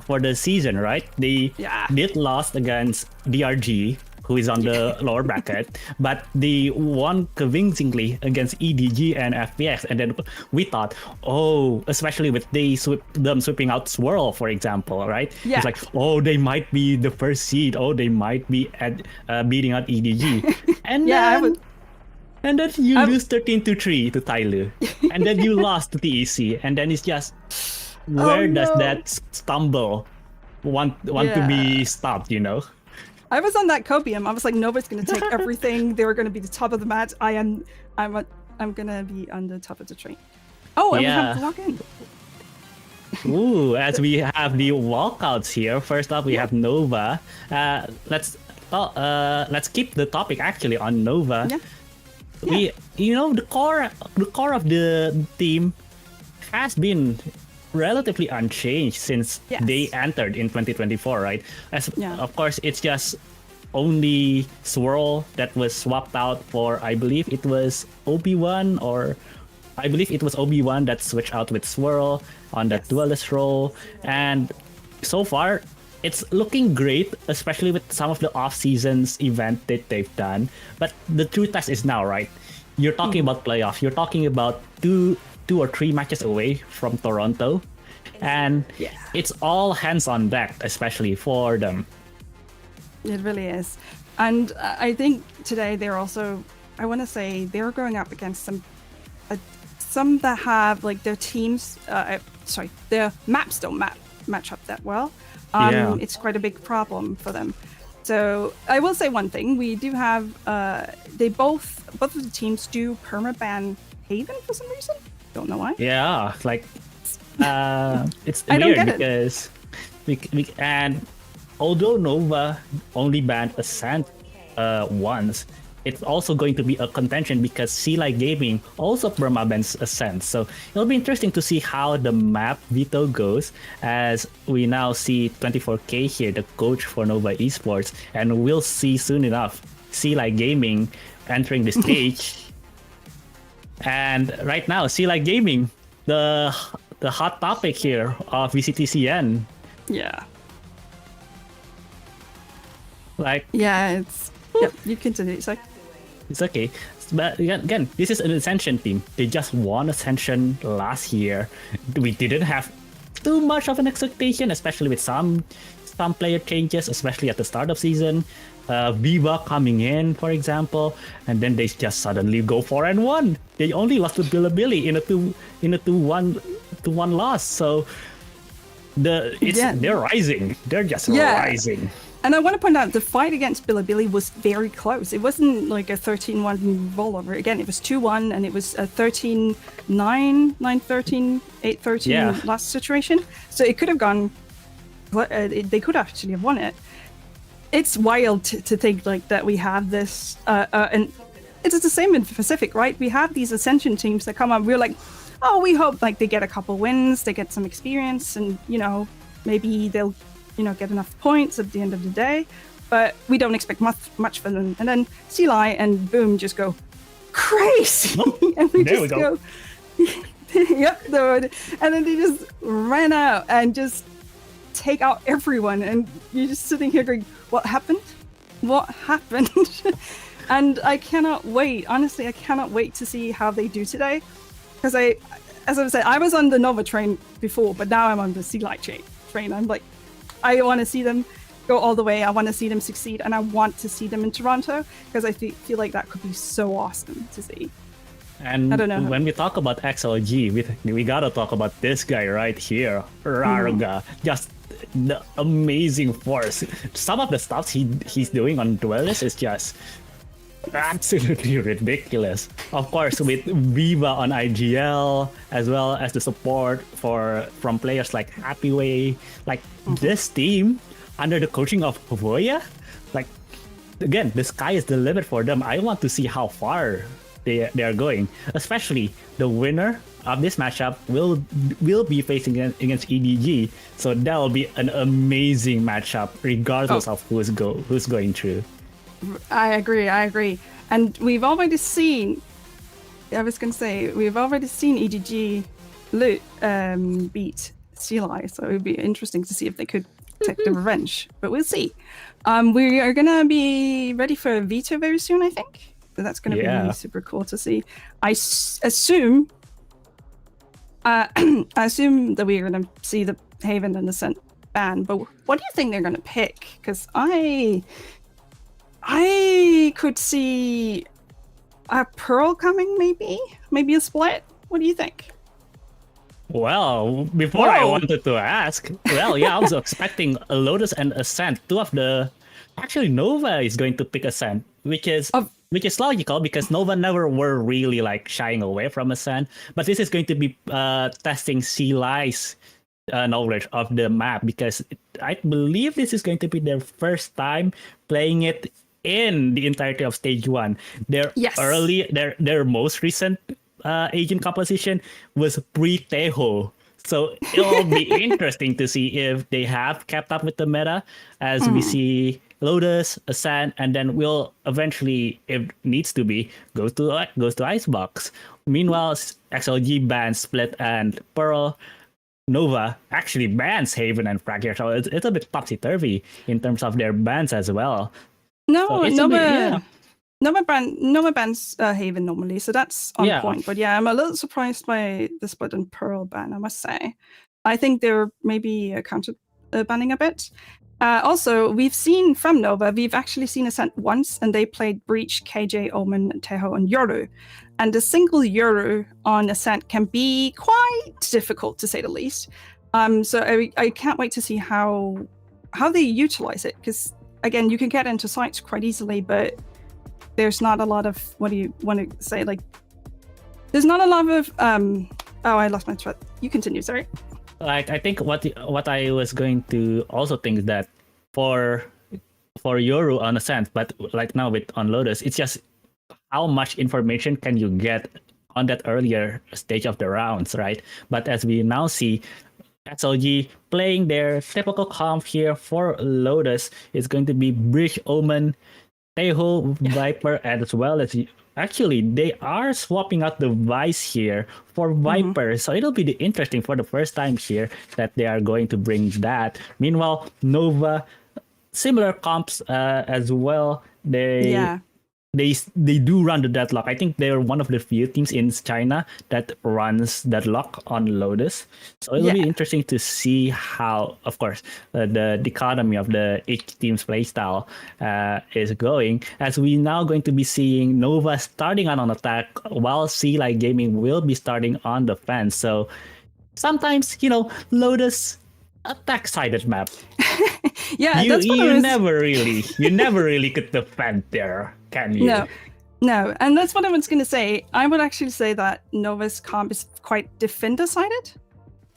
for the season, right? They did lost against DRG, who is on the lower bracket, but they won convincingly against EDG and FPX. And then we thought, especially with them sweeping out Swirl, for example, right? Yeah. It's like, they might be the first seed. They might be beating out EDG. And and then you lose 13-3 to Tyler. And then you lost to TEC. And then it's just, where does that stumble want to be stopped, I was on that copium. I was like, Nova's going to take everything. They were going to be the top of the match. I'm going to be on the top of the train. And we have to log in. Ooh, as we have the walkouts here. First up, we have Nova. Let's keep the topic actually on Nova. Yeah. The core of the team has been relatively unchanged since they entered in 2024, right? Of course, it's just only Swirl that was swapped out for, I believe it was Obi-Wan, that switched out with Swirl on that duelist role. And so far, it's looking great, especially with some of the off-seasons event that they've done. But the true test is now, right? You're talking about playoff. You're talking about two or three matches away from Toronto. And it's all hands on deck, especially for them. It really is. And I think today they're also, I want to say, they're going up against some that have, like, their teams, their maps don't match up that well. It's quite a big problem for them. So I will say one thing: we do have both of the teams do permaban Haven for some reason. Don't know why. Yeah, like it's weird because and although Nova only banned Ascent once, it's also going to be a contention because CLI Gaming also permabans Ascent. So it'll be interesting to see how the map veto goes, as we now see 24K here, the coach for Nova Esports, and we'll see soon enough CLI Gaming entering the stage. And right now, CLI Gaming, the hot topic here of VCTCN. Yeah. It's... Yep, you continue. It's okay. But again, this is an Ascension team. They just won Ascension last year. We didn't have too much of an expectation, especially with some player changes, especially at the start of season. Viva coming in, for example, and then they just suddenly go 4-1. They only lost to Bilibili in a 2-1 loss. So they're rising. They're just rising. And I want to point out the fight against Bilibili was very close. It wasn't like a 13-1 rollover. Again, it was 2-1 and it was a 13-9, 9-13, 8-13 last situation. So it could have gone, they could actually have won it. It's wild to think like that we have this, and it's the same in Pacific, right? We have these Ascension teams that come up. We're like, we hope like they get a couple wins, they get some experience, and maybe they'll get enough points at the end of the day. but we don't expect much from them. And then Seali and Boom just go crazy, and we there just we go. yep, and then they just ran out and just take out everyone, and you're just sitting here going, what happened? What happened? And I cannot wait. Honestly, I cannot wait to see how they do today, because as I said, I was on the Nova train before, but now I'm on the Seali train. I'm like, I want to see them go all the way. I want to see them succeed, and I want to see them in Toronto, because I feel like that could be so awesome to see. And I don't know. when we talk about XLG, we gotta talk about this guy right here, Rarga. Just the amazing force. Some of the stuff he's doing on Duelist is just absolutely ridiculous. Of course, with Viva on IGL, as well as the support from players like Happyway, like this team under the coaching of Voya, like again, the sky is the limit for them. I want to see how far they are going, especially the winner of this matchup will be facing against EDG, so that will be an amazing matchup regardless of who's going through. I agree. And we've already seen, EDG beat Seali, so it would be interesting to see if they could take the revenge, but we'll see. We are gonna be ready for a veto very soon, I think. So that's gonna be super cool to see. I assume that we're gonna see the Haven and Ascent ban, but what do you think they're gonna pick? Because I could see a Pearl coming, maybe a split. What do you think? Well, before I wanted to ask, I was expecting a Lotus and Ascent. Actually, Nova is going to pick Ascent, which is logical because Nova never were really like shying away from Ascent. But this is going to be testing Seali's knowledge of the map, because I believe this is going to be their first time playing it in the entirety of Stage 1. Their most recent agent composition was pre-Teho. So it'll be interesting to see if they have kept up with the meta, as we see Lotus, Ascent, and then we'll eventually, if needs to be, goes to Icebox. Meanwhile, XLG bans Split and Pearl. Nova actually bans Haven and Frag here, so it's a bit topsy-turvy in terms of their bans as well. Nova bans Haven normally, so that's on point. But yeah, I'm a little surprised by the Split and Pearl ban, I must say. I think they're maybe counter banning a bit. Also, we've seen from Nova, we've actually seen Ascent once, and they played Breach, KJ, Omen, Teho, and Yoru. And a single Yoru on Ascent can be quite difficult, to say the least. So I can't wait to see how they utilize it, because again, you can get into sites quite easily, but there's not a lot of, what do you want to say, like, there's not a lot of I lost my thread. You continue, sorry. Like, I think what I was going to also think is that for Yoru on Ascent, but like now on Lotus, it's just how much information can you get on that earlier stage of the rounds, right? But as we now see, XLG playing their typical comp here for Lotus is going to be Breach, Omen, Teho, Viper, as well as actually they are swapping out the Vice here for Viper, so it'll be interesting for the first time here that they are going to bring that. Meanwhile, Nova, similar comps as well. They do run the Deadlock. I think they're one of the few teams in China that runs Deadlock on Lotus. So it'll be interesting to see how, of course, the dichotomy of each team's playstyle is going. As we now going to be seeing Nova starting on attack, while Seali Gaming will be starting on defense. So sometimes, Lotus attack-sided map. You never really could defend there, can you? No, and that's what I was going to say. I would actually say that Nova's comp is quite defender-sided.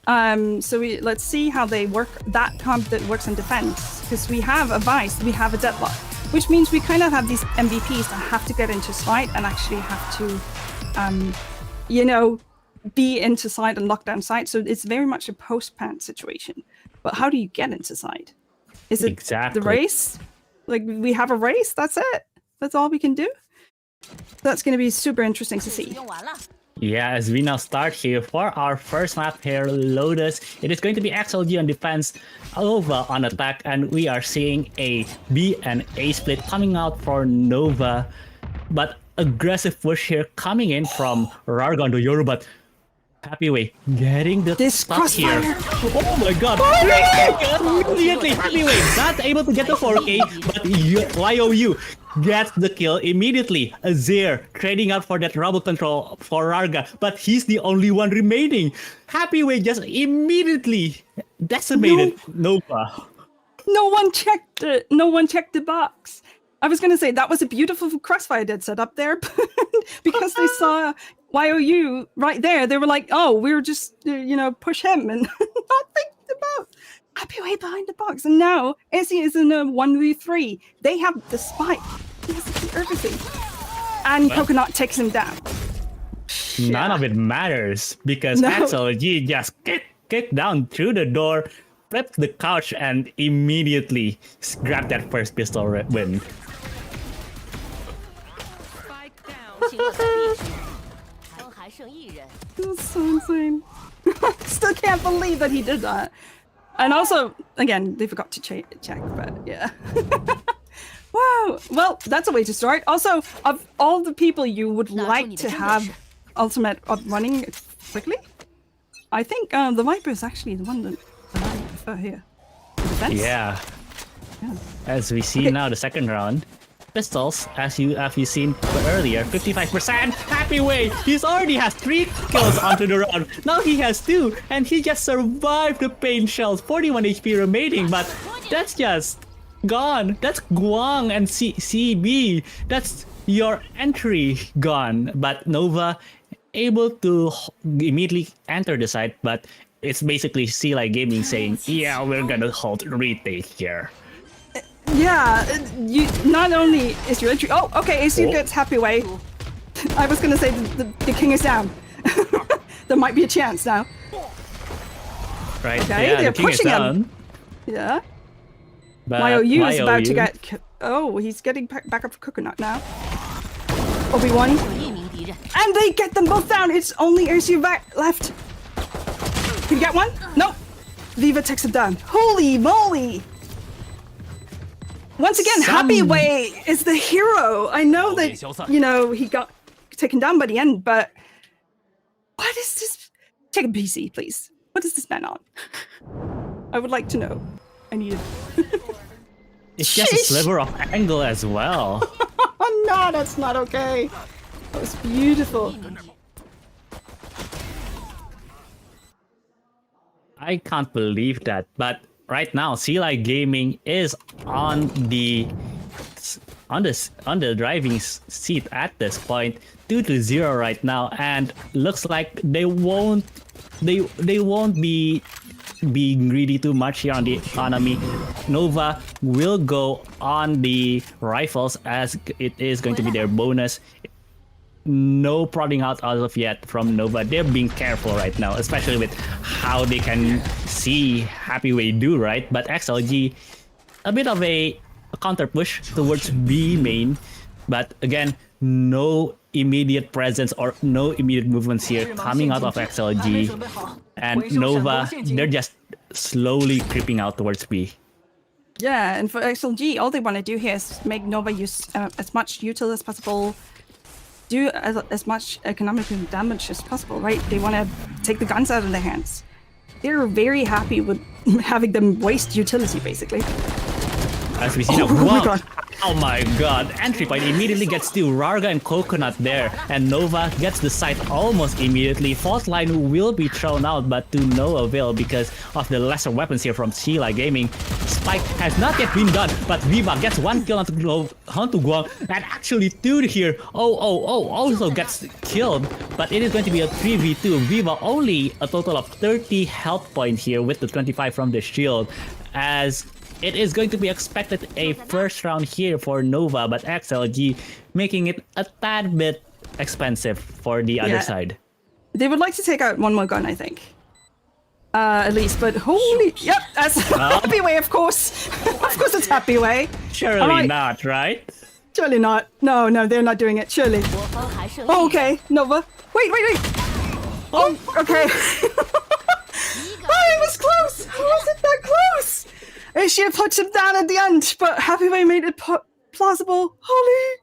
So let's see how they work that comp that works in defense, because we have a Vice, we have a Deadlock, which means we kind of have these MVPs that have to get into site and actually have to, be into site and lock down site. So it's very much a post-plant situation. But how do you get into site? Is it the race? Like, we have a race. That's it. That's all we can do. That's going to be super interesting to see. Yeah, as we now start here for our first map here, Lotus. It is going to be XLG on defense, Nova on attack, and we are seeing a B and A split coming out for Nova. But aggressive push here coming in from Rargon to Yoru, but Happyway getting the stuff here. Oh my god! Immediately, Happyway not able to get the 4K, but YOU gets the kill immediately. Azir trading out for that rubble control for Rarga, but he's the only one remaining. Happyway just immediately decimated Nova. No one checked it. No one checked the box. I was going to say that was a beautiful crossfire dead set up there, but because they saw YOU right there, they were like, oh, we're just, push him and not think about Happyway behind the box. And now Izzy is in a 1v3. They have the spike. He has to do everything. And Coconut takes him down. None of it matters because XLG just kicked down through the door, flipped the couch, and immediately grabbed that first pistol win. That's so insane. Still can't believe that he did that. And also, again, they forgot to check, but yeah. Wow. Well, that's a way to start. Also, of all the people you would like to have ultimate up running quickly, I think the Viper is actually the one that I prefer here. Yeah. As we see now the second round. Pistols, as you've seen earlier, 55%. Happyway, he's already has 3 kills onto the round. Now he has 2, and he just survived the pain shells. 41 HP remaining, but that's just gone. That's Guang and CB. That's your entry gone. But Nova able to immediately enter the site, but it's basically Sea Gaming saying, yeah, we're gonna hold retake here. Yeah, you not only is your entry. Oh, okay, AC gets Happyway. I was gonna say the king is down. There might be a chance now. Right. Okay, yeah, they're the king pushing is down. him. Yeah. But YOU is about to get. Oh, he's getting back up for Coconut now. Obi-Wan. And they get them both down. It's only Ursu back left. Can you get one? Nope. Viva takes him down. Holy moly! Once again, Happyway is the hero. I know that, he got taken down by the end, but what is this? Take a PC, please. What is this man on? I would like to know. I need it. It's just a sliver of angle as well. No, that's not okay. That was beautiful. I can't believe that, but right now, Sea Gaming is on the driving seat at this point, 2-0 right now, and looks like they won't be being greedy too much here on the economy. Nova will go on the rifles as it is going to be their bonus. No prodding out as of yet from Nova. They're being careful right now, especially with how they can see Happyway do, right? But XLG, a bit of a counter push towards B main. But again, no immediate presence or no immediate movements here coming out of XLG. And Nova, they're just slowly creeping out towards B. Yeah, and for XLG, all they want to do here is make Nova use as much util as possible, do as much economical damage as possible, right? They want to take the guns out of their hands. They're very happy with having them waste utility, basically. As we see now, oh my god, entry point immediately gets to Rarga and Coconut there, and Nova gets the site almost immediately. Fault line will be thrown out, but to no avail because of the lesser weapons here from Sea Gaming. Spike has not yet been done, but Viva gets 1 kill onto Guang, and actually 2 here. Also gets killed, but it is going to be a 3v2. Viva only a total of 30 health points here with the 25 from the shield, as it is going to be expected a first round here for Nova, but XLG making it a tad bit expensive for the other side. They would like to take out one more gun, I think. At least, but holy... Yep, that's Happyway, of course. Of course it's happy way. Surely Alright. not, right? Surely not. No, they're not doing it. Surely. Oh, okay, Nova. Wait. Oh, okay. Oh, it was close. How was it that close? She puts him down at the end, but Happy Way made it plausible. Holy.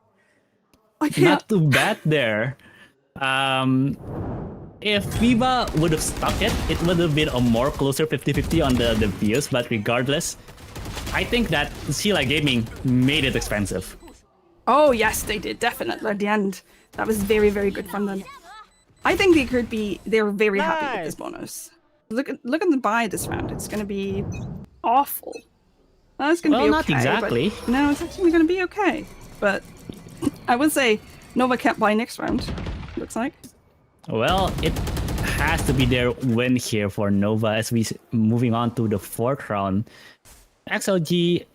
I can't. Not too bad there. If Viva would have stuck it, it would have been a more closer 50-50 on the views, but regardless, I think that Sheila Gaming made it expensive. Oh, yes, they did, definitely, at the end. That was very, very good from them. I think they're very happy with this bonus. Look at the buy this round. It's going to be awful. No, it's going to be okay. Not exactly. No, it's actually going to be okay. But I would say Nova can't buy next round, looks like. Well, it has to be their win here for Nova as we moving on to the 4th round. XLG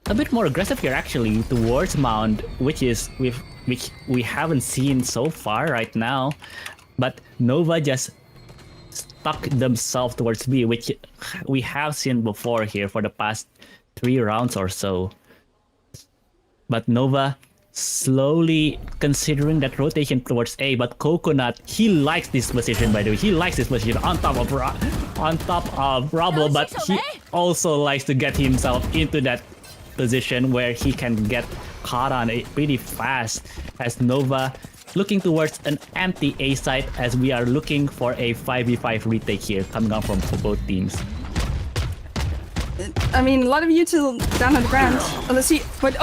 a bit more aggressive here actually towards Mound, which we haven't seen so far right now. But Nova just stuck themselves towards B, which we have seen before here for the past 3 rounds or so. But Nova slowly considering that rotation towards A, but Coconut, he likes this position by the way. He likes this position on top of Roblo, but he also likes to get himself into that position where he can get caught on it pretty fast as Nova looking towards an empty A site as we are looking for a 5v5 retake here coming out from both teams. I mean, a lot of util down on the ground. Let's see, but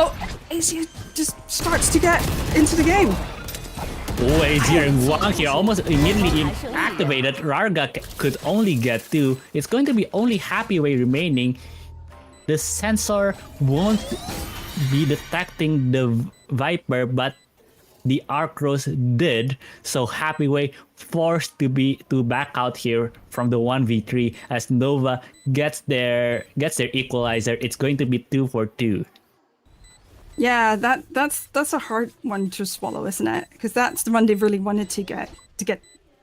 AC just starts to get into the game. Oh, Azir and Wang here almost immediately activated. Rarga could only get 2. It's going to be only Happy Way remaining. The sensor won't be detecting the Viper, but the Arcros did, so Happy Way forced to back out here from the 1v3 as Nova gets their equalizer. It's going to be 2 for 2. Yeah, that's a hard one to swallow, isn't it? Because that's the one they really wanted to get.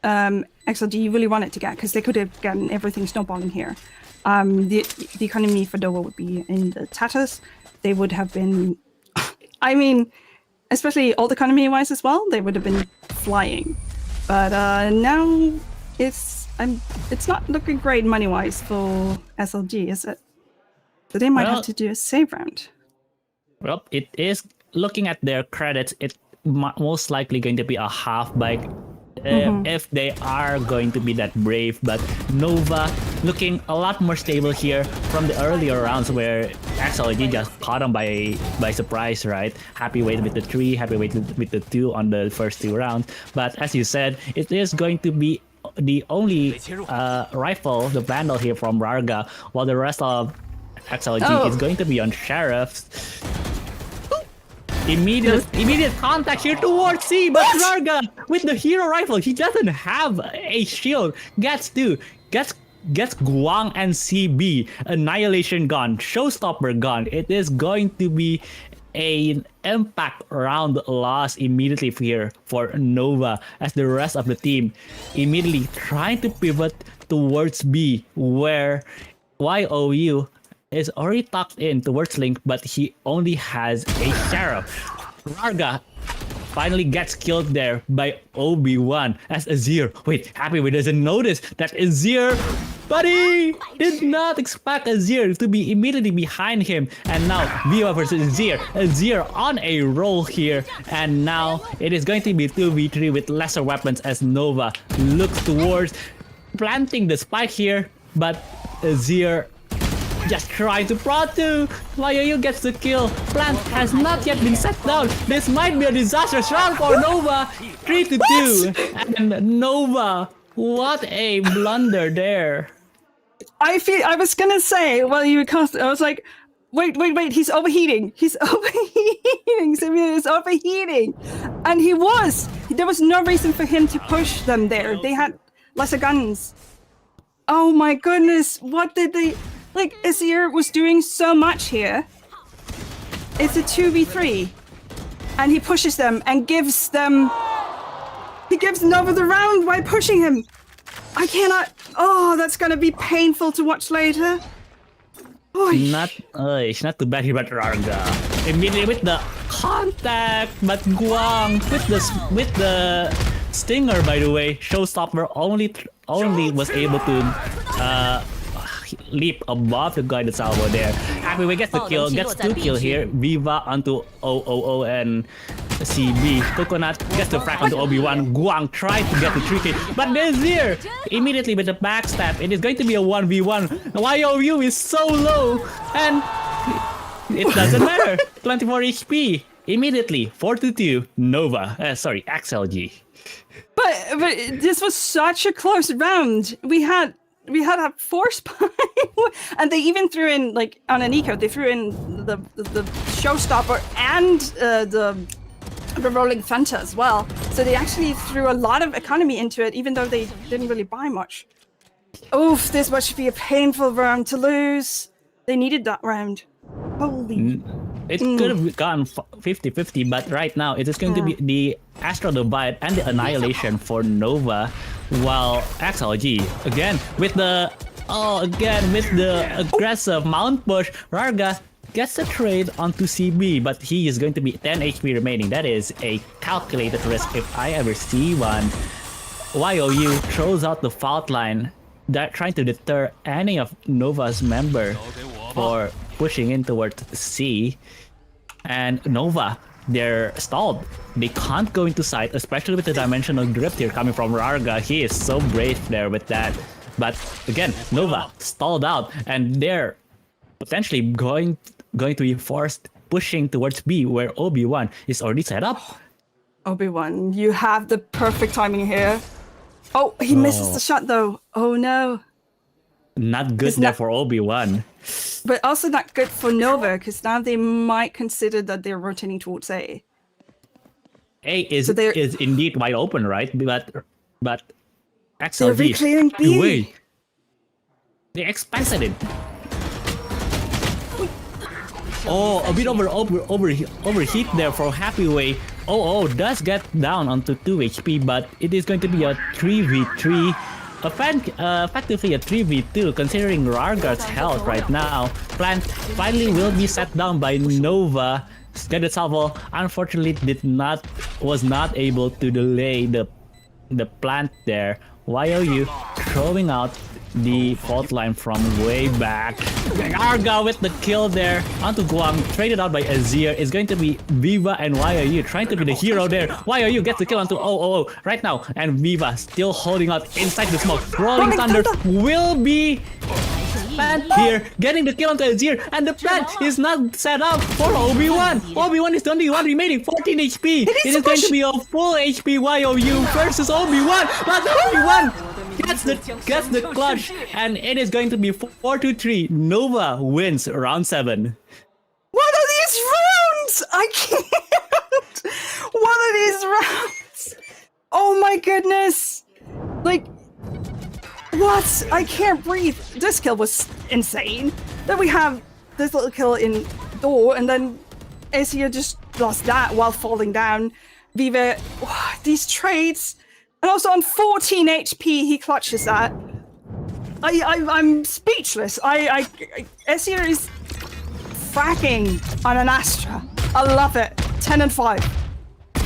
XLG really wanted to get because they could have gotten everything snowballing here. The economy for WOL would be in the tatters. They would have been, I mean, especially old economy wise as well, they would have been flying. But now it's not looking great money wise for SLG, is it? So they might have to do a save round. Well, it is looking at their credits. It's most likely going to be a half bike if they are going to be that brave. But Nova looking a lot more stable here from the earlier rounds where XLG just caught them by surprise, right? Happy Way with the 3, Happy Way with the 2 on the first 2 rounds. But as you said, it is going to be the only rifle, the Vandal here from Rarga, while the rest of XLG is going to be on Sheriffs. Immediate contact here towards C, but Rarga with the hero rifle, he doesn't have a shield. Gets Guang and CB, Annihilation gun, Showstopper gun. It is going to be an impact round loss immediately here for Nova as the rest of the team immediately trying to pivot towards B where YOU is already tucked in towards Link, but he only has a Sheriff. Rarga finally gets killed there by Obi-Wan as Azir. Wait, Happy Way doesn't notice that Azir, buddy, did not expect Azir to be immediately behind him. And now Viva versus Azir. Azir on a roll here. And now it is going to be 2v3 with lesser weapons as Nova looks towards planting the spike here. But Azir just trying to prod to. YOU gets the kill. Plant has not yet been set down. This might be a disastrous round for Nova. 3-2. And Nova, what a blunder there. I was gonna say, well, you cast. I was like, wait, he's overheating. He's overheating. Simeon is overheating. And he was. There was no reason for him to push them there. They had lesser guns. Oh my goodness. What did they... Like, Azir was doing so much here. It's a 2v3. And he pushes them and gives them... He gives Nova the round by pushing him. I cannot... Oh, that's going to be painful to watch later. It's not too bad here, but Rarga immediately with the contact, but Guang with the stinger. By the way, Showstopper only was able to leap above the guided salvo there. Happy we gets the kill, gets 2 kills here. Viva onto OOO and CB. Coconut gets the frag onto Obi-Wan. Guang tried to get the 3K, but Nazir immediately with the backstab. It is going to be a 1v1. YOU is so low, and it doesn't matter. 24 HP. Immediately, 4-2, Nova. XLG. But this was such a close round. We had a force spy, and they even threw in, like, on an eco, they threw in the showstopper and the rolling Fanta as well. So they actually threw a lot of economy into it, even though they didn't really buy much. Oof, this must be a painful round to lose. They needed that round. Holy. It could have gone 50-50, but right now it is going to be the Astral Divide and the Annihilation for Nova, while XLG again with the aggressive mount push. Rarga gets the trade onto CB, but he is going to be 10 HP remaining. That is a calculated risk if I ever see one. YOU throws out the fault line, trying to deter any of Nova's member for pushing in towards C. And Nova, they're stalled. They can't go into sight, especially with the dimensional drift here coming from Rarga. He is so brave there with that. But again, Nova stalled out, and they're potentially going to be forced pushing towards B, where Obi-Wan is already set up. Obi-Wan, you have the perfect timing here. Oh, he misses the shot though. Oh no. Not good there for Obi-Wan. But also not good for Nova, because now they might consider that they're rotating towards A. A is indeed wide open, right? But XLG, they're reclearing B. Away. They expected it. Oh, a bit overheat there for Happyway. Oh, does get down onto 2 HP, but it is going to be a 3v3. Effectively a 3v2, considering Rarga's health right now. Plant finally will be set down by Nova. Guided Salvo unfortunately was not able to delay the plant there. YOU throwing out the fault line from way back. Rarga with the kill there onto Guang, traded out by Azir. Is going to be Viva and YOU trying to be the hero there. YOU gets the kill onto OOO right now, and Viva still holding out inside the smoke. Rolling Thunder will be plant here, getting the kill onto Azir, and the plant is not set up for Obi-Wan. Obi-Wan is the only one remaining, 14 HP. It is going to be a full HP YOU versus Obi-Wan, but Obi-Wan gets the clutch, and it is going to be 4-3. Nova wins round 7. What are these rounds? I can't. What are these rounds? Oh my goodness. Like, what? I can't breathe. This kill was insane. Then we have this little kill in door, and then Asia just lost that while falling down. Viva, these trades. And also on 14 HP, he clutches that. I'm speechless. Asia is fracking on an Astra. I love it. 10 and 5.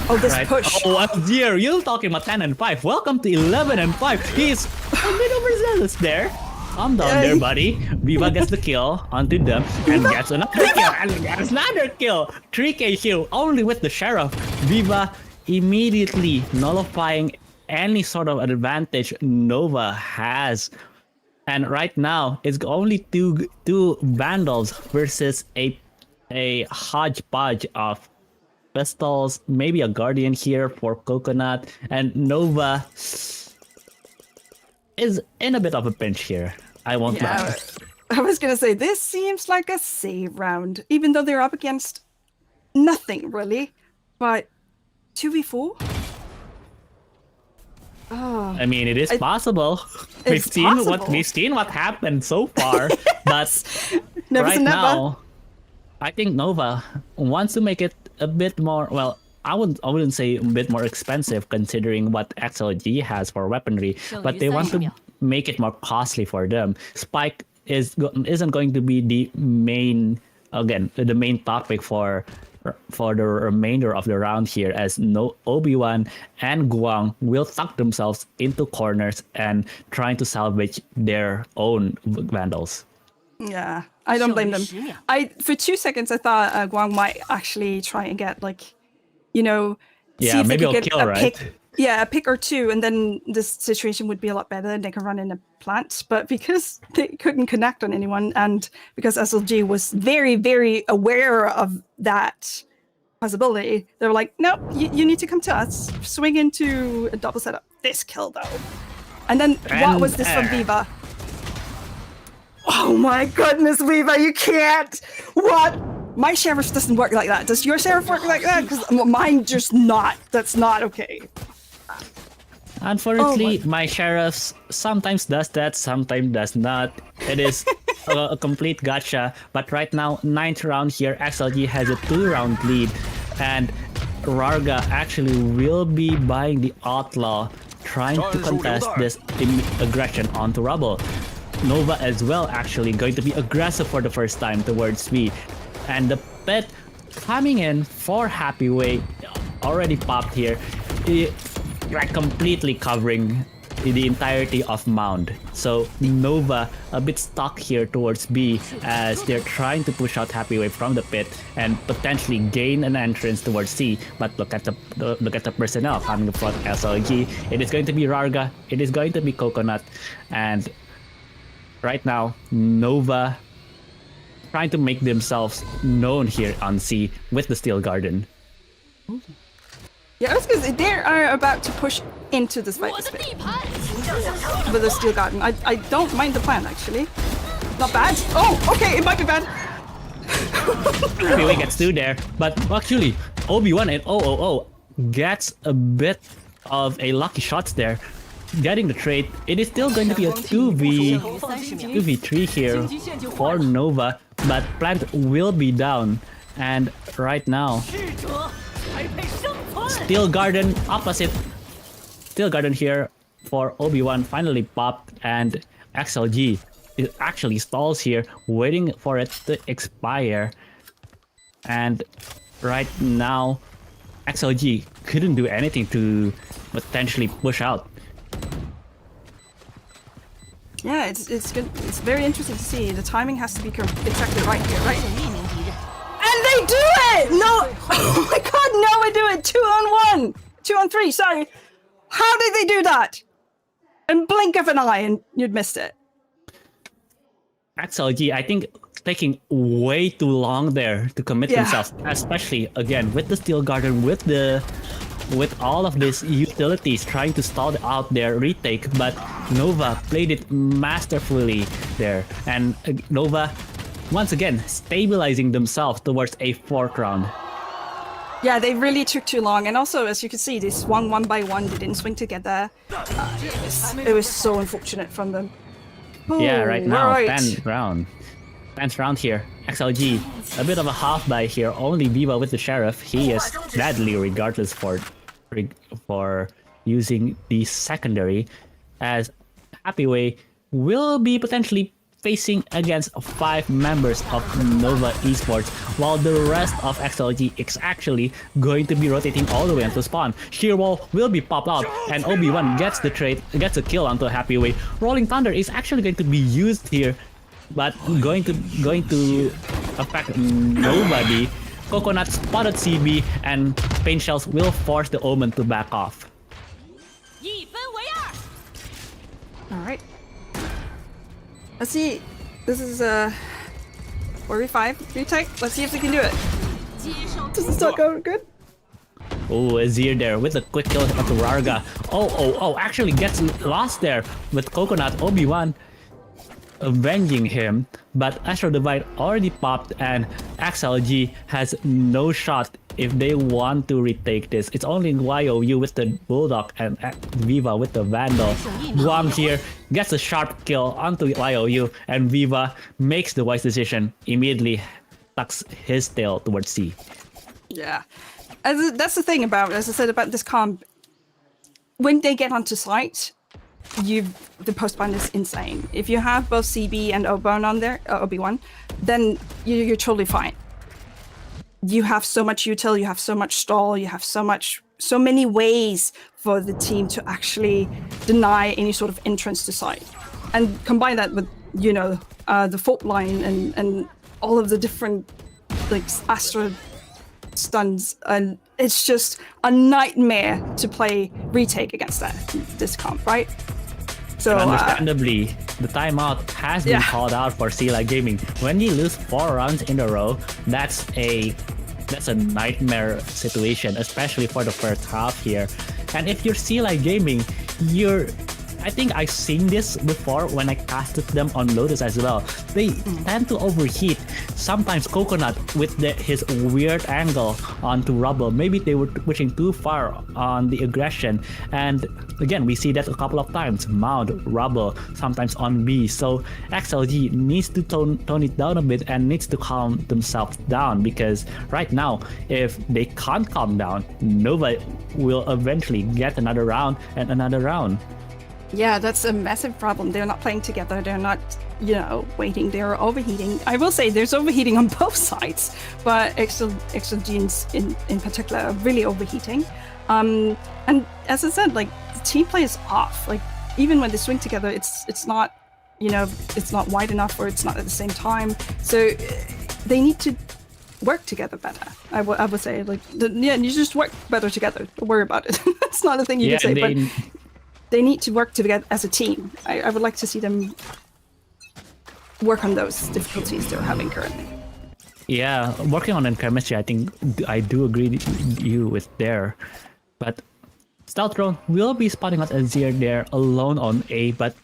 Oh, this push. Oh, Azir, you're talking about 10 and 5. Welcome to 11 and 5. He's a bit overzealous there. Calm down there, buddy. Viva gets the kill onto them and gets another kill. And gets another kill. 3K kill only with the Sheriff. Viva immediately nullifying any sort of advantage Nova has. And right now, it's only two Vandals versus a hodgepodge of pistols, maybe a Guardian here for Coconut, and Nova is in a bit of a pinch here. I won't lie. I was gonna say, this seems like a save round, even though they're up against nothing really. But 2v4? Oh, I mean, it is possible. We've seen what happened so far, but right now, I think Nova wants to make it a bit more. Well, I wouldn't say a bit more expensive considering what XLG has for weaponry, but they want to make it more costly for them. Spike isn't going to be the main topic for the remainder of the round here, as Obi-Wan and Guang will tuck themselves into corners and trying to salvage their own Vandals. Yeah, I don't blame them. For 2 seconds I thought Guang might actually try and get see if maybe they could I'll get kill, a right? pick. Yeah, a pick or two, and then this situation would be a lot better and they can run in a plant. But because they couldn't connect on anyone, and because SLG was very, very aware of that possibility, they were like, no, you need to come to us. Swing into a double setup. This kill, though. And then, what was this from Viva? Oh my goodness, Viva, you can't! What? My sheriff doesn't work like that. Does your sheriff work like that? Because mine just not. That's not okay. Unfortunately, my sheriff sometimes does that, sometimes does not. It is a complete gotcha. But right now, 9th round here, XLG has a 2-round lead, and Rarga actually will be buying the Outlaw, trying to contest this aggression onto Rubble. Nova as well actually going to be aggressive for the first time towards me. And the pet coming in for Happy Way already popped here, completely covering the entirety of Mound. So Nova a bit stuck here towards B as they're trying to push out Happy Way from the pit and potentially gain an entrance towards C. But look at the personnel coming from SLG. It is going to be Rarga, it is going to be Coconut, and right now Nova trying to make themselves known here on C with the Steel Garden. Yeah, because they are about to push into this fight with the Steel Garden. I don't mind the plan, actually. Not bad. Oh, okay, it might be bad. Anyway, gets through there, but actually, Obi-Wan and 000 gets a bit of a lucky shots there, getting the trade. It is still going to be a 2v3 here for Nova, but Plant will be down, and right now, Steel Garden opposite. Steel Garden here for Obi-Wan finally popped, and XLG it actually stalls here, waiting for it to expire. And right now, XLG couldn't do anything to potentially push out. Yeah, it's good. It's very interesting to see. The timing has to be exactly right here, right? And they do it! No! Oh my god, no, we do it! 2 on 1! 2 on 3, sorry. How did they do that? And blink of an eye and you'd missed it. XLG, I think, taking way too long there to commit themselves, especially again with the Steel Garden, with all of these utilities trying to stall out their retake, but Nova played it masterfully there, and Nova once again stabilizing themselves towards a 4th round. Yeah, they really took too long, and also as you can see, this one by one, they didn't swing together. It was so unfortunate from them. Yeah, right now, 10th round here. XLG, a bit of a half buy here. Only Viva with the Sheriff. He is deadly regardless for using the secondary, as Happy Way will be potentially facing against 5 members of Nova Esports, while the rest of XLG is actually going to be rotating all the way into spawn. Shearwall will be popped out, and Obi-Wan gets the trade, gets a kill onto Happy Way. Rolling Thunder is actually going to be used here, but going to affect nobody. Coconut spotted CB, and Pain Shells will force the Omen to back off. Alright. Let's see. This is a 4v5 retake. Let's see if they can do it. Does this not go good? Oh, Azir there with a quick kill onto Rarga. Oh, actually gets lost there with Coconut. Obi-Wan avenging him, but Astral Divide already popped, and XLG has no shot if they want to retake this. It's only YOU with the Bulldog and Viva with the Vandal. Guam here gets a sharp kill onto YOU, and Viva makes the wise decision, immediately tucks his tail towards C. Yeah. That's the thing about, as I said, about this comp. When they get onto site, the postbind is insane. If you have both CB and Obi-Wan on there, Obi-Wan, then you're totally fine. You have so much util, you have so much stall, you have so many ways for the team to actually deny any sort of entrance to site. And combine that with, the fault line and all of the different like Astra stuns, and it's just a nightmare to play retake against this comp, right? So understandably, the timeout has been called out for CLI Gaming. When you lose 4 rounds in a row, that's a nightmare situation, especially for the first half here. And if you're CLI Gaming, I think I've seen this before when I casted them on Lotus as well. They tend to overheat. Sometimes Coconut with his weird angle onto Rubble. Maybe they were pushing too far on the aggression. And again, we see that a couple of times. Mount, Rubble, sometimes on B. So XLG needs to tone it down a bit and needs to calm themselves down, because right now, if they can't calm down, Nova will eventually get another round and another round. Yeah, that's a massive problem. They're not playing together. They're not, waiting. They're overheating. I will say there's overheating on both sides, but XLG in particular are really overheating. And as I said, like, the team play is off. Like, even when they swing together, it's not, it's not wide enough, or it's not at the same time. So they need to work together better. I would say, like, you just work better together. Don't worry about it. It's not a thing you can say, but they need to work together as a team. I would like to see them work on those difficulties they're having currently. Yeah, working on chemistry, I think I do agree with you with there. But Stealth Drone will be spotting out Azir there alone on A, but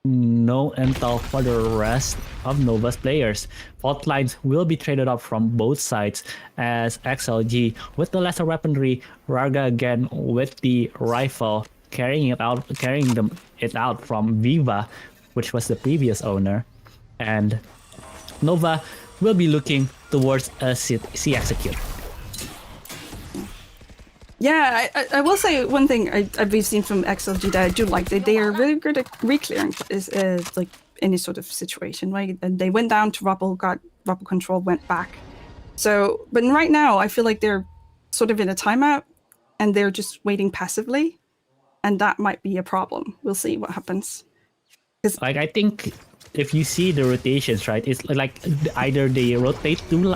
no intel for the rest of Nova's players. Fault lines will be traded up from both sides, as XLG with the lesser weaponry, Rarga again with the rifle, carrying it out from Viva, which was the previous owner. And Nova will be looking towards a C execute. Yeah, I will say one thing I've seen from XLG that I do like. They are really good at re-clearing like any sort of situation, right? And they went down to Rubble, got Rubble control, went back. So, but right now I feel like they're sort of in a timeout and they're just waiting passively. And that might be a problem. We'll see what happens. Like, I think if you see the rotations, right, it's like either they rotate too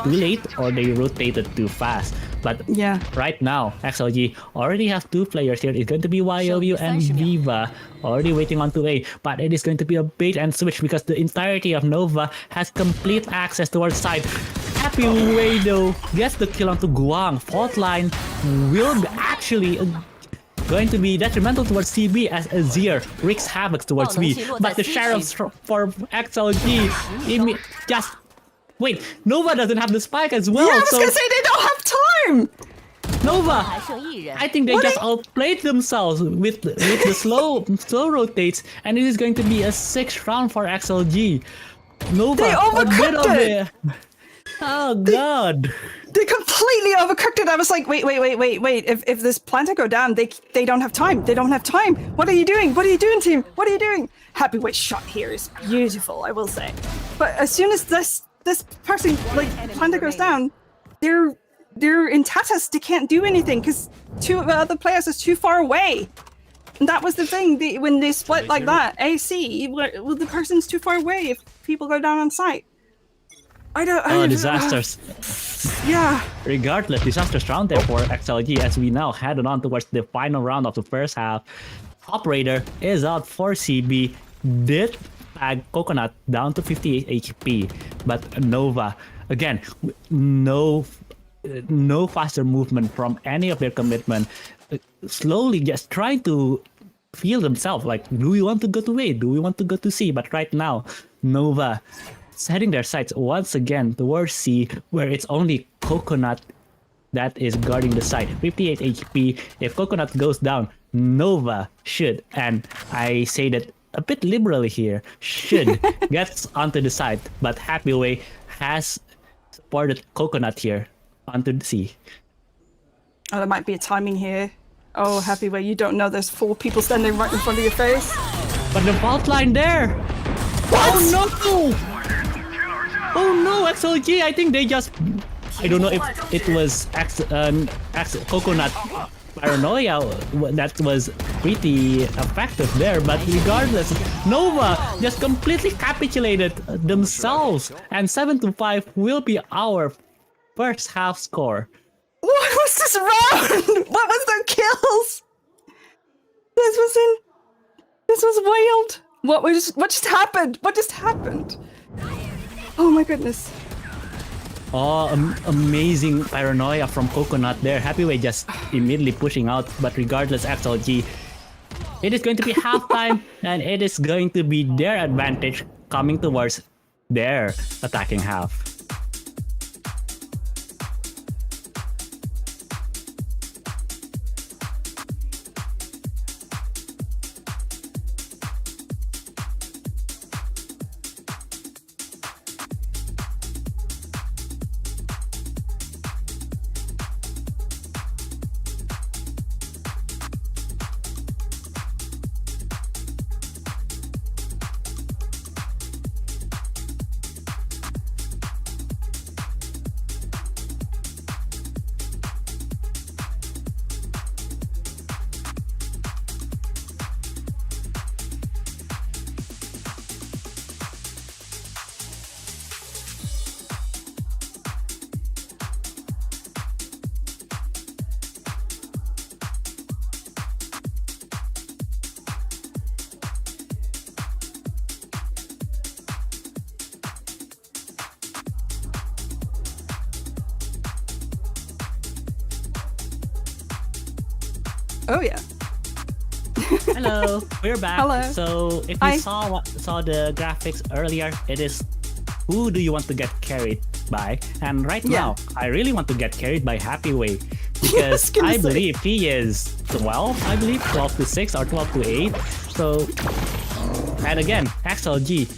late or they rotated too fast. But right now, XLG already have 2 players here. It's going to be YOU and Viva already waiting on 2A. But it is going to be a bait and switch, because the entirety of Nova has complete access towards side. Happy Way though gets the kill onto Guang. Fault line will be actually going to be detrimental towards CB, as Azir wreaks havoc towards B. But the Sheriffs for XLG just... Wait, Nova doesn't have the spike as well. Yeah, I was gonna say they don't have time! Nova, I think they just outplayed themselves with the slow rotates, and it is going to be a 6th round for XLG. Nova, they overcooked it! Oh god. They completely overcooked it. I was like, wait. If this planter go down, they don't have time. They don't have time. What are you doing? What are you doing, team? What are you doing? Happy Way shot here is beautiful, I will say. But as soon as this person, like, planter goes down, they're in Tatas. They can't do anything because 2 of the other players is too far away. And that was the thing. When they split like that, AC, well, the person's too far away if people go down on site. Disasters. Yeah. Regardless, disastrous round there for XLG, as we now head on towards the final round of the first half. Operator is out for CB. Did tag Coconut down to 58 HP, but Nova, again, no faster movement from any of their commitment. Slowly just trying to feel themselves, like, do we want to go to A? Do we want to go to C? But right now, Nova setting their sights once again towards C, where it's only Coconut that is guarding the site. 58 HP. If Coconut goes down, Nova should, and I say that a bit liberally here, should get onto the side. But Happy Way has supported Coconut here onto the C. Oh, there might be a timing here. Oh, Happy Way, you don't know there's 4 people standing right in front of your face. But the vault line there. What? Oh no! Oh no, XLG. I think they just. I don't know if it was coconut paranoia that was pretty effective there, but regardless, Nova just completely capitulated themselves, and 7-5 will be our first half score. What was this round? What was their kills? This was wild. What just happened? What just happened? Oh my goodness. Oh, amazing paranoia from Coconut there. Happyway just immediately pushing out, but regardless, XLG, it is going to be halftime, and it is going to be their advantage coming towards their attacking half. Oh yeah. Hello, we're back. Hello. So if you saw the graphics earlier, it is who do you want to get carried by? And right now, I really want to get carried by Happyway because I believe he is 12. I believe 12 to 6 or 12 to 8. So, and again, XLG,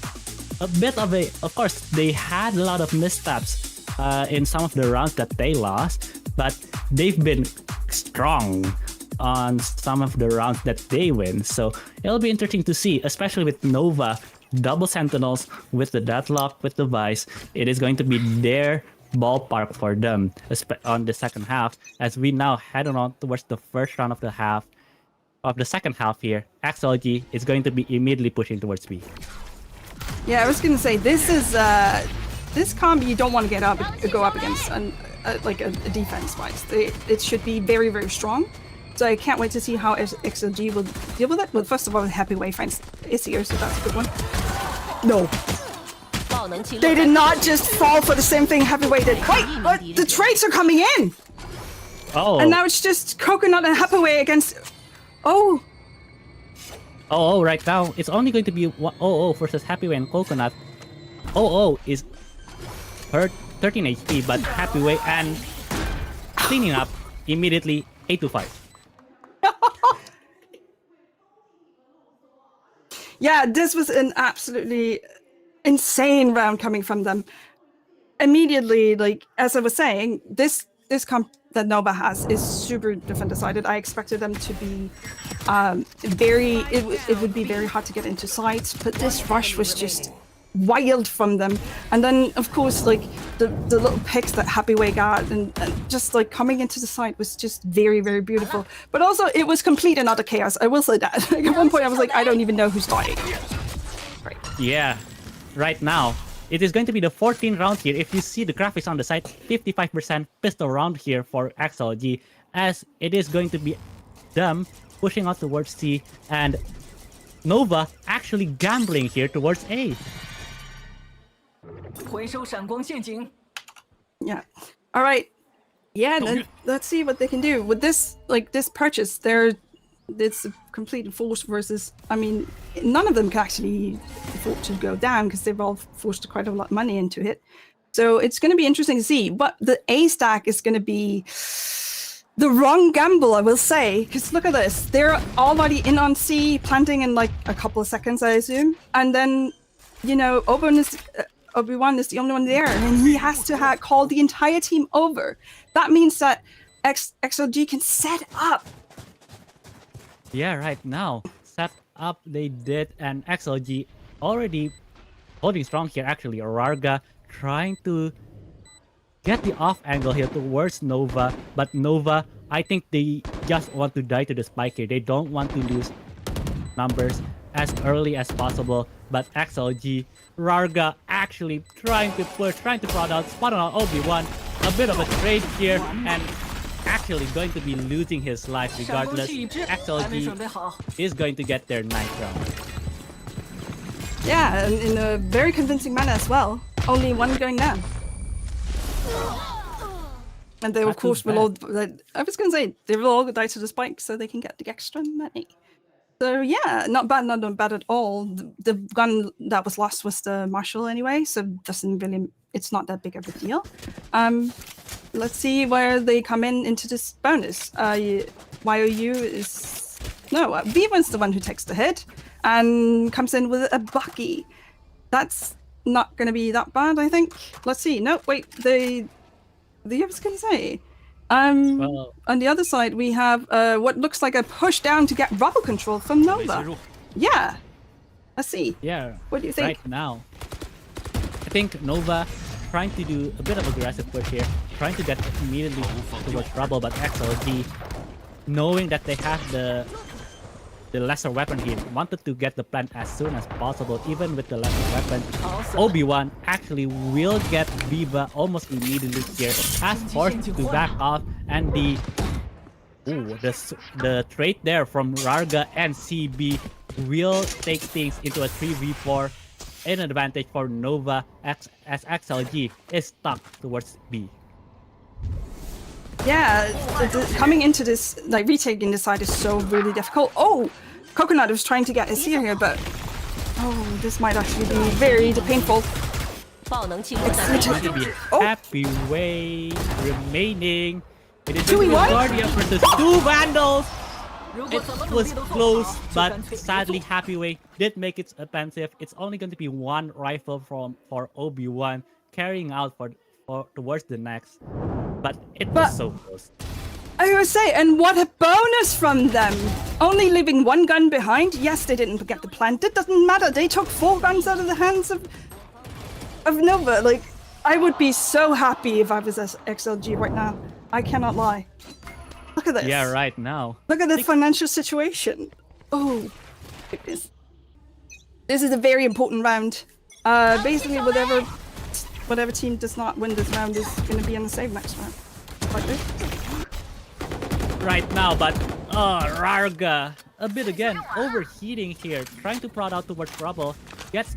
a bit of a. Of course, they had a lot of missteps in some of the rounds that they lost, but they've been strong on some of the rounds that they win. So it'll be interesting to see, especially with Nova, double Sentinels, with the Deathlock, with the Vice. It is going to be their ballpark for them on the second half, as we now head on towards the first round of the second half here. XLG is going to be immediately pushing towards B. Yeah, I was gonna say this is this combo you don't want to go up against like a defense wise. It should be very, very strong. So I can't wait to see how XLG will deal with it. Well, first of all, Happy Way finds is here, so that's a good one. No. They did not just fall for the same thing Happy Way did. Wait, the trades are coming in! Oh. And now it's just Coconut and Happy Way against... Oh, right now, it's only going to be 0-0 versus Happyway and Coconut. 0-0 is hurt 13 HP, but Happyway and cleaning up immediately 8-5. Yeah, this was an absolutely insane round coming from them. Immediately, like, as I was saying, this comp that Nova has is super defender-sided. I expected them to be it would be very hard to get into sites, but this rush was just wild from them. And then, of course, like, the little picks that Happy Way got and just, like, coming into the site was just very, very beautiful. But also, it was complete and utter chaos. I will say that. Like, at one point, I was like, I don't even know who's dying. Right. Yeah. Right now, it is going to be the 14th round here. If you see the graphics on the side, 55% pistol round here for XLG, as it is going to be them pushing out towards C, and Nova actually gambling here towards A. Yeah. All right. Yeah. Then let's see what they can do with this. Like, this purchase, it's a complete force versus. I mean, none of them can actually afford to go down because they've all forced quite a lot of money into it. So it's going to be interesting to see. But the A stack is going to be the wrong gamble, I will say. Because look at this. They're already in on C, planting in like a couple of seconds, I assume. And then, you know, Obi-Wan is the only one there, and he has to call the entire team over. That means that XLG can set up Yeah, right now, set up they did, and XLG already holding strong here actually. Rarga trying to get the off angle here towards Nova, but Nova, I think they just want to die to the spike here. They don't want to lose numbers as early as possible, but XLG, Rarga actually trying to push, trying to prod out, spot on Obi-Wan, a bit of a trade here, and actually going to be losing his life regardless. XLG is going to get their 9th round. Yeah, and in a very convincing manner as well. Only one going down. And they, of course, will all... I was going to say, they will all die to the spike so they can get the extra money. So yeah, not bad, not bad at all. The gun that was lost was the Marshall anyway, so doesn't really... It's not that big of a deal. Let's see where they come into this bonus. YOU is... No, V1's the one who takes the hit and comes in with a Bucky. That's not going to be that bad, I think. Let's see. No, wait. I was going to say. Well, on the other side, we have what looks like a push down to get rubble control from Nova. Yeah. Let's see. Yeah. What do you think? Right now, I think Nova trying to do a bit of aggressive push here, trying to get immediately towards rubble, but XLG, knowing that they have the lesser weapon here, wanted to get the plant as soon as possible, even with the lesser weapon. Obi-Wan actually will get Viva almost immediately here, as forced to back off, and the trade there from Rarga and CB will take things into a 3v4 in advantage for Nova as XLG is stuck towards B. Yeah, coming into this, like retaking this side is so really difficult. Oh, Coconut was trying to get his here, but oh, this might actually be very painful. It's going to be Happy Way remaining. It is 2v1? Guardian versus 2 Vandals. It was close, but sadly Happy Way did make it offensive. It's only going to be 1 rifle for Obi-Wan carrying out for towards the next. But it was so close. I would say, and what a bonus from them! Only leaving 1 gun behind. Yes, they didn't get the plant. It doesn't matter. They took 4 guns out of the hands of Nova. Like, I would be so happy if I was XLG right now. I cannot lie. Look at this. Yeah, right now. Look at the financial situation. Oh, goodness. This is a very important round. Basically, whatever team does not win this round is going to be in the save next round. Like this. Right now, but Rarga a bit again overheating here, trying to prod out towards rubble, gets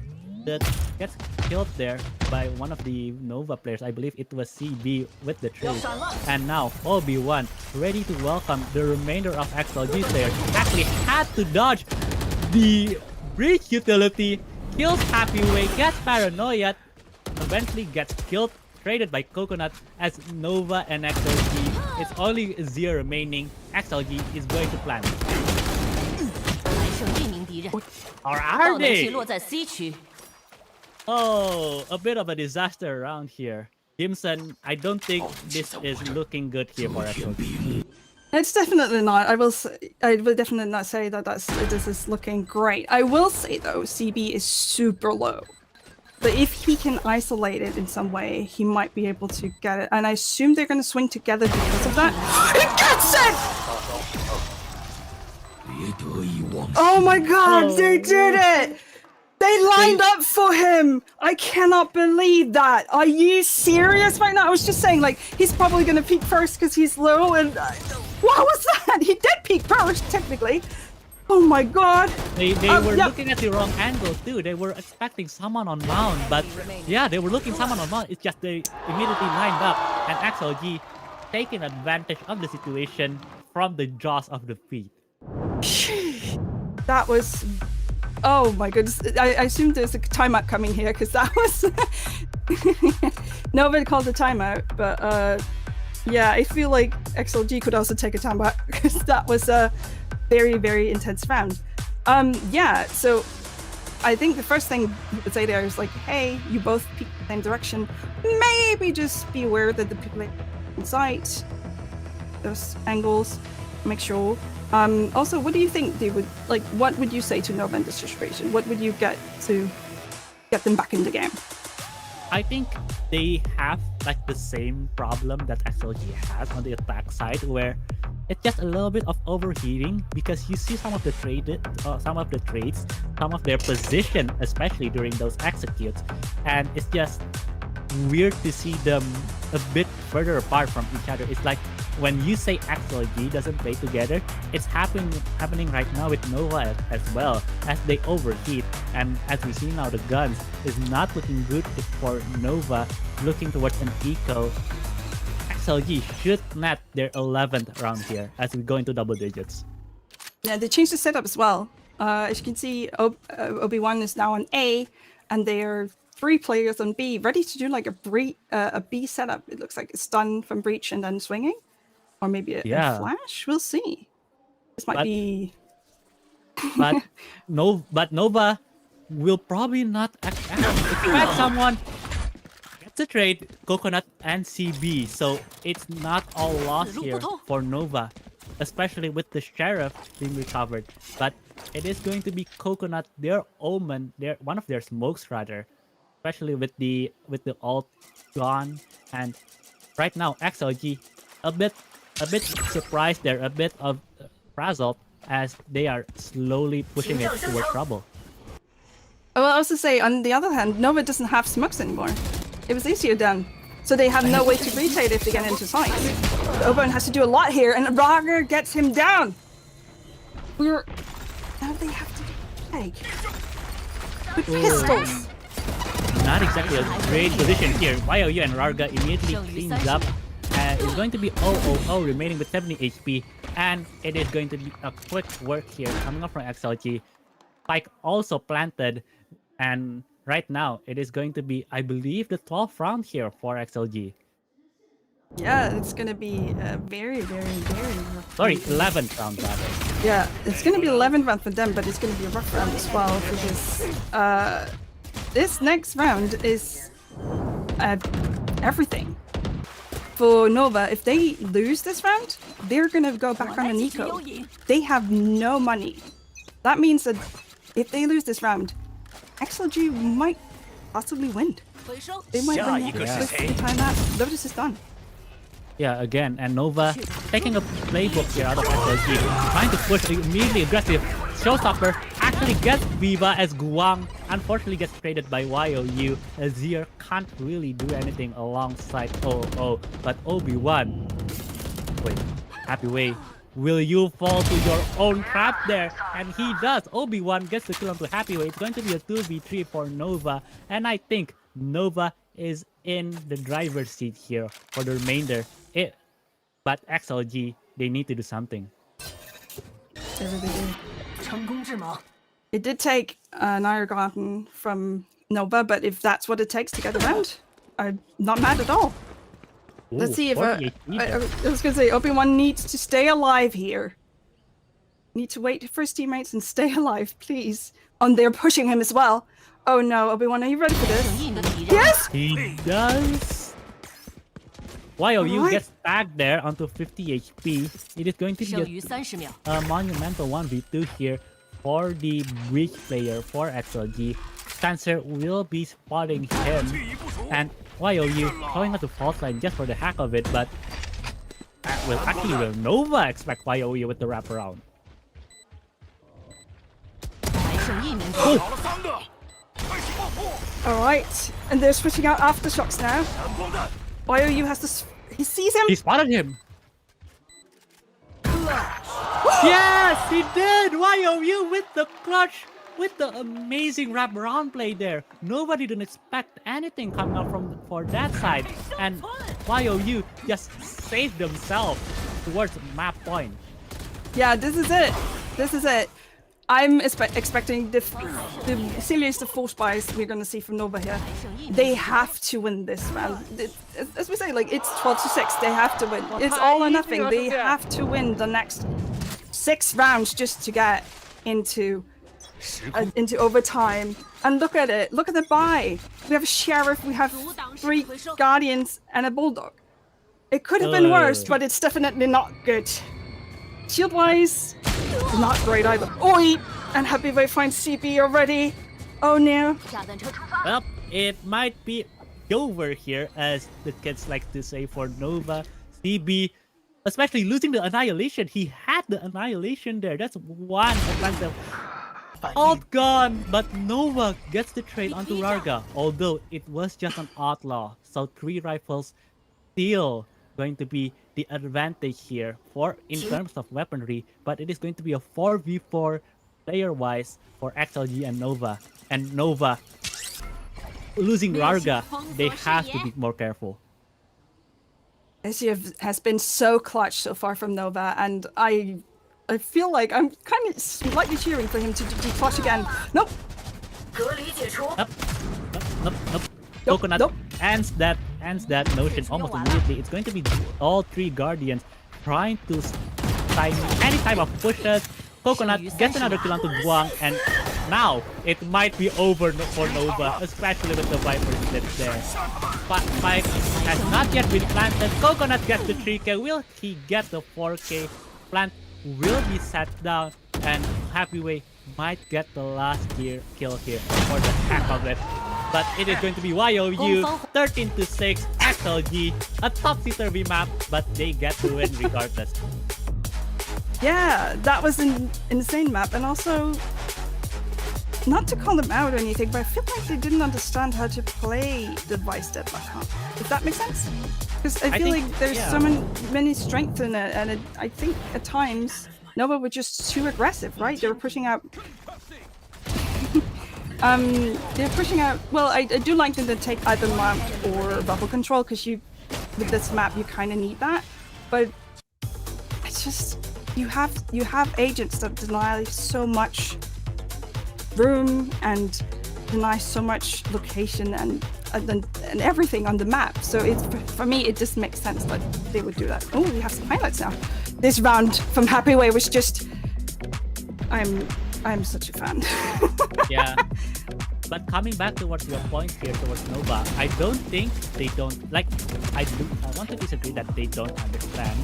killed there by one of the Nova players. I believe it was CB with the trade. And now Obi-Wan ready to welcome the remainder of XLG players. Actually had to dodge the breach utility, kills Happy Way, gets paranoia, eventually gets killed, traded by Coconut as Nova and XLG. It's only 0 remaining. XLG is going to plant. Or are they? Oh, a bit of a disaster around here. Jimson, I don't think this is looking good here for XLG. It's definitely not. I will definitely not say that this is looking great. I will say though, CB is super low. But if he can isolate it in some way, he might be able to get it. And I assume they're going to swing together because of that. He gets it! Oh my god, they did it! They lined up for him! I cannot believe that. Are you serious right now? I was just saying, like, he's probably going to peek first because he's low and... what was that? He did peek first, technically. Oh my god! They were looking at the wrong angle too. They were expecting someone on mound, but yeah, they were looking someone on mound. It's just they immediately lined up, and XLG taking advantage of the situation from the jaws of defeat. That was... oh my goodness. I assume there's a timeout coming here because that was... nobody called the timeout, but yeah, I feel like XLG could also take a timeout because that was a very, very intense round. Yeah, so I think the first thing you would say there is like, hey, you both peek the same direction. Maybe just be aware that the people in sight, those angles. make sure. Also, what do you think they would like? What would you say to Nova in this situation? What would you get to get them back in the game? I think they have like the same problem that XLG has on the attack side, where it's just a little bit of overheating, because you see some of the traits, some of their position, especially during those executes, and it's just weird to see them a bit further apart from each other. It's like when you say XLG doesn't play together, it's happening right now with Nova as well, as they overheat. And as we see now, the guns is not looking good for Nova, looking towards an eco. XLG should net their 11th round here as we go into double digits. Yeah, they changed the setup as well. As you can see, Obi-Wan is now on A, and they are 3 players on B, ready to do like a B setup. It looks like a stun from breach and then swinging, or maybe a flash. We'll see. This might be. But Nova will probably not expect someone to trade Coconut and CB, so it's not all lost here for Nova, especially with the Sheriff being recovered. But it is going to be Coconut, their Omen, one of their smokes rather, especially with the ult gone. And right now XLG a bit surprised there, a bit of frazzled, as they are slowly pushing it towards trouble. I will also say, on the other hand, Nova doesn't have smokes anymore. It was easier then, so they have no way to rotate if they get into sight. Oban has to do a lot here, and Rager gets him down. Now they have to take with pistols. Not exactly a great position here. YOU and Rarga immediately cleans up. It's going to be 000 remaining with 70 HP, and it is going to be a quick work here coming up from XLG. Spike also planted, and right now it is going to be, I believe, the 12th round here for XLG. Yeah, it's going to be very, very, very rough. Sorry, 11th round rather. Yeah, it's going to be 11th round for them, but it's going to be a rough round as well, because this next round is everything. For Nova, if they lose this round, they're going to go back on an eco. They have no money. That means that if they lose this round, XLG might possibly win. They might win this time that Lotus is done. Yeah, again, and Nova taking a playbook here out of XLG, trying to push immediately aggressive. Showstopper actually gets Viva, as Guang unfortunately gets traded by YOU. Azir can't really do anything alongside OO, but Obi-Wan, wait, Happy Way, will you fall to your own trap there? And he does. Obi-Wan gets the kill onto Happy Way. It's going to be a 2v3 for Nova, and I think Nova is in the driver's seat here for the remainder. But XLG, they need to do something. It did take Nair Garden from Nova, but if that's what it takes to get around, I'm not mad at all. Ooh, let's see if I was going to say, Obi-Wan needs to stay alive here. Need to wait for his teammates and stay alive, please. And they're pushing him as well. Oh no, Obi-Wan, are you ready for this? Yes! He does. YOU gets tagged there onto 50 HP. It is going to be a monumental 1v2 here for the breach player for XLG. Cancer will be spotting him, and YOU going out to false line just for the heck of it, but will Nova expect YOU with the wraparound? Oh. Alright, and they're switching out aftershocks now. YOU has to... He sees him! He spotted him! Yes, he did! YOU with the clutch! With the amazing wraparound play there. Nobody didn't expect anything coming out for that side. And YOU just saved themselves towards map point. Yeah, this is it. This is it. I'm expecting the series of 4 spies we're going to see from Nova here. They have to win this round. As we say, like, it's 12-6. They have to win. It's all or nothing. They have to win the next 6 rounds just to get into overtime. And look at it. Look at the buy. We have a Sheriff. We have 3 Guardians and a Bulldog. It could have been worse, but it's definitely not good. Shield-wise, not great either. Oi! And Happy Way finds CB already. Oh no. Well, it might be over here, as the kids like to say, for Nova. CB, especially losing the Annihilation. He had the Annihilation there. That's one advantage. Alt gone, but Nova gets the trade onto Rarga, although it was just an outlaw. So 3 rifles still going to be the advantage here for in terms of weaponry, but it is going to be a 4v4 player-wise for XLG and Nova. And Nova losing Rarga, they have to be more careful. SCF has been so clutch so far from Nova, and I feel like I'm kind of slightly cheering for him to clutch again. Nope. Nope. Coconut ends that notion almost immediately. It's going to be all 3 Guardians trying to time any type of pushes. Coconut gets another kill onto Guang, and now it might be over for Nova, especially with the Viper that's there. But Spike has not yet been planted. Coconut gets the 3k. Will he get the 4k? Plant will be set down, and Happy Way might get the last kill here for the heck of it. But it is going to be YOU 13-6 XLG, a topsy-turvy map, but they get to win regardless. Yeah, that was an insane map, and also, not to call them out or anything, but I feel like they didn't understand how to play the Vice Deadlock comp. Does that make sense? Because I feel like there's so many strengths in it, and I think at times Nova were just too aggressive, right? They were pushing out. They're pushing out. Well, I do like them to take either mount or bubble control, because with this map you kind of need that. But it's just you have agents that deny so much room and deny so much location and everything on the map. So it's for me it just makes sense that they would do that. Oh, we have some highlights now. This round from Happy Way was just I'm such a fan. Yeah. But coming back towards your point here towards Nova, I don't think they don't like. I want to disagree that they don't understand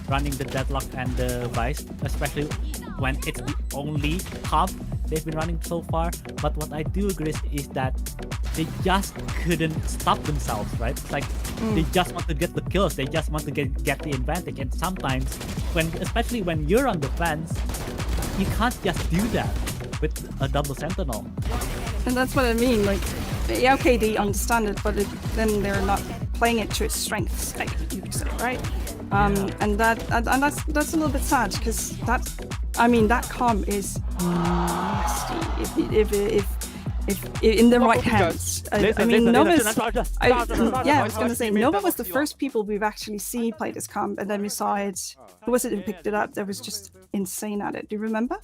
running the Deadlock and the Vice, especially when it's the only comp they've been running so far. But what I do agree is that they just couldn't stop themselves, right? It's like they just want to get the kills, they just want to get the advantage, and sometimes especially when you're on the fence, you can't just do that with a double sentinel. And that's what I mean, like, yeah, okay, they understand it, but then they're not playing it to its strengths, like you could say, right? And that's a little bit sad, because that comp is nasty if in the right hands. I mean, Nova's. I was gonna say Nova was the first people we've actually seen play this comp, and then we saw it. Who was it who picked it up? That was just insane at it. Do you remember?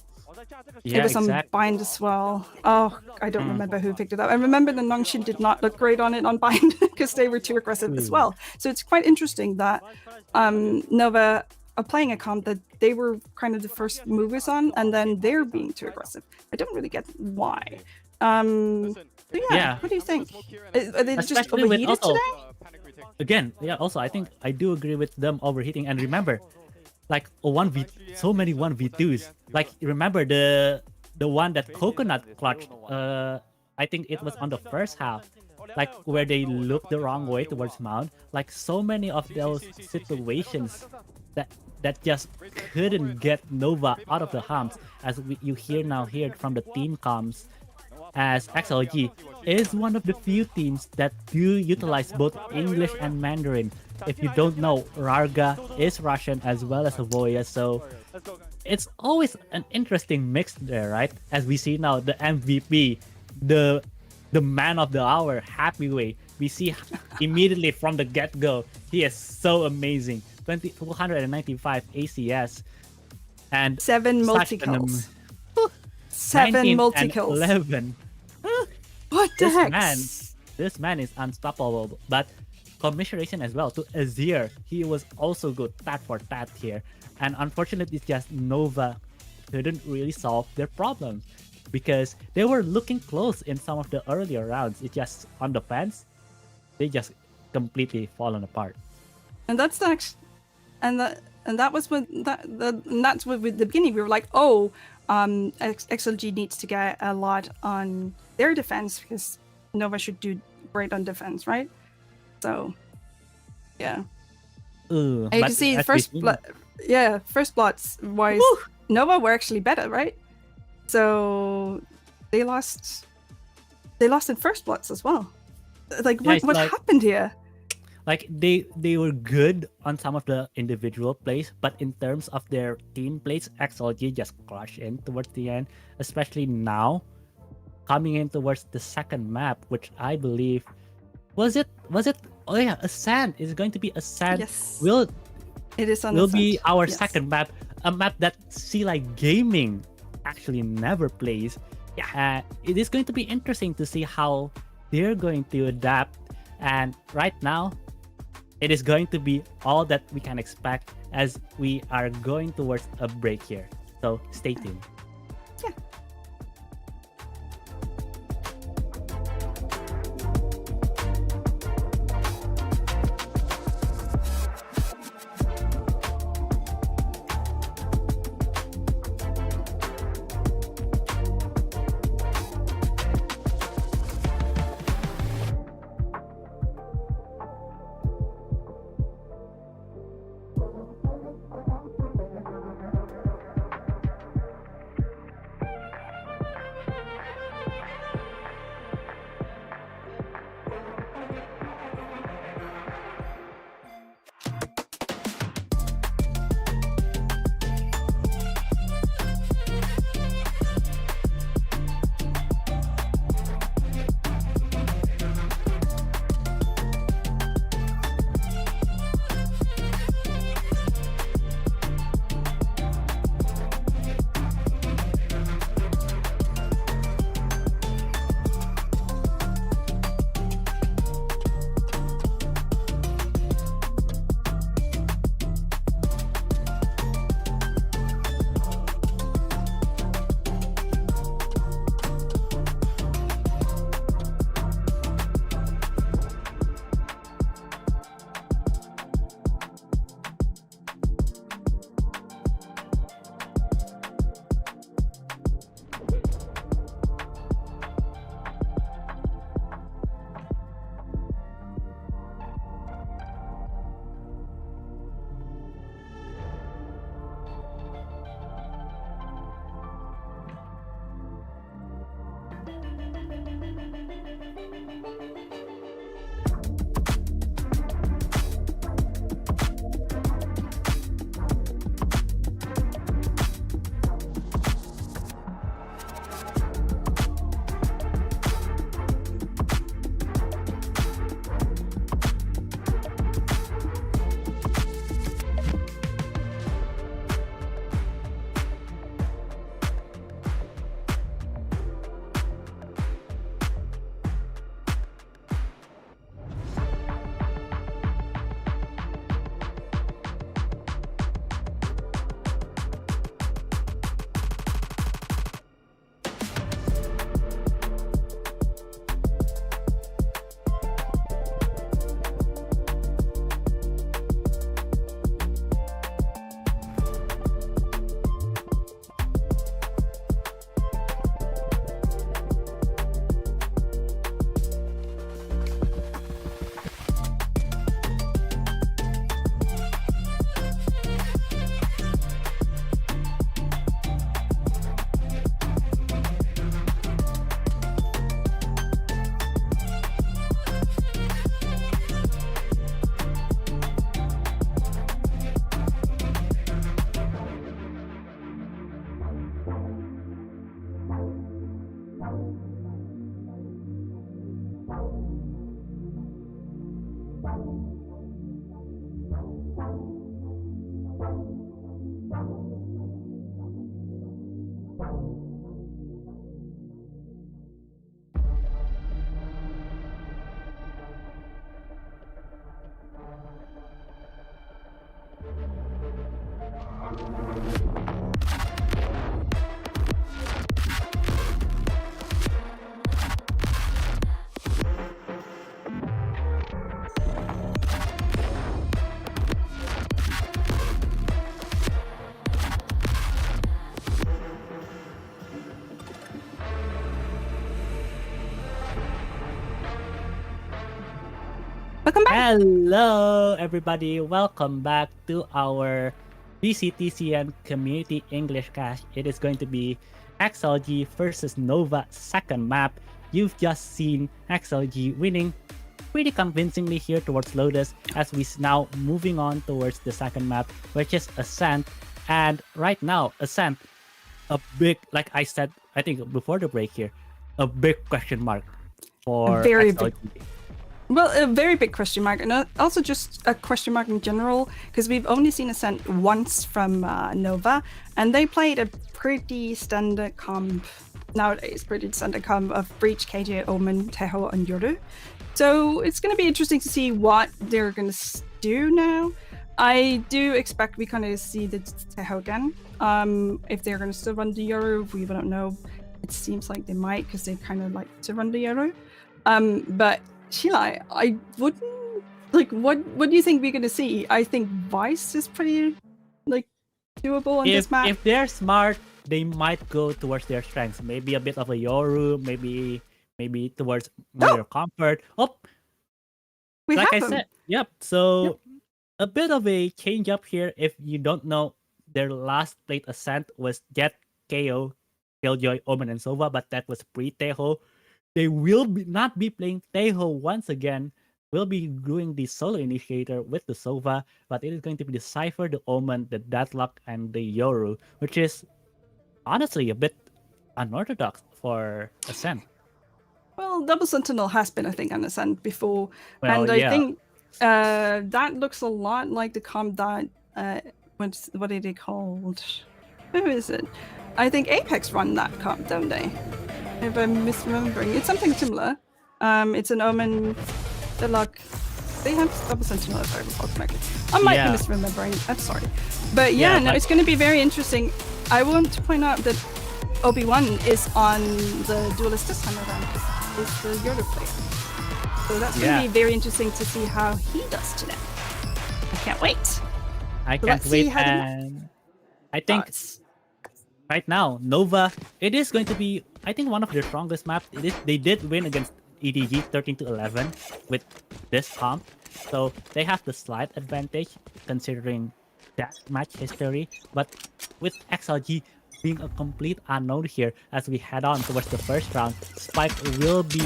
Yeah, it was on Bind as well. Oh, I don't remember who picked it up. I remember the Nongxin did not look great on it on Bind because they were too aggressive as well. So it's quite interesting that Nova are playing a comp that they were kind of the first movers on, and then they're being too aggressive. I don't really get why. But yeah, what do you think? Are they just overheated today? Again, yeah, also I think I do agree with them overheating. And remember, like so many 1v2s. Like remember the one that Coconut clutched. I think it was on the first half, like where they looked the wrong way towards Mount. Like so many of those situations that just couldn't get Nova out of the humps. As you hear from the team comms, as XLG is one of the few teams that do utilize both English and Mandarin. If you don't know, Rarga is Russian as well as Avoya, so it's always an interesting mix there, right? As we see now, the MVP, the man of the hour, Happy Way, we see immediately from the get-go, he is so amazing. 295 ACS and 7 multi-kills. 7 multi-kills. 11. What the heck? This man is unstoppable. But commiseration as well to Azir. He was also good tat for tat here. And unfortunately, it's just Nova couldn't really solve their problems because they were looking close in some of the earlier rounds. It's just on the fence, they just completely fallen apart. And that's and that was when that's what with the beginning we were like, oh, XLG needs to get a lot on their defense because Nova should do great on defense, right? So, yeah. And you can see first bloods wise, Nova were actually better, right? So they lost in first bloods as well. Like what happened here? Like they were good on some of the individual plays, but in terms of their team plays, XLG just crushed in towards the end, especially now coming in towards the second map, which I believe was it oh yeah, Ascent is going to be Ascent. Yes. It is on will be our second map, a map that Like Gaming actually never plays. Yeah, it is going to be interesting to see how they're going to adapt, and right now it is going to be all that we can expect as we are going towards a break here. So stay tuned. Yeah. Welcome back. Hello, everybody. Welcome back to our VCTCN Community English Cash. It is going to be XLG versus Nova second map. You've just seen XLG winning pretty convincingly here towards Lotus, as we now moving on towards the second map, which is Ascent. And right now, Ascent, a big, like I said, I think before the break here, a big question mark for Very XLG. big. Well, a very big question mark, and also just a question mark in general, because we've only seen Ascent once from Nova, and they played a pretty standard comp nowadays, of Breach, KJ, Omen, Teho, and Yoru. So it's going to be interesting to see what they're going to do now. I do expect we kind of see the Teho again. If they're going to still run the Yoru, we don't know. It seems like they might, because they kind of like to run the Yoru. But Sheila, I wouldn't like. What do you think we're gonna see? I think Vice is pretty like doable on this map. If they're smart, they might go towards their strengths. Maybe a bit of a Yoru, maybe towards more comfort. Oh, we like have I them. said, yep. So a bit of a change up here. If you don't know, their last played Ascent was Jet, KO, Killjoy, Omen, and Sova, but that was pre-Teho. They will not be playing Teho once again. We'll be doing the solo initiator with the Sova, but it is going to be the Cypher, the Omen, the Deadlock, and the Yoru, which is honestly a bit unorthodox for Ascent. Well, Double Sentinel has been, I think, on Ascent before, Well, and I yeah. think that looks a lot like the comp that what are they called? Who is it? I think Apex run that comp, don't they? If I'm misremembering, it's something similar. It's an Omen, Deadlock. They have Double Sentinel, if I recall correctly. I might be misremembering. I'm sorry, but no, it's going to be very interesting. I want to point out that Obi-Wan is on the duelist this time around because he's the Yoru player. So that's going to be very interesting to see how he does today. I can't wait. I can't wait, and I think right now, Nova, it is going to be, I think, one of their strongest maps. They did win against EDG 13-11 with this comp, so they have the slight advantage considering that match history. But with XLG being a complete unknown here, as we head on towards the first round, Spike will be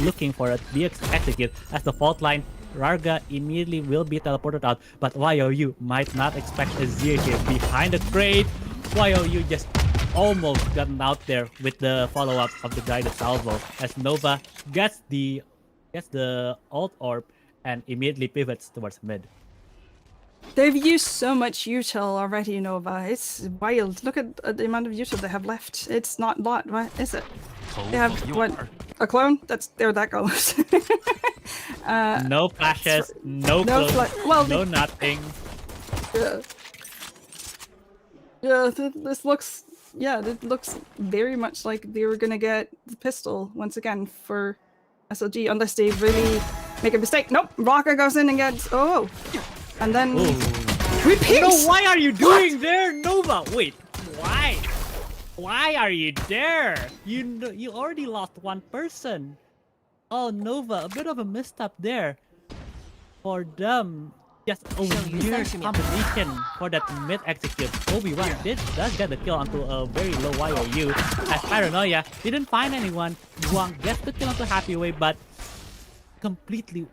looking for a DX execute as the fault line. Rarga immediately will be teleported out, but YOU might not expect a Zir here behind the crate. YOU just almost gotten out there with the follow-up of the guided salvo as Nova gets the ult orb and immediately pivots towards mid. They've used so much util already, Nova. It's wild. Look at the amount of util they have left. It's not a lot, right? Is it? They have what? A clone? There that goes. No flashes, no clone, no nothing. This looks. It looks very much like they were gonna get the pistol once again for SLG, unless they really make a mistake. Nope, Rocker goes in and gets and then repeats. No, why are you doing there, Nova? Wait, why? Why are you there? You already lost one person. Oh, Nova, a bit of a misstep there for them. Just a weird combination for that mid execute. Obi-Wan does get the kill onto a very low YOU as Paranoia didn't find anyone. Guang gets the kill onto Happy Way, but completely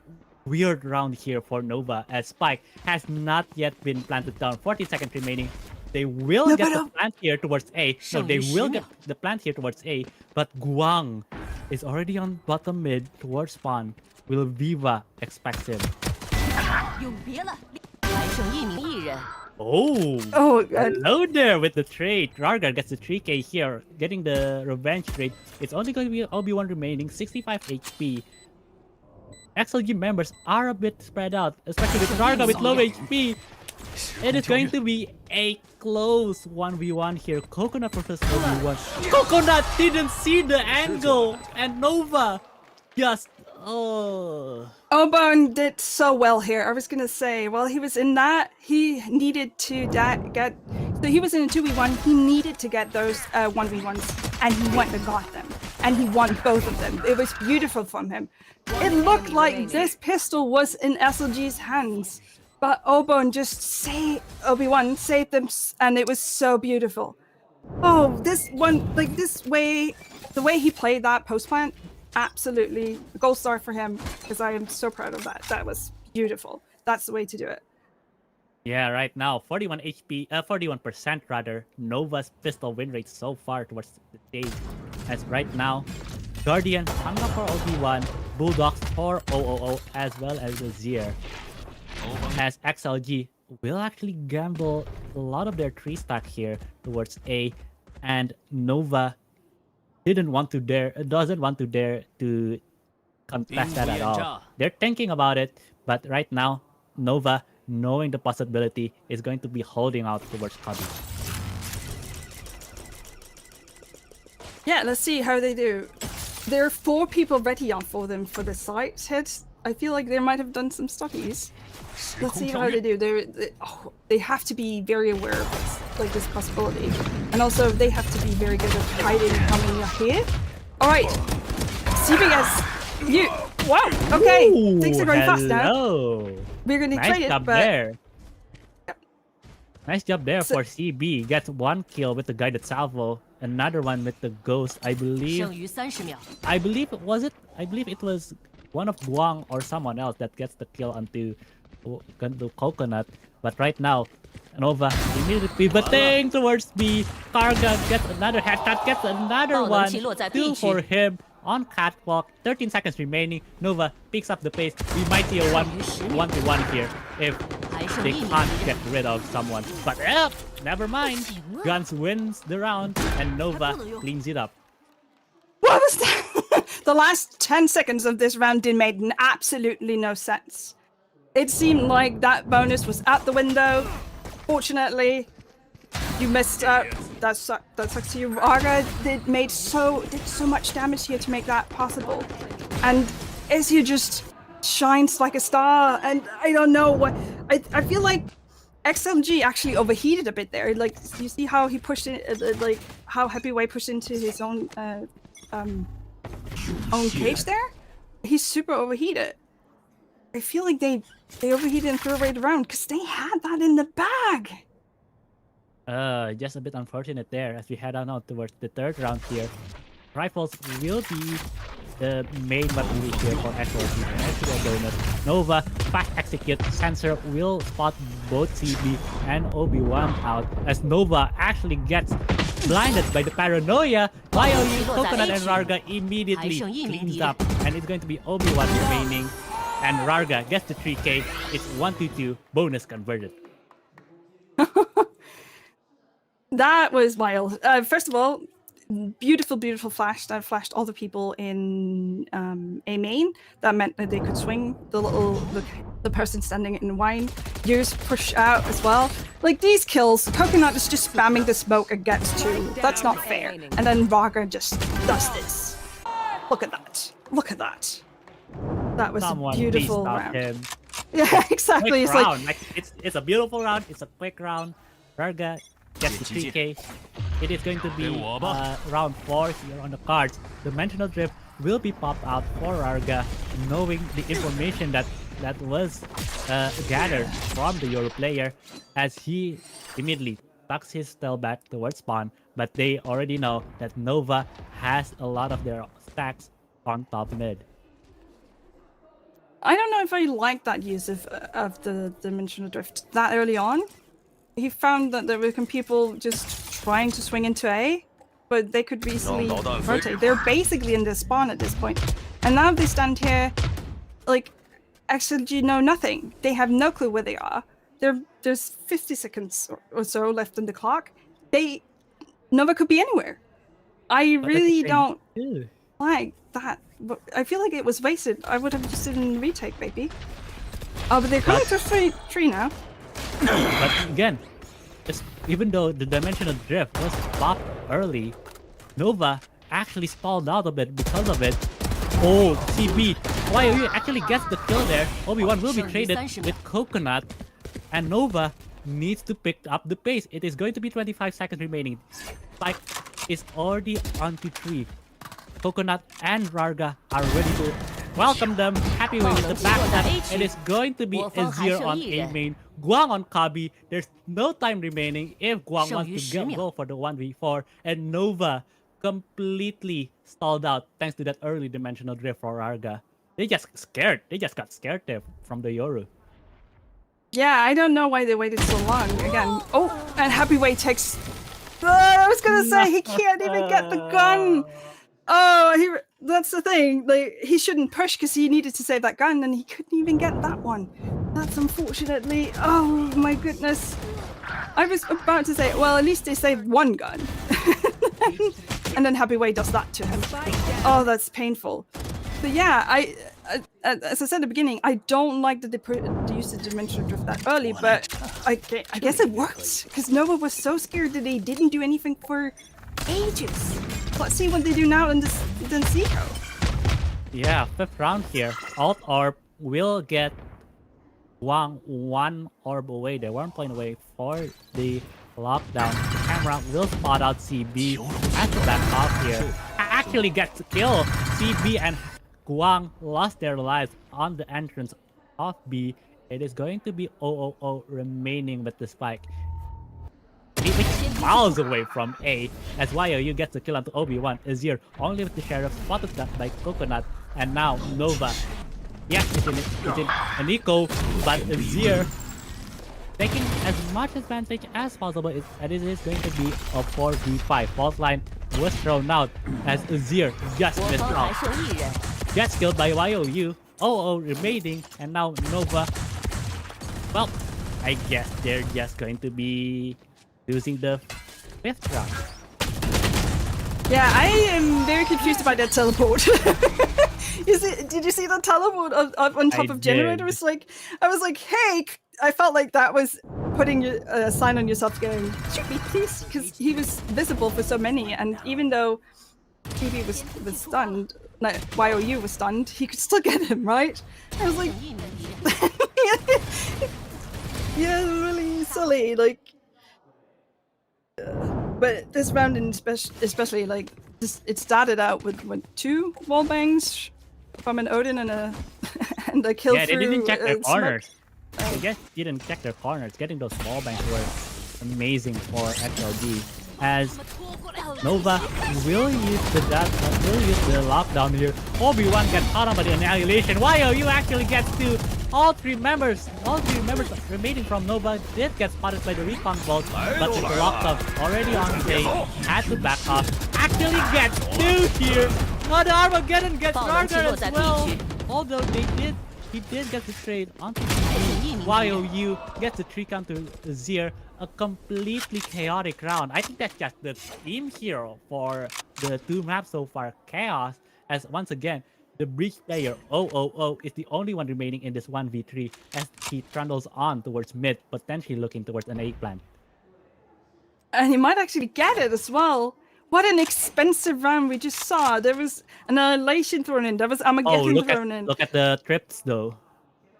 weird round here for Nova as Spike has not yet been planted down. 40 seconds remaining. They will get the plant here towards A. No, they will get the plant here towards A, but Guang is already on bottom mid towards spawn. Will Viva expect him? Hello there with the trade. Rarga gets the 3k here, getting the revenge trade. It's only going to be Obi-Wan remaining, 65 HP. XLG members are a bit spread out, especially with Rarga with low HP. It is going to be a close 1v1 here. Coconut versus Obi-Wan. Coconut didn't see the angle, and Nova just Obon did so well here. I was gonna say, while he was in that, he needed to get. So he was in a 2v1. He needed to get those 1v1s, and he went and got them. and he won both of them. It was beautiful from him. It looked like this pistol was in SLG's hands, but Oban just Obi-Wan saved them, and it was so beautiful. Oh, this one, like this way, the way he played that post plant, absolutely gold star for him, because I am so proud of that. That was beautiful. That's the way to do it. Yeah, right now, 41% rather, Nova's pistol win rate so far towards the stage. As right now, Guardian hung up for Obi-Wan, Bulldogs for 000, as well as Azir. As XLG will actually gamble a lot of their 3-stack here towards A, and Nova doesn't want to dare to contest that at all. They're thinking about it, but right now, Nova, knowing the possibility, is going to be holding out towards Cubby. Yeah, let's see how they do. There are 4 people ready on for them for the site hit. I feel like they might have done some studies. Let's see how they do. They have to be very aware of this, like this possibility, and also they have to be very good at hiding coming here. All right, CBS, you. Wow. Okay, Ooh, things are going fast now. hello. We're gonna Nice trade it, job but there. Nice job there for CB. Gets 1 kill with the guided salvo, another one with the ghost. I believe it was one of Guang or someone else that gets the kill onto Coconut. But right now, Nova immediately pivoting towards B. Karga gets another headshot, gets another one. 2 for him on catwalk. 13 seconds remaining. Nova picks up the pace. We might see a 1-to-1 here if they can't get rid of someone. But never mind. Guns wins the round and Nova cleans it up. what was that? The last 10 seconds of this round made absolutely no sense. It seemed like that bonus was out the window. Fortunately, you missed out. That sucks to you. Raga did so much damage here to make that possible. And Ezio just shines like a star. And I don't know what... I feel like XLG actually overheated a bit there. Like, you see how he pushed in... like, how Heavyweight pushed into his own cage there? He's super overheated. I feel like they overheated and threw away the round because they had that in the bag. Just a bit unfortunate there as we head on out towards the 3rd round here. Rifles will be the main weapon here for XLG. Actually a bonus. Nova, fast execute. Sensor will spot both CB and Obi-Wan out as Nova actually gets blinded by the paranoia. While Coconut and Rarga immediately cleans up, and it's going to be Obi-Wan remaining. And Rarga gets the 3k. It's 1-2 bonus converted. That was wild. First of all, beautiful flash that flashed all the people in A main. That meant that they could swing the person standing in wine. Use push out as well. Like these kills, Coconut is just spamming the smoke and gets 2. That's not fair. And then Raga just does this. Look at that. Look at that. That was a beautiful round. Him. Yeah, exactly. Quick It's round. like it's a beautiful round. It's a quick round. Rarga gets the 3k. It is going to be round 4 here on the cards. Dimensional Drift will be popped out for Rarga, knowing the information that was gathered from the Euro player, as he immediately tucks his tail back towards spawn. But they already know that Nova has a lot of their stacks on top mid. I don't know if I like that use of the Dimensional Drift that early on. He found that there were people just trying to swing into A, but they could easily rotate. They're basically in their spawn at this point. And now they stand here, like, XLG know nothing. They have no clue where they are. There's 50 seconds or so left on the clock. Nova could be anywhere. I really don't like that. But I feel like it was wasted. I would have just done retake, baby. Oh, but they're coming to 3 now. But again, even though the Dimensional Drift was popped early, Nova actually stalled out a bit because of it. Oh, CB, YOU actually gets the kill there. Obi-Wan will be traded with Coconut, and Nova needs to pick up the pace. It is going to be 25 seconds remaining. Spike is already onto 3. Coconut and Rarga are ready to welcome them. Happy with the backstab. It is going to be Azir on A main, Guang on Kabi. There's no time remaining if Guang wants to go for the 1v4, and Nova completely stalled out thanks to that early dimensional drift for Rarga. They just scared. They just got scared there from the Yoru. Yeah, I don't know why they waited so long. Again, oh, and Happyway takes. I was gonna say he can't even get the gun. Oh, that's the thing. Like, he shouldn't push because he needed to save that gun, and he couldn't even get that one. That's unfortunately. Oh my goodness. I was about to say, well, at least they saved one gun, and then Happyway does that to him. Oh, that's painful. But yeah, as I said at the beginning, I don't like that they used the dimensional drift that early, but I guess it worked because Nova was so scared that they didn't do anything for ages. Let's see what they do now in this Zico. Yeah, 5th round here. Alt Orb will get one orb away. They weren't playing away for the lockdown. The camera will spot out CB at the back off here. Actually gets to kill. CB and Guang lost their lives on the entrance of B. It is going to be 000 remaining with the spike. It's miles away from A, as YOU gets the kill onto Obi-Wan. Azir only with the Sheriff, spotted that by Coconut, and now Nova. Yes, it's in an eco, but Azir taking as much advantage as possible, and it is going to be a 4v5. Fault line was thrown out as Azir just missed out. Gets killed by YOU. 0-0 remaining, and now Nova. Well, I guess they're just going to be losing the 5th round. Yeah, I am very confused about that teleport. Did you see that teleport on top of generators? Like, I was like, hey, I felt like that was putting a sign on yourself going, shoot me please, because he was visible for so many, and even though TV was stunned, no, YOU was stunned, he could still get him, right? I was like, yeah, really silly, like. But this round, especially like this, it started out with 2 wall bangs from an Odin and a kill through. Yeah, they didn't check their corners. I guess didn't check their corners. Getting those wall bangs were amazing for XLG. As Nova will use the lockdown here. Obi-Wan gets caught on by the annihilation. YOU actually gets to all three members remaining from Nova did get spotted by the recon bolt, but with the lockdown already on stage, had to back off. Actually gets 2 here. Oh, the Armageddon gets Rarga as well. Although he did get the trade onto YOU gets the 3 count to Azir. A completely chaotic round. I think that's just the theme here for the 2 maps so far. Chaos, as once again, the Breach player 000 is the only one remaining in this 1v3 as he trundles on towards mid, potentially looking towards an A plant. And he might actually get it as well. What an expensive round we just saw. There was Annihilation thrown in. There was Armageddon thrown in. Look at the trips though.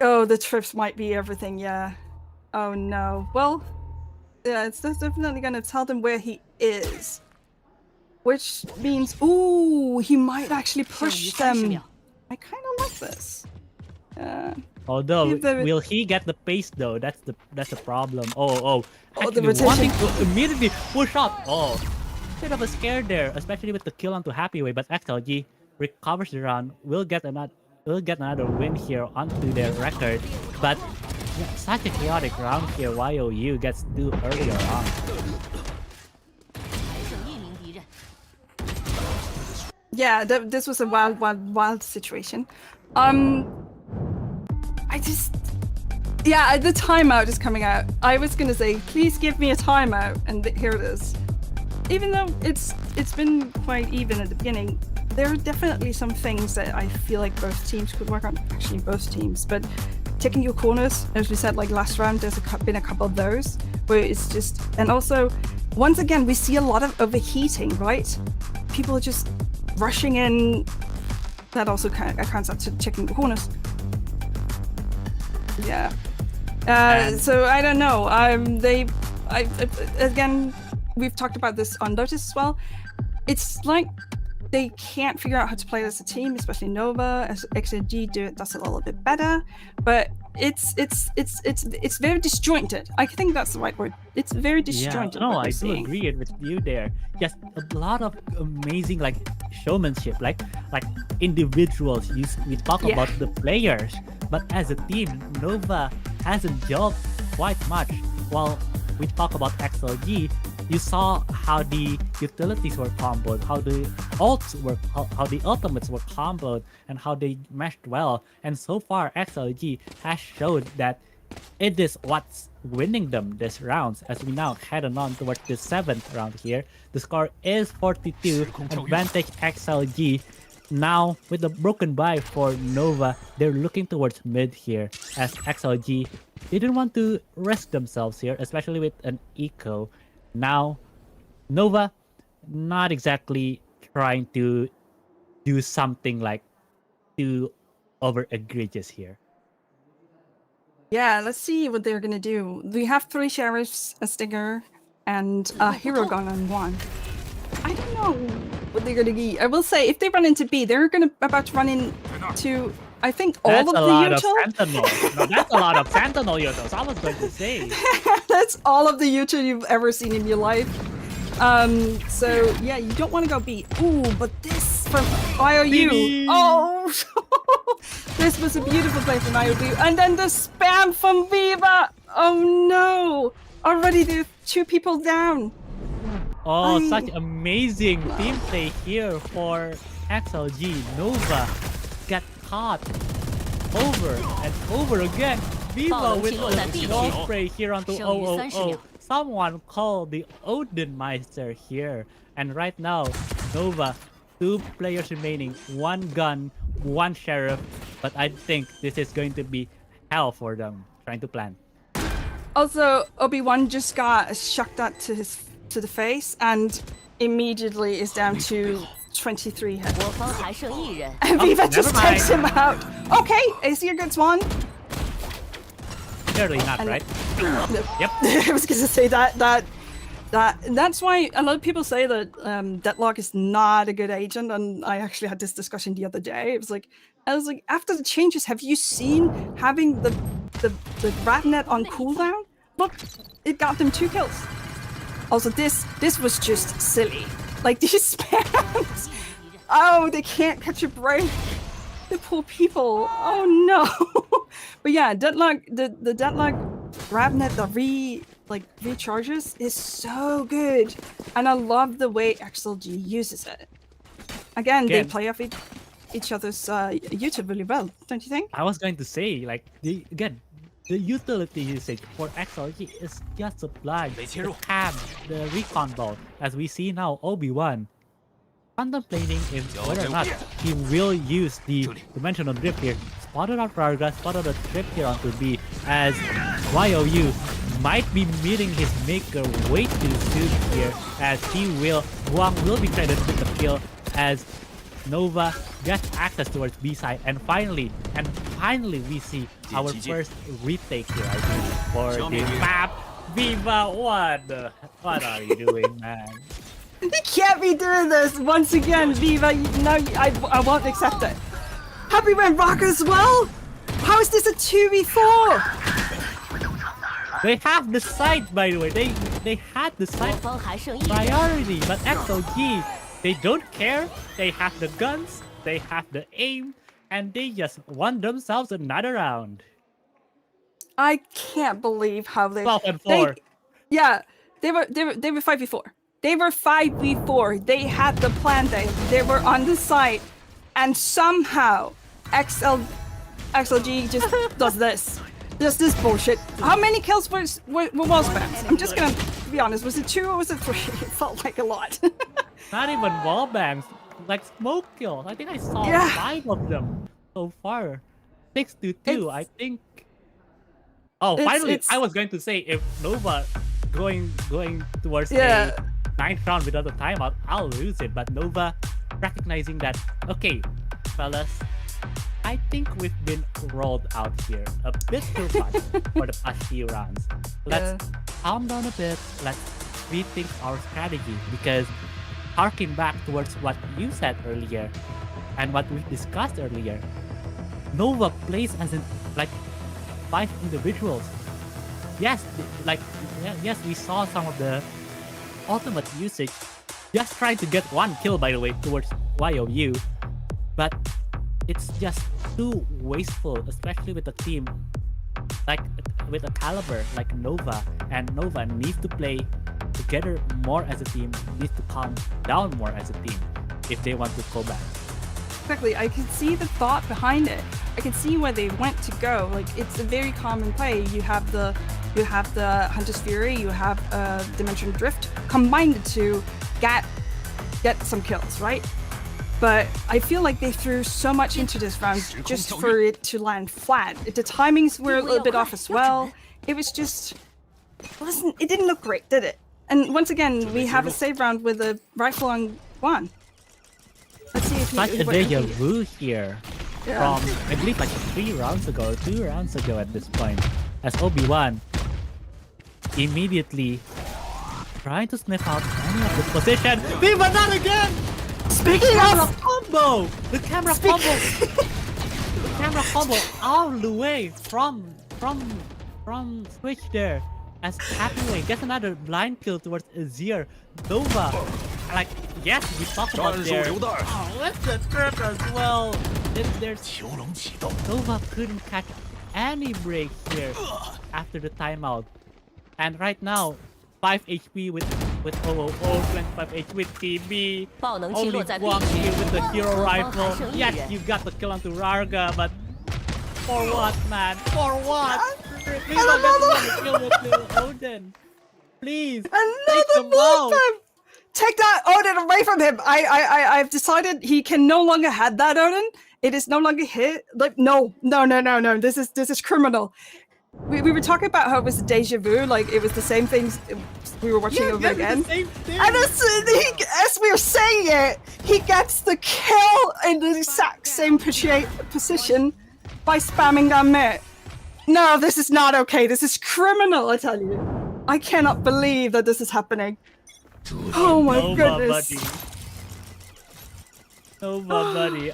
Oh, the trips might be everything, yeah. Oh no. Well, yeah, it's definitely gonna tell them where he is. Which means, ooh, he might actually push them. I kind of like this. Although, will he get the pace though? That's the problem. The rotation. Wanting to immediately push up. Oh, bit of a scare there, especially with the kill onto Happyway. But XLG recovers the round. Will get another win here onto their record. But yeah, such a chaotic round here. YOU gets 2 earlier on. Yeah, this was a wild situation. The timeout is coming out. I was gonna say, please give me a timeout, and here it is. Even though it's been quite even at the beginning, there are definitely some things that I feel like both teams could work on. Actually, both teams, but taking your corners, as we said, like last round, there's been a couple of those where it's just, and also, once again, we see a lot of overheating, right? People are just rushing in. That also accounts up to checking the corners. Yeah. So I don't know. Again, we've talked about this on Lotus as well. It's like they can't figure out how to play as a team, especially Nova. As XLG does it a little bit better, but it's very disjointed. I think that's the right word. It's very disjointed. Yeah, no, what I we're do seeing. agree with you there. Just a lot of amazing like showmanship, like individuals. We talk Yeah. about the players, but as a team, Nova hasn't gelled quite much. While we talk about XLG, you saw how the utilities were comboed, how the ults were, how the ultimates were comboed, and how they meshed well. And so far, XLG has showed that it is what's winning them this rounds. As we now head on towards the 7th round here, the score is 42, advantage XLG. Now, with the broken buy for Nova, they're looking towards mid here, as XLG didn't want to risk themselves here, especially with an eco. Now, Nova not exactly trying to do something like too over egregious here. Yeah, let's see what they're gonna do. We have 3 sheriffs, a stinger, and a hero gun on 1. I don't know what they're gonna be. I will say, if they run into B, they're about to run into, I think, all That's of a the lot of util. Sentinel. No, that's a lot of Sentinel utils. I was going to say. That's all of the util you've ever seen in your life. So yeah, you don't want to go B. Ooh, but this from IOU. Baby. Oh, this was a beautiful play from IOU. And then the spam from Viva. Oh no! Already there are 2 people down. Oh, such amazing team play here for XLG. Nova got caught over and over again. Viva with the wall spray here onto 000. Someone called the Odin Meister here. And right now, Nova, 2 players remaining, 1 gun, 1 sheriff. But I think this is going to be hell for them trying to plan. Also, Obi-Wan just got a shot to the face and immediately is down to 23 hit. And Viva just never takes him mind. out. Okay, is he a good one? Clearly not, right? Yep. I was gonna say that's why a lot of people say that Deadlock is not a good agent, and I actually had this discussion the other day. I was like, after the changes, have you seen having the Ravnet on cooldown? Look, it got them 2 kills. Also, this was just silly. Like these spams. Oh, they can't catch a break. The poor people. Oh no. But yeah, Deadlock, the Deadlock Ravnet, the recharges is so good, and I love the way XLG uses it. Again, they play off each other's YouTube really well, don't you think? I was going to say, like, the utility usage for XLG is just sublime. The cam, the recon ball, as we see now, Obi-Wan contemplating if whether or not he will use the dimensional drift here. Spotted out Vargas, spotted a trip here onto B, as YOU might be meeting his maker way too soon here, as Guang will be credited with the kill, as Nova gets access towards B side, and finally we see our first retake here, I think, for the map. Viva, what are you doing, man? You can't be doing this once again, Viva. No, I won't accept it. Have we went rock as well? How is this a 2v4? They have the site, by the way. They had the site priority, but XLG, they don't care. They have the guns, they have the aim, and they just won themselves another round. I can't believe how they 12 and 4. They were 5v4. They were 5v4. They had the plan. They were on the site, and somehow XLG just does this. Just this bullshit. How many kills were wall spams? I'm just gonna be honest. Was it 2 or was it 3? It felt like a lot. Not even wall bangs, like smoke kills. I think I saw 5 of them so far. 6 to 2, I think. Oh, finally, I was going to say if Nova going towards a 9th round without a timeout, I'll lose it. But Nova recognizing that, okay, fellas, I think we've been rolled out here a bit too much for the past few rounds. Let's calm down a bit. Let's rethink our strategy, because harking back towards what you said earlier and what we discussed earlier, Nova plays as in like 5 individuals. Yes, yes, we saw some of the ultimate usage, just trying to get 1 kill, by the way, towards YOU, but it's just too wasteful, especially with a team like with a caliber like Nova, and Nova needs to play together more as a team, needs to calm down more as a team if they want to go back. Exactly, I can see the thought behind it. I can see where they went to go. Like, it's a very common play. You have the Hunter's Fury, you have Dimension Drift combined to get some kills, right? But I feel like they threw so much into this round just for it to land flat. The timings were a little bit off as well. It was just, it didn't look great, did it? And once again, we have a save round with a rifle on one. Let's see if Such a deja vu here from, I believe, like 3 rounds ago or 2 rounds ago at this point, as Obi-Wan immediately trying to sniff out any of the position. Viva, not again! Speaking of combo, the camera combo all the way from Switch there, as Happyway gets another blind kill towards Azir. Nova, like, yes, we talked about their what's the trick as well. There's Nova couldn't catch any break here after the timeout, and right now 5 HP with OOO, 25 HP with TB, only Guang here with the hero rifle. Yes, you got the kill onto Rarga, but for what, man? For what? Please don't get the kill with Odin. Please, take them out. Take that Odin away from him. I've decided he can no longer have that Odin. It is no longer hit. Like, no. This is criminal. We were talking about how it was a deja vu, like it was the same things we were watching over again. And as we were saying it, he gets the kill in the exact same position by spamming that mid. No, this is not okay. This is criminal, I tell you. I cannot believe that this is happening. Oh my goodness. Nova, buddy.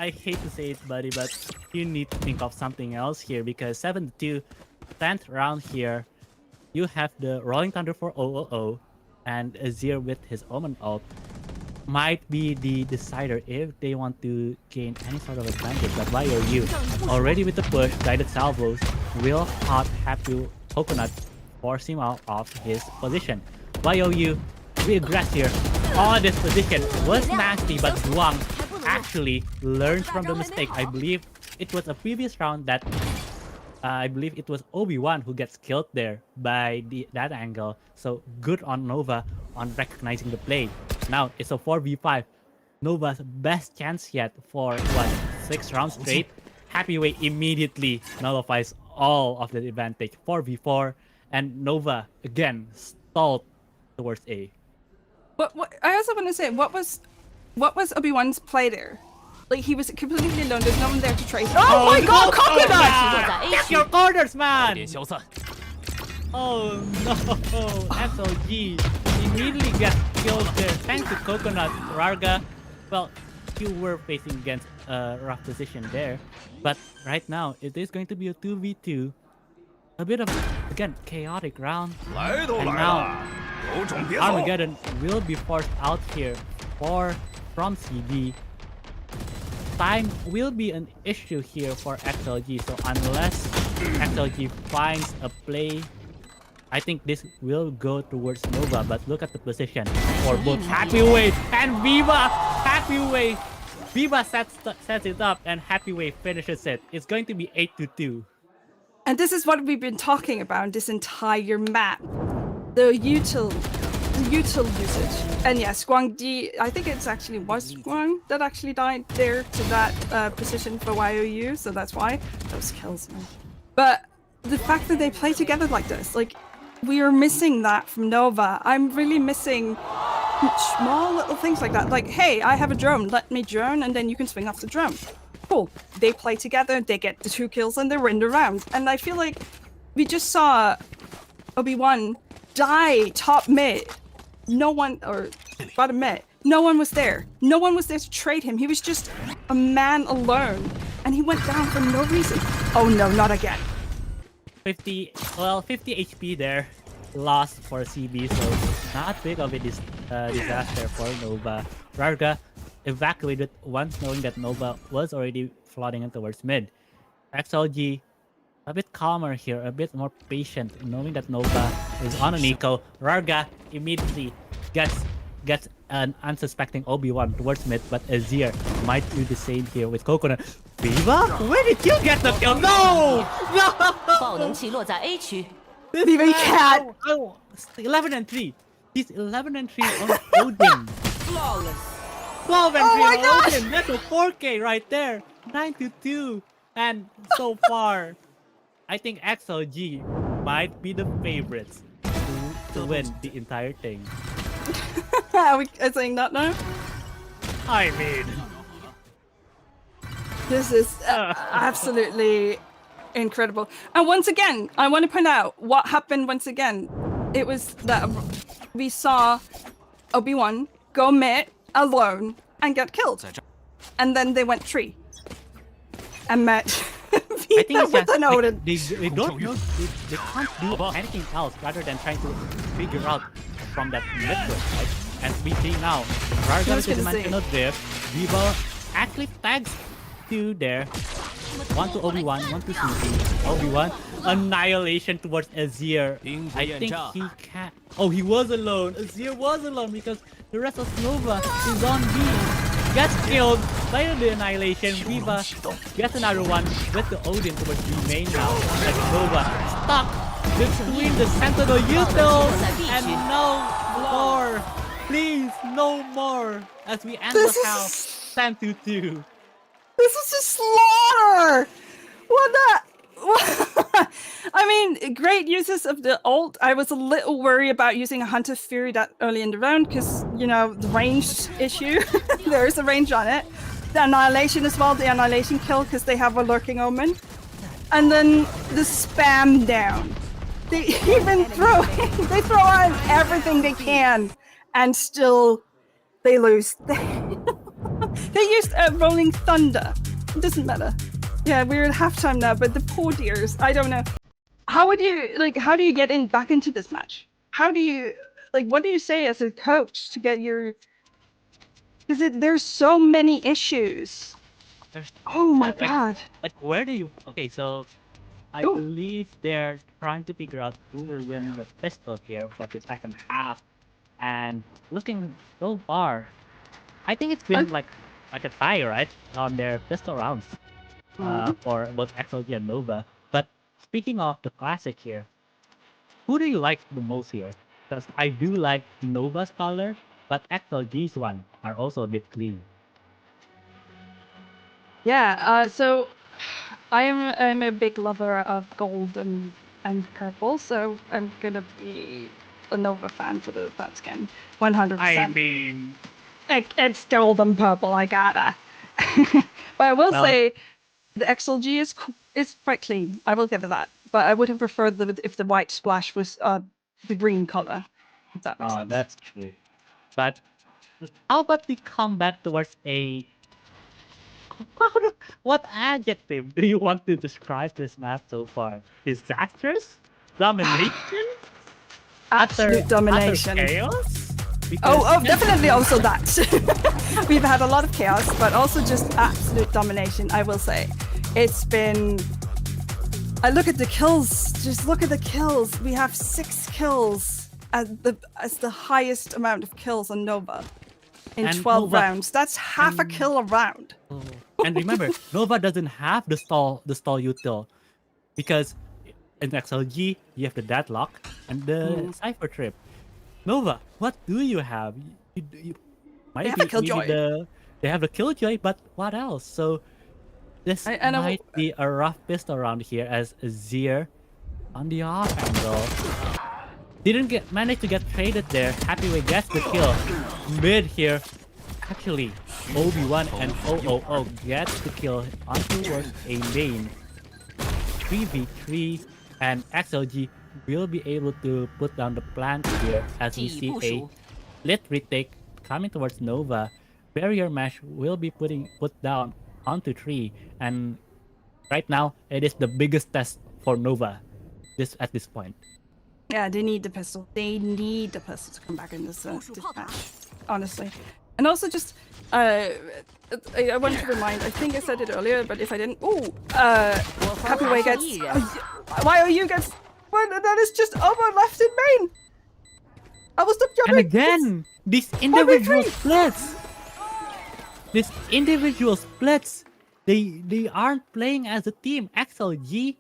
I hate to say it, buddy, but you need to think of something else here, because 7-2, 10th round here, you have the Rolling Thunder for OOO, and Azir with his Omen ult might be the decider if they want to gain any sort of advantage. But YOU, already with the push, guided salvos, will hot Happy Coconut force him out of his position. YOU, regress here. Oh, this position was nasty, but Guang actually learns from the mistake. I believe it was a previous round that I believe it was Obi-Wan who gets killed there by that angle. So good on Nova on recognizing the play. Now it's a 4v5. Nova's best chance yet for what, 6 rounds straight. Happyway immediately nullifies all of the advantage. 4v4, and Nova again stalled towards A. But what I also want to say, what was Obi-Wan's play there? Like, he was completely alone, there's no one there to trace. Oh my god, Coconut! Check your corners, man! Oh no, XLG immediately gets killed there thanks to Coconut. Rarga, well, you were facing against a rough position there, but right now it is going to be a 2v2. A bit of, again, chaotic round, and now Armageddon will be forced out here from CD. Time will be an issue here for XLG, so unless XLG finds a play, I think this will go towards Nova. But look at the position for both Happyway and Viva. Happyway, Viva sets it up, and Happyway finishes it. It's going to be 8-2. And this is what we've been talking about this entire map. The util usage. And yes, Guangdi, I think it's actually was Guang that actually died there to that position for YOU, so that's why. Those kills, man. But the fact that they play together like this, like, we are missing that from Nova. I'm really missing small little things like that. Like, hey, I have a drone, let me drone, and then you can swing off the drone. Cool. They play together, they get the 2 kills, and they win the round. And I feel like we just saw Obi-Wan die top mid no one, or gotta admit, no one was there. No one was there to trade him. He was just a man alone, and he went down for no reason. Oh no, not again. 50 HP there, lost for CB, so not big of a disaster for Nova. Rarga evacuated once knowing that Nova was already flooding in towards mid. XLG a bit calmer here, a bit more patient, knowing that Nova is on a Nico. Rarga immediately gets an unsuspecting Obi-Wan towards mid, but Azir might do the same here with Coconut. Viva? Where did you get the kill? No! No! 爆能器落在 A 区。 Viva, you can't. 11-3. He's 11-3 on Odin. Flawless. 12-3 Oh my on gosh! Odin. That's a 4K right there. 9-2. And so far, I think XLG might be the favorites to win the entire thing. Are we saying that now? I mean, This is absolutely incredible. And once again, I want to point out what happened once again. It was that we saw Obi-Wan go mid alone and get killed. And then they went tree. And met I think Vito it's with just an Odin. they don't know, they can't do anything else rather than trying to figure out from that network, right? As we see now, Rarga is dimensional drift. Vivo actually tags two there. One to Obi-Wan, one to CP. Obi-Wan, annihilation towards Azir. I think he can't. Oh, he was alone. Azir was alone because the rest of Nova is on B. Gets killed by the annihilation. Viva gets another one with the Odin towards B main now. And Nova stuck between the Sentinel Util and no more. Please, no more. As we end the house 10-2. This is a slaughter! What the? I mean, great uses of the ult. I was a little worried about using a Hunter Fury that early in the round because, you know, the range issue. There is a range on it. The Annihilation as well, the Annihilation kill because they have a Lurking Omen. And then the spam down. They even they throw on everything they can and still they lose. They used Rolling Thunder. It doesn't matter. Yeah, we're at halftime now, but the poor dears, I don't know. How do you get back into this match? How do you, what do you say as a coach to get your, because there's so many issues. Oh my god. Like, where do you, okay, so I believe they're trying to figure out who will win the pistol here for the second half. And looking so far, I think it's been like a tie, right, on their pistol rounds for both XLG and Nova. But speaking of the classic here, who do you like the most here? Because I do like Nova's color, but XLG's one are also a bit clean. Yeah, so I'm a big lover of gold and purple, so I'm gonna be a Nova fan for the that skin, 100%. I mean, It's gold and purple, I gotta. But I will say, the XLG is quite clean. I will give it that. But I would have preferred if the white splash was the green color. If that makes sense. That's true. But how about we come back towards a... What adjective do you want to describe this map so far? Disastrous? Domination? Absolute domination. Utter chaos? Oh, definitely also that. We've had a lot of chaos, but also just absolute domination, I will say. It's been... I look at the kills, just look at the kills. We have 6 kills as the highest amount of kills on Nova in 12 rounds. That's half a kill a round. And remember, Nova doesn't have the stall util because in XLG you have the deadlock and the cipher trip. Nova, what do you have? They have a Killjoy. They have the Killjoy, but what else? So this might be a rough pistol around here as Azir on the off angle. Didn't manage to get traded there. Happyway gets the kill. Mid here. Actually, Obi-Wan and OOO gets the kill on towards a lane. 3v3 and XLG will be able to put down the plant here as we see a split retake coming towards Nova. Barrier mesh will be put down onto 3, and right now it is the biggest test for Nova at this point. Yeah, they need the pistol. They need the pistol to come back in this match, honestly. And also just, I want to remind, I think I said it earlier, but if I didn't, Happy Way gets, why are you guys, well, that is just over left in main. I will stop jumping. And again, these individual splits. They aren't playing as a team. XLG,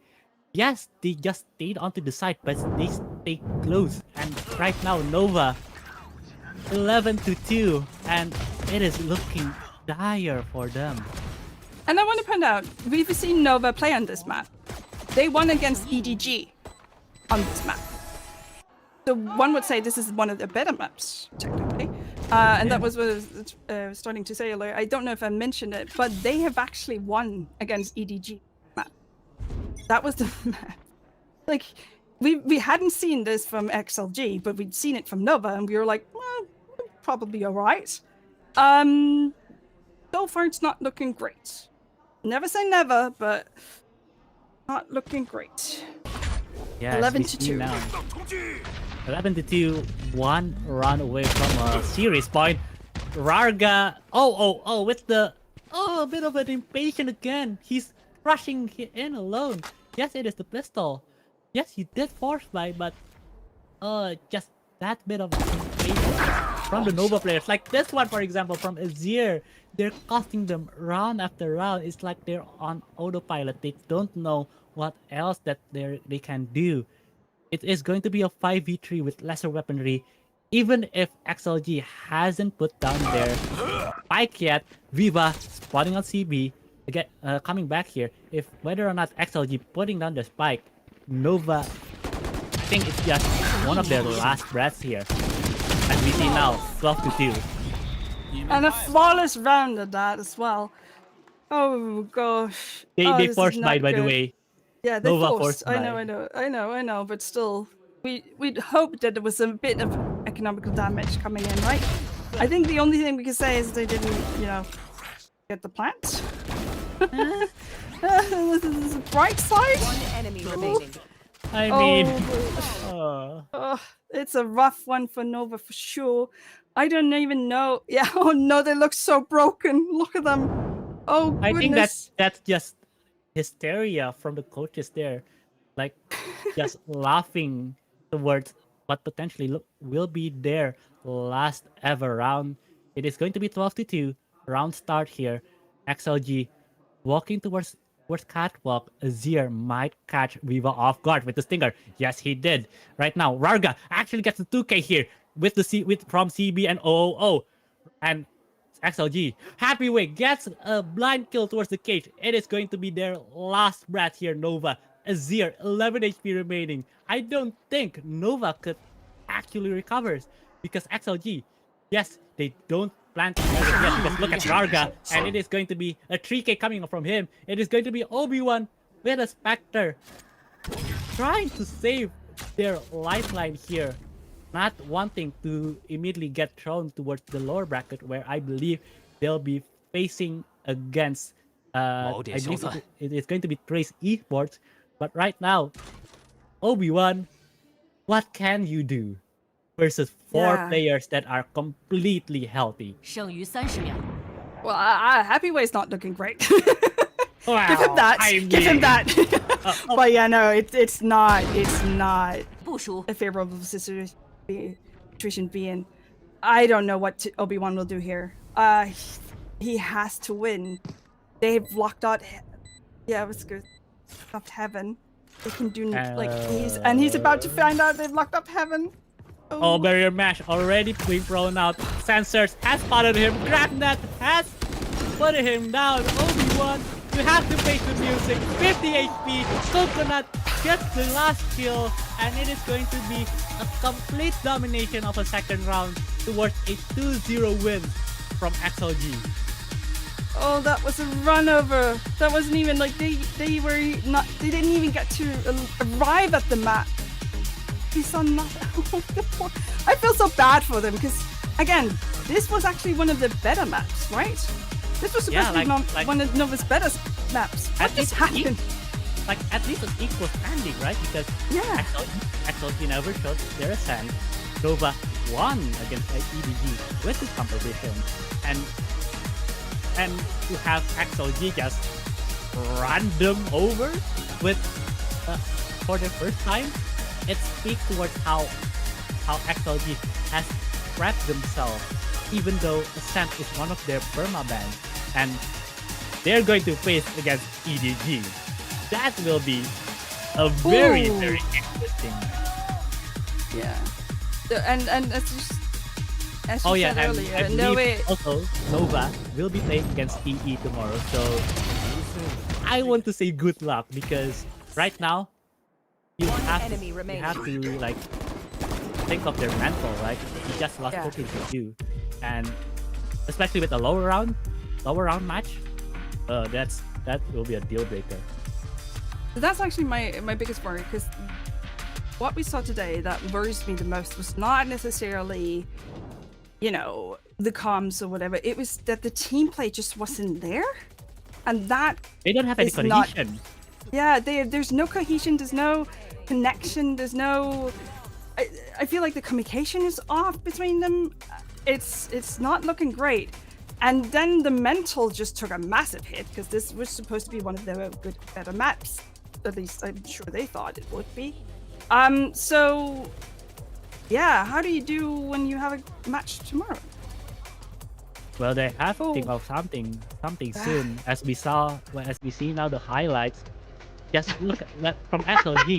yes, they just stayed onto the side, but they stay close. And right now, Nova, 11-2, and it is looking dire for them. And I want to point out, we've seen Nova play on this map. They won against EDG on this map. So one would say this is one of the better maps, technically. And that was what I was starting to say earlier. I don't know if I mentioned it, but they have actually won against EDG map. That was the map. Like, we hadn't seen this from XLG, but we'd seen it from Nova, and we were like, well, probably all right. So far, it's not looking great. Never say never, but not looking great. Yeah, 11-2. 11-2, one run away from a series point. Rarga, with the, a bit of an impatient again. He's rushing in alone. Yes, it is the pistol. Yes, he did force buy, but just that bit of impatience from the Nova players. Like this one, for example, from Azir. They're costing them round after round. It's like they're on autopilot. They don't know what else that they can do. It is going to be a 5v3 with lesser weaponry. Even if XLG hasn't put down their spike yet, Viva spotting on CB, again, coming back here. If whether or not XLG putting down the spike, Nova, I think it's just one of their last breaths here. As we see now, 12-2. And a flawless round at that as well. Oh gosh. They forced by the way. Yeah, they Nova forced. by. I know, but still, we'd hope that there was a bit of economical damage coming in, right? I think the only thing we can say is they didn't, get the plant. This is a bright side. One enemy remaining. I mean, it's a rough one for Nova for sure. I don't even know. Yeah, oh no, they look so broken. Look at them. Oh goodness. I think that's just hysteria from the coaches there, like just laughing towards what potentially will be their last ever round. It is going to be 12-2 round start here. XLG walking towards catwalk. Azir might catch Viva off guard with the stinger. Yes, he did. Right now, Rarga actually gets the 2k here with from CB and OOO, and XLG. Happy Way gets a blind kill towards the cage. It is going to be their last breath here, Nova. Azir, 11 HP remaining. I don't think Nova could actually recover because XLG, yes, they don't plan to cover it yet because look at Rarga, and it is going to be a 3k coming from him. It is going to be Obi-Wan with a Spectre trying to save their lifeline here. Not wanting to immediately get thrown towards the lower bracket where I believe they'll be facing against I believe it is going to be Trace Esports. But right now, Obi-Wan, what can you do versus four players that are completely healthy? 剩余30秒. Well, Happy Way's not looking great. Wow, give him that. Give him that. But yeah, no, it's not 部署 a favorable situation to be in. I don't know what Obi-Wan will do here. He has to win. They've locked out. Yeah, it was good. Locked Heaven. They can do like he's about to find out they've locked up Heaven. Oh, barrier mash already being thrown out. Sensors has spotted him. Grabnet has put him down. Obi-Wan, you have to face the music. 50 HP. Coconut gets the last kill, and it is going to be a complete domination of a second round towards a 2-0 win from XLG. Oh, that was a run over. That wasn't even like they didn't even get to arrive at the map. He saw nothing. I feel so bad for them because again, this was actually one of the better maps, right? This was supposed to be one of Nova's better maps. What just happened? Like at least an equal standing, right? Because XLG never showed their ascent. Nova won against EDG with this competition, and to have XLG just run them over with for the first time, it speaks towards how XLG has prepped themselves, even though Ascent is one of their permabans, and they're going to face against EDG. That will be a very interesting. Yeah, and as you said earlier, I believe also Nova will be playing against TE tomorrow. So I want to say good luck, because right now you have to like think of their mental, right? You just lost 14-2, and especially with a lower round match, that will be a deal breaker. So that's actually my biggest worry, because what we saw today that worries me the most was not necessarily, you know, the comms or whatever. It was that the team play just wasn't there, and that they don't have any cohesion. There's no cohesion. There's no connection. There's no. I feel like the communication is off between them. It's not looking great. And then the mental just took a massive hit, because this was supposed to be one of their better maps. At least I'm sure they thought it would be. So yeah, how do you do when you have a match tomorrow? Well, they have to think of something soon. As we see now the highlights. Just look at that from XLG.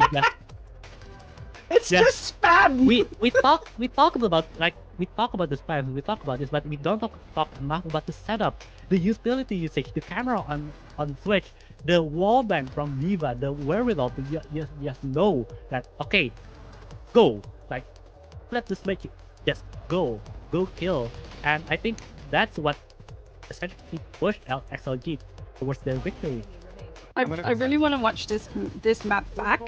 It's just spam. We talk about the spam. We talk about this, but we don't talk enough about the setup, the utility usage, the camera on Switch, the wallbang from Viva, the wherewithal to just know that okay, go, like let the Switch just go kill. And I think that's what essentially pushed out XLG towards their victory. I really want to watch this map back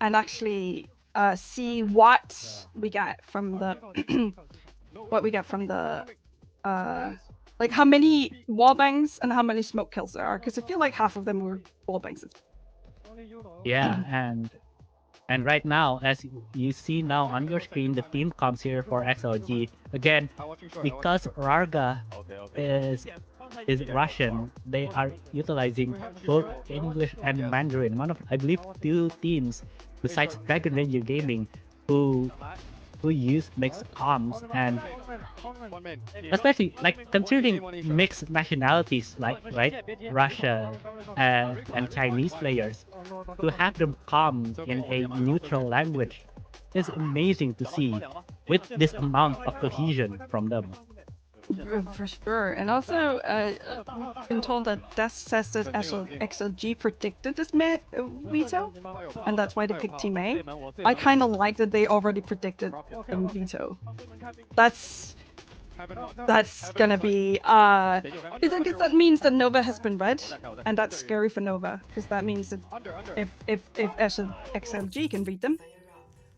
and actually see what we got from the like how many wallbangs and how many smoke kills there are, because I feel like half of them were wallbangs. Yeah, and right now, as you see now on your screen, the team comms here for XLG again, because Rarga is Russian, they are utilizing both English and Mandarin. One of, I believe, 2 teams besides Dragon Ranger Gaming who use mixed comms, and especially like considering mixed nationalities like Russia and Chinese players, to have them come in a neutral language is amazing to see with this amount of cohesion from them. For sure. And also, I've been told that Des says that XLG predicted this veto, and that's why they picked Team A. I kind of like that they already predicted veto. That's gonna be because that means that Nova has been read, and that's scary for Nova, because that means that if XLG can beat them,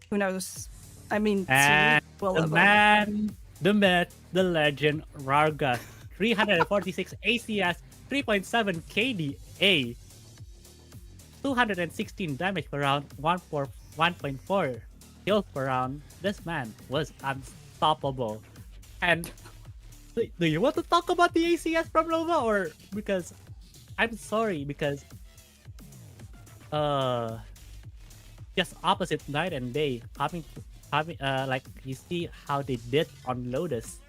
who knows? I mean, and well, the man, the myth, the legend, Rarga, 346 ACS, 3.7 KDA, 216 damage per round, 1.4 kills per round. This man was unstoppable. And do you want to talk about the ACS from Nova, or because I'm sorry, because just opposite night and day, having like you see how they did on Lotus,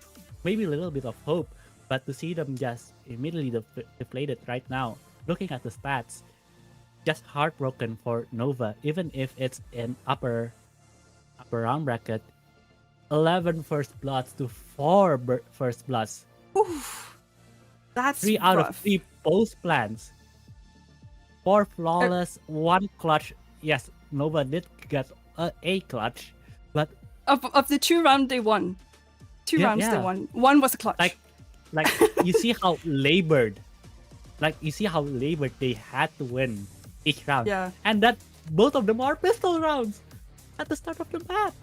maybe a little bit of hope, but to see them just immediately deflated right now, looking at the stats, just heartbroken for Nova. Even if it's in upper round bracket, 11 first bloods to 4 first bloods. Oof, that's 3 out rough. of 3 post plans, 4 flawless, 1 clutch. Yes, Nova did get a clutch, but of the 2 rounds they won, 2 rounds they won. 1 was a clutch. Like you see how labored, they had to win each round. Yeah. And that both of them are pistol rounds at the start of the map.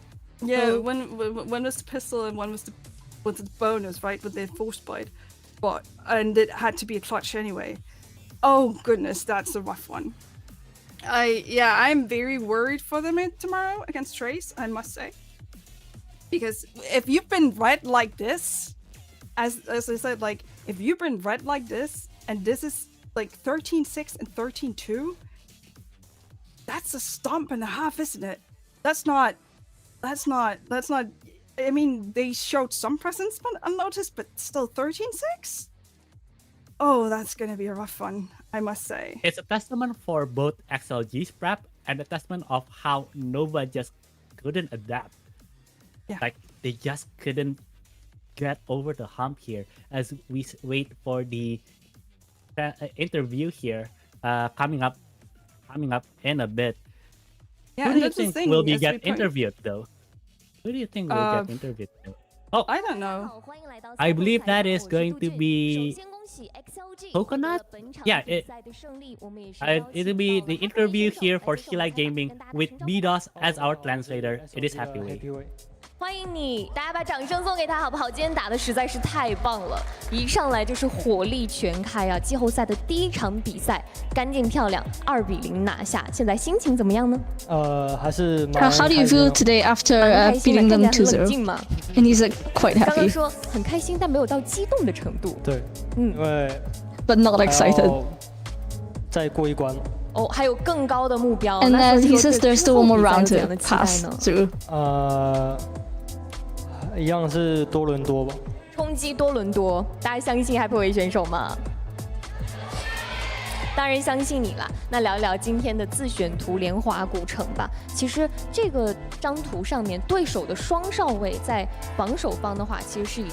Yeah, So, one was the pistol and one was the with the bonus, right, with their force bite, and it had to be a clutch anyway. Oh goodness, that's a rough one. I'm very worried for them tomorrow against Trace, I must say, because if you've been red like this, as I said, like if you've been red like this, and this is like 13-6 and 13-2, that's a stomp and a half, isn't it? That's not. I mean, they showed some presence unnoticed, but still 13-6. Oh, that's gonna be a rough one, I must say. It's a testament for both XLG's prep and a testament of how Nova just couldn't adapt. Yeah. Like they just couldn't get over the hump here as we wait for the interview here coming up in a bit. Yeah, Who do you think will be get point. interviewed though? Who do you think will get interviewed though? Oh, I don't know. I believe that is going to be Coconut. Yeah, it'll be the interview here for Shila Gaming with BDOS as our translator. It is Happyway. 欢迎你，大家把掌声送给他好不好？今天打的实在是太棒了，一上来就是火力全开啊！季后赛的第一场比赛，干净漂亮，2-0拿下。现在心情怎么样呢？还是 How do you feel today after beating them 2-0? And he's quite 刚刚 happy, 说很开心，但没有到激动的程度。对，因为 but not excited. 再过一关。哦，还有更高的目标。 And 那 he says there's still one more round 怎样 to 的期待 pass 呢？ through. 一样是多伦多吧。冲击多伦多，大家相信 Happyway 选手吗？当然相信你啦。那聊一聊今天的自选图莲华古城吧。其实这个张图上面对手的双少位在防守方的话，其实是以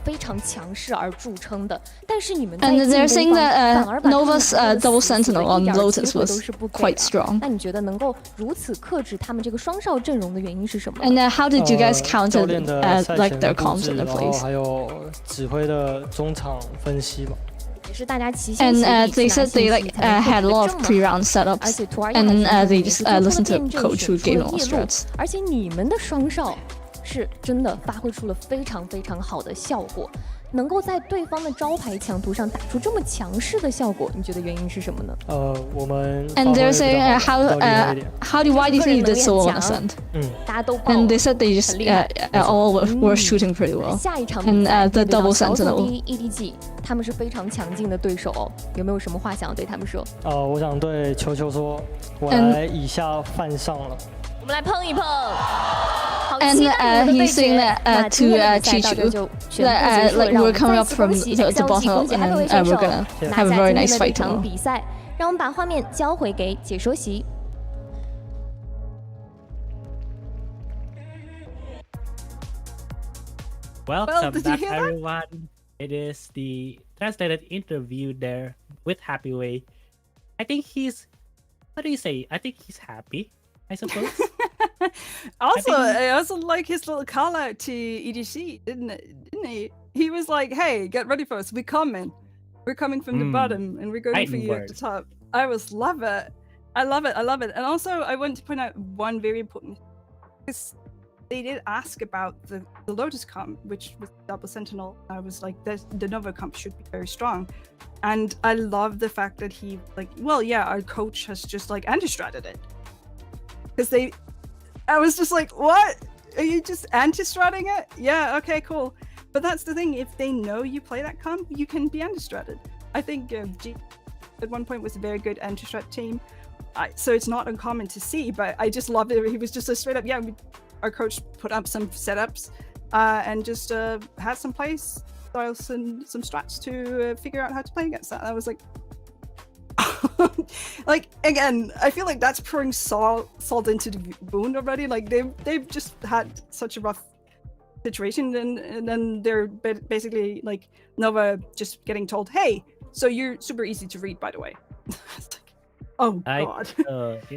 非常强势而著称的。但是你们在 And they're 进 saying 攻方 that 反而把他们 Nova's double sentinel on 一点 Lotus 机会 was 都是不给 quite 的。 strong. 那你觉得能够如此克制他们这个双少阵容的原因是什么？ And how did you guys counter 教练的赛 like 前 their 布 comms 置 and their 然后 plays? 还有指挥的中场分析吧。也是大家齐心 And 协力 they said they like had a lot of pre-round setups, and they just listened to coach who gave them all strats. 而且你们的双少是真的发挥出了非常非常好的效果，能够在对方的招牌强图上打出这么强势的效果，你觉得原因是什么呢？我们 And they're saying why do you think you did so well on Ascent? 大家都 And they said they just all were shooting pretty well. 下一场 And the double 小组 sentinel. 第一 EDG， 他们是非常强劲的对手哦，有没有什么话想要对他们说？我想对球球说，我来以下犯上了。我们来碰一碰。 And he's saying that to Chichu, that like we're coming up from the bottom and we're gonna have a very nice fight tomorrow. 比赛，让我们把画面交回给解说席。 Welcome did you back, hear that? everyone. It is the translated interview there with Happyway. I think he's. What do you say? I think he's happy, I suppose. I also like his little call out to EDC, didn't he? He was like, "Hey, get ready for us. We're coming. We're coming from the bottom, and we're going for you at the top." I love it. I love it. I love it. And also, I want to point out one very important, because they did ask about the Lotus comp, which was double sentinel. I was like, the Nova comp should be very strong, and I love the fact that he like, well, yeah, our coach has just like anti-stratted it, because I was just like, what? Are you just anti-stratting it? Yeah, okay, cool. But that's the thing, if they know you play that comp, you can be anti-stratted. I think G at one point was a very good anti-strat team. So it's not uncommon to see, but I just loved it. He was just a straight up, yeah, our coach put up some setups and just had some plays, some strats to figure out how to play against that. And I was like, like, again, I feel like that's pouring salt into the wound already. Like they've just had such a rough situation, and then they're basically like Nova just getting told, hey, so you're super easy to read, by the way. It's like, oh god.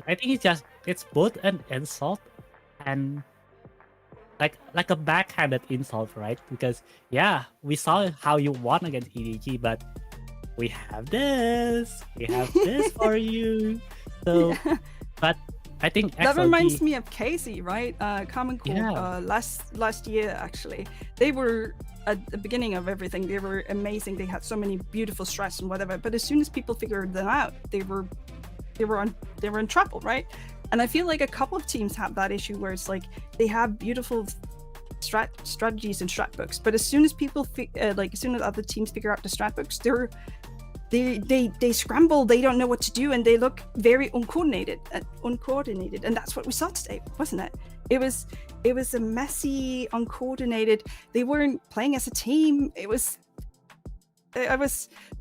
I think it's both an insult and like a backhanded insult, right? Because yeah, we saw how you won against EDG, but we have this for you. So, yeah. But I think XLG, that reminds me of Casey, right? Common Core, last year actually, they were at the beginning of everything, they were amazing. They had so many beautiful strats and whatever. But as soon as people figured them out, they were in trouble, right? And I feel like a couple of teams have that issue where it's like they have beautiful strategies and strat books, but as soon as people as soon as other teams figure out the strat books, they scramble, they don't know what to do, and they look very uncoordinated, and that's what we saw today, wasn't it? It was a messy, uncoordinated. They weren't playing as a team.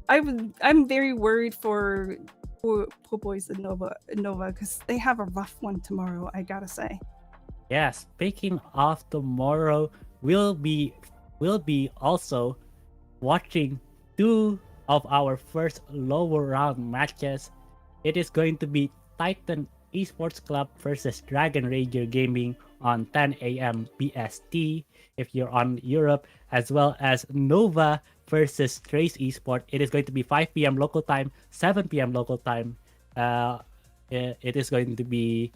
I'm very worried for poor boys in Nova because they have a rough one tomorrow, I gotta say. Yeah, speaking of tomorrow, we'll be also watching 2 of our first lower round matches. It is going to be Titan Esports Club versus Dragon Ranger Gaming on 10 a.m. BST if you're on Europe, as well as Nova versus Trace Esport. It is going to be 5 p.m. local time, 7 p.m. local time. It is going to be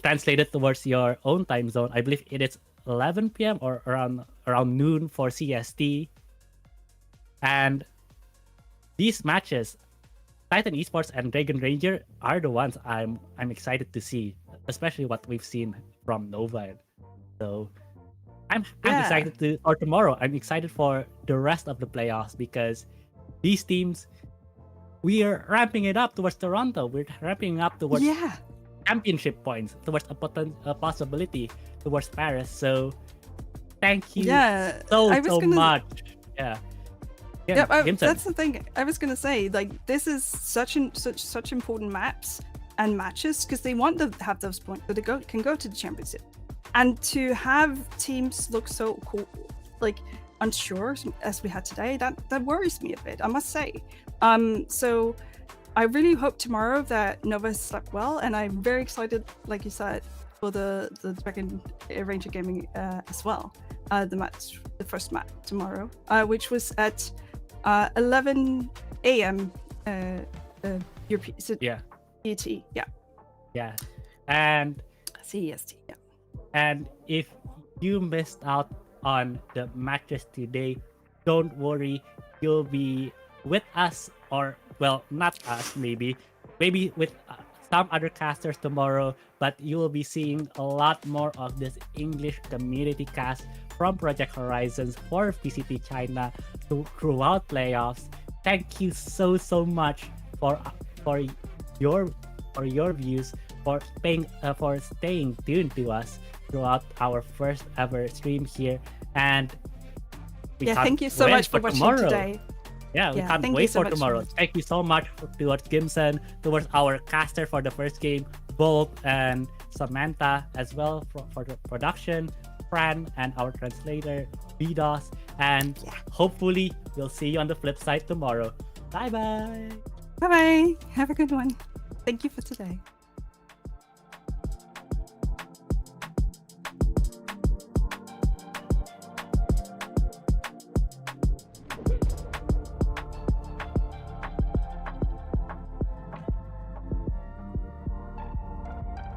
translated towards your own time zone. I believe it is 11 p.m. or around noon for CST. And these matches, Titan Esports and Dragon Ranger, are the ones I'm excited to see, especially what we've seen from Nova. So I'm excited for tomorrow. I'm excited for the rest of the playoffs because these teams, we are ramping it up towards Toronto. We're ramping up towards championship points, towards a possibility towards Paris. So thank you so much. That's the thing. I was gonna say, like, this is such important maps and matches because they want to have those points so they can go to the championship, and to have teams look so cool, like unsure as we had today, that worries me a bit, I must say. So I really hope tomorrow that Nova slept well, and I'm very excited, like you said, for the Dragon Ranger Gaming as well. The first match tomorrow, which was at 11 a.m. European. ET, yeah, and CEST, And if you missed out on the matches today, don't worry, you'll be with us, or well, not us, maybe with some other casters tomorrow, but you will be seeing a lot more of this English community cast from Project Horizons for VCT China throughout playoffs. Thank you so much for your views, for staying tuned to us throughout our first ever stream here, and thank you so much for watching today. Yeah, we can't wait for tomorrow. Thank you so much towards Gimson, towards our caster for the first game, Bolt and Samantha, as well for the production, Fran, and our translator, BDOS. And hopefully, we'll see you on the flip side tomorrow. Bye-bye. Bye-bye. Have a good one. Thank you for today.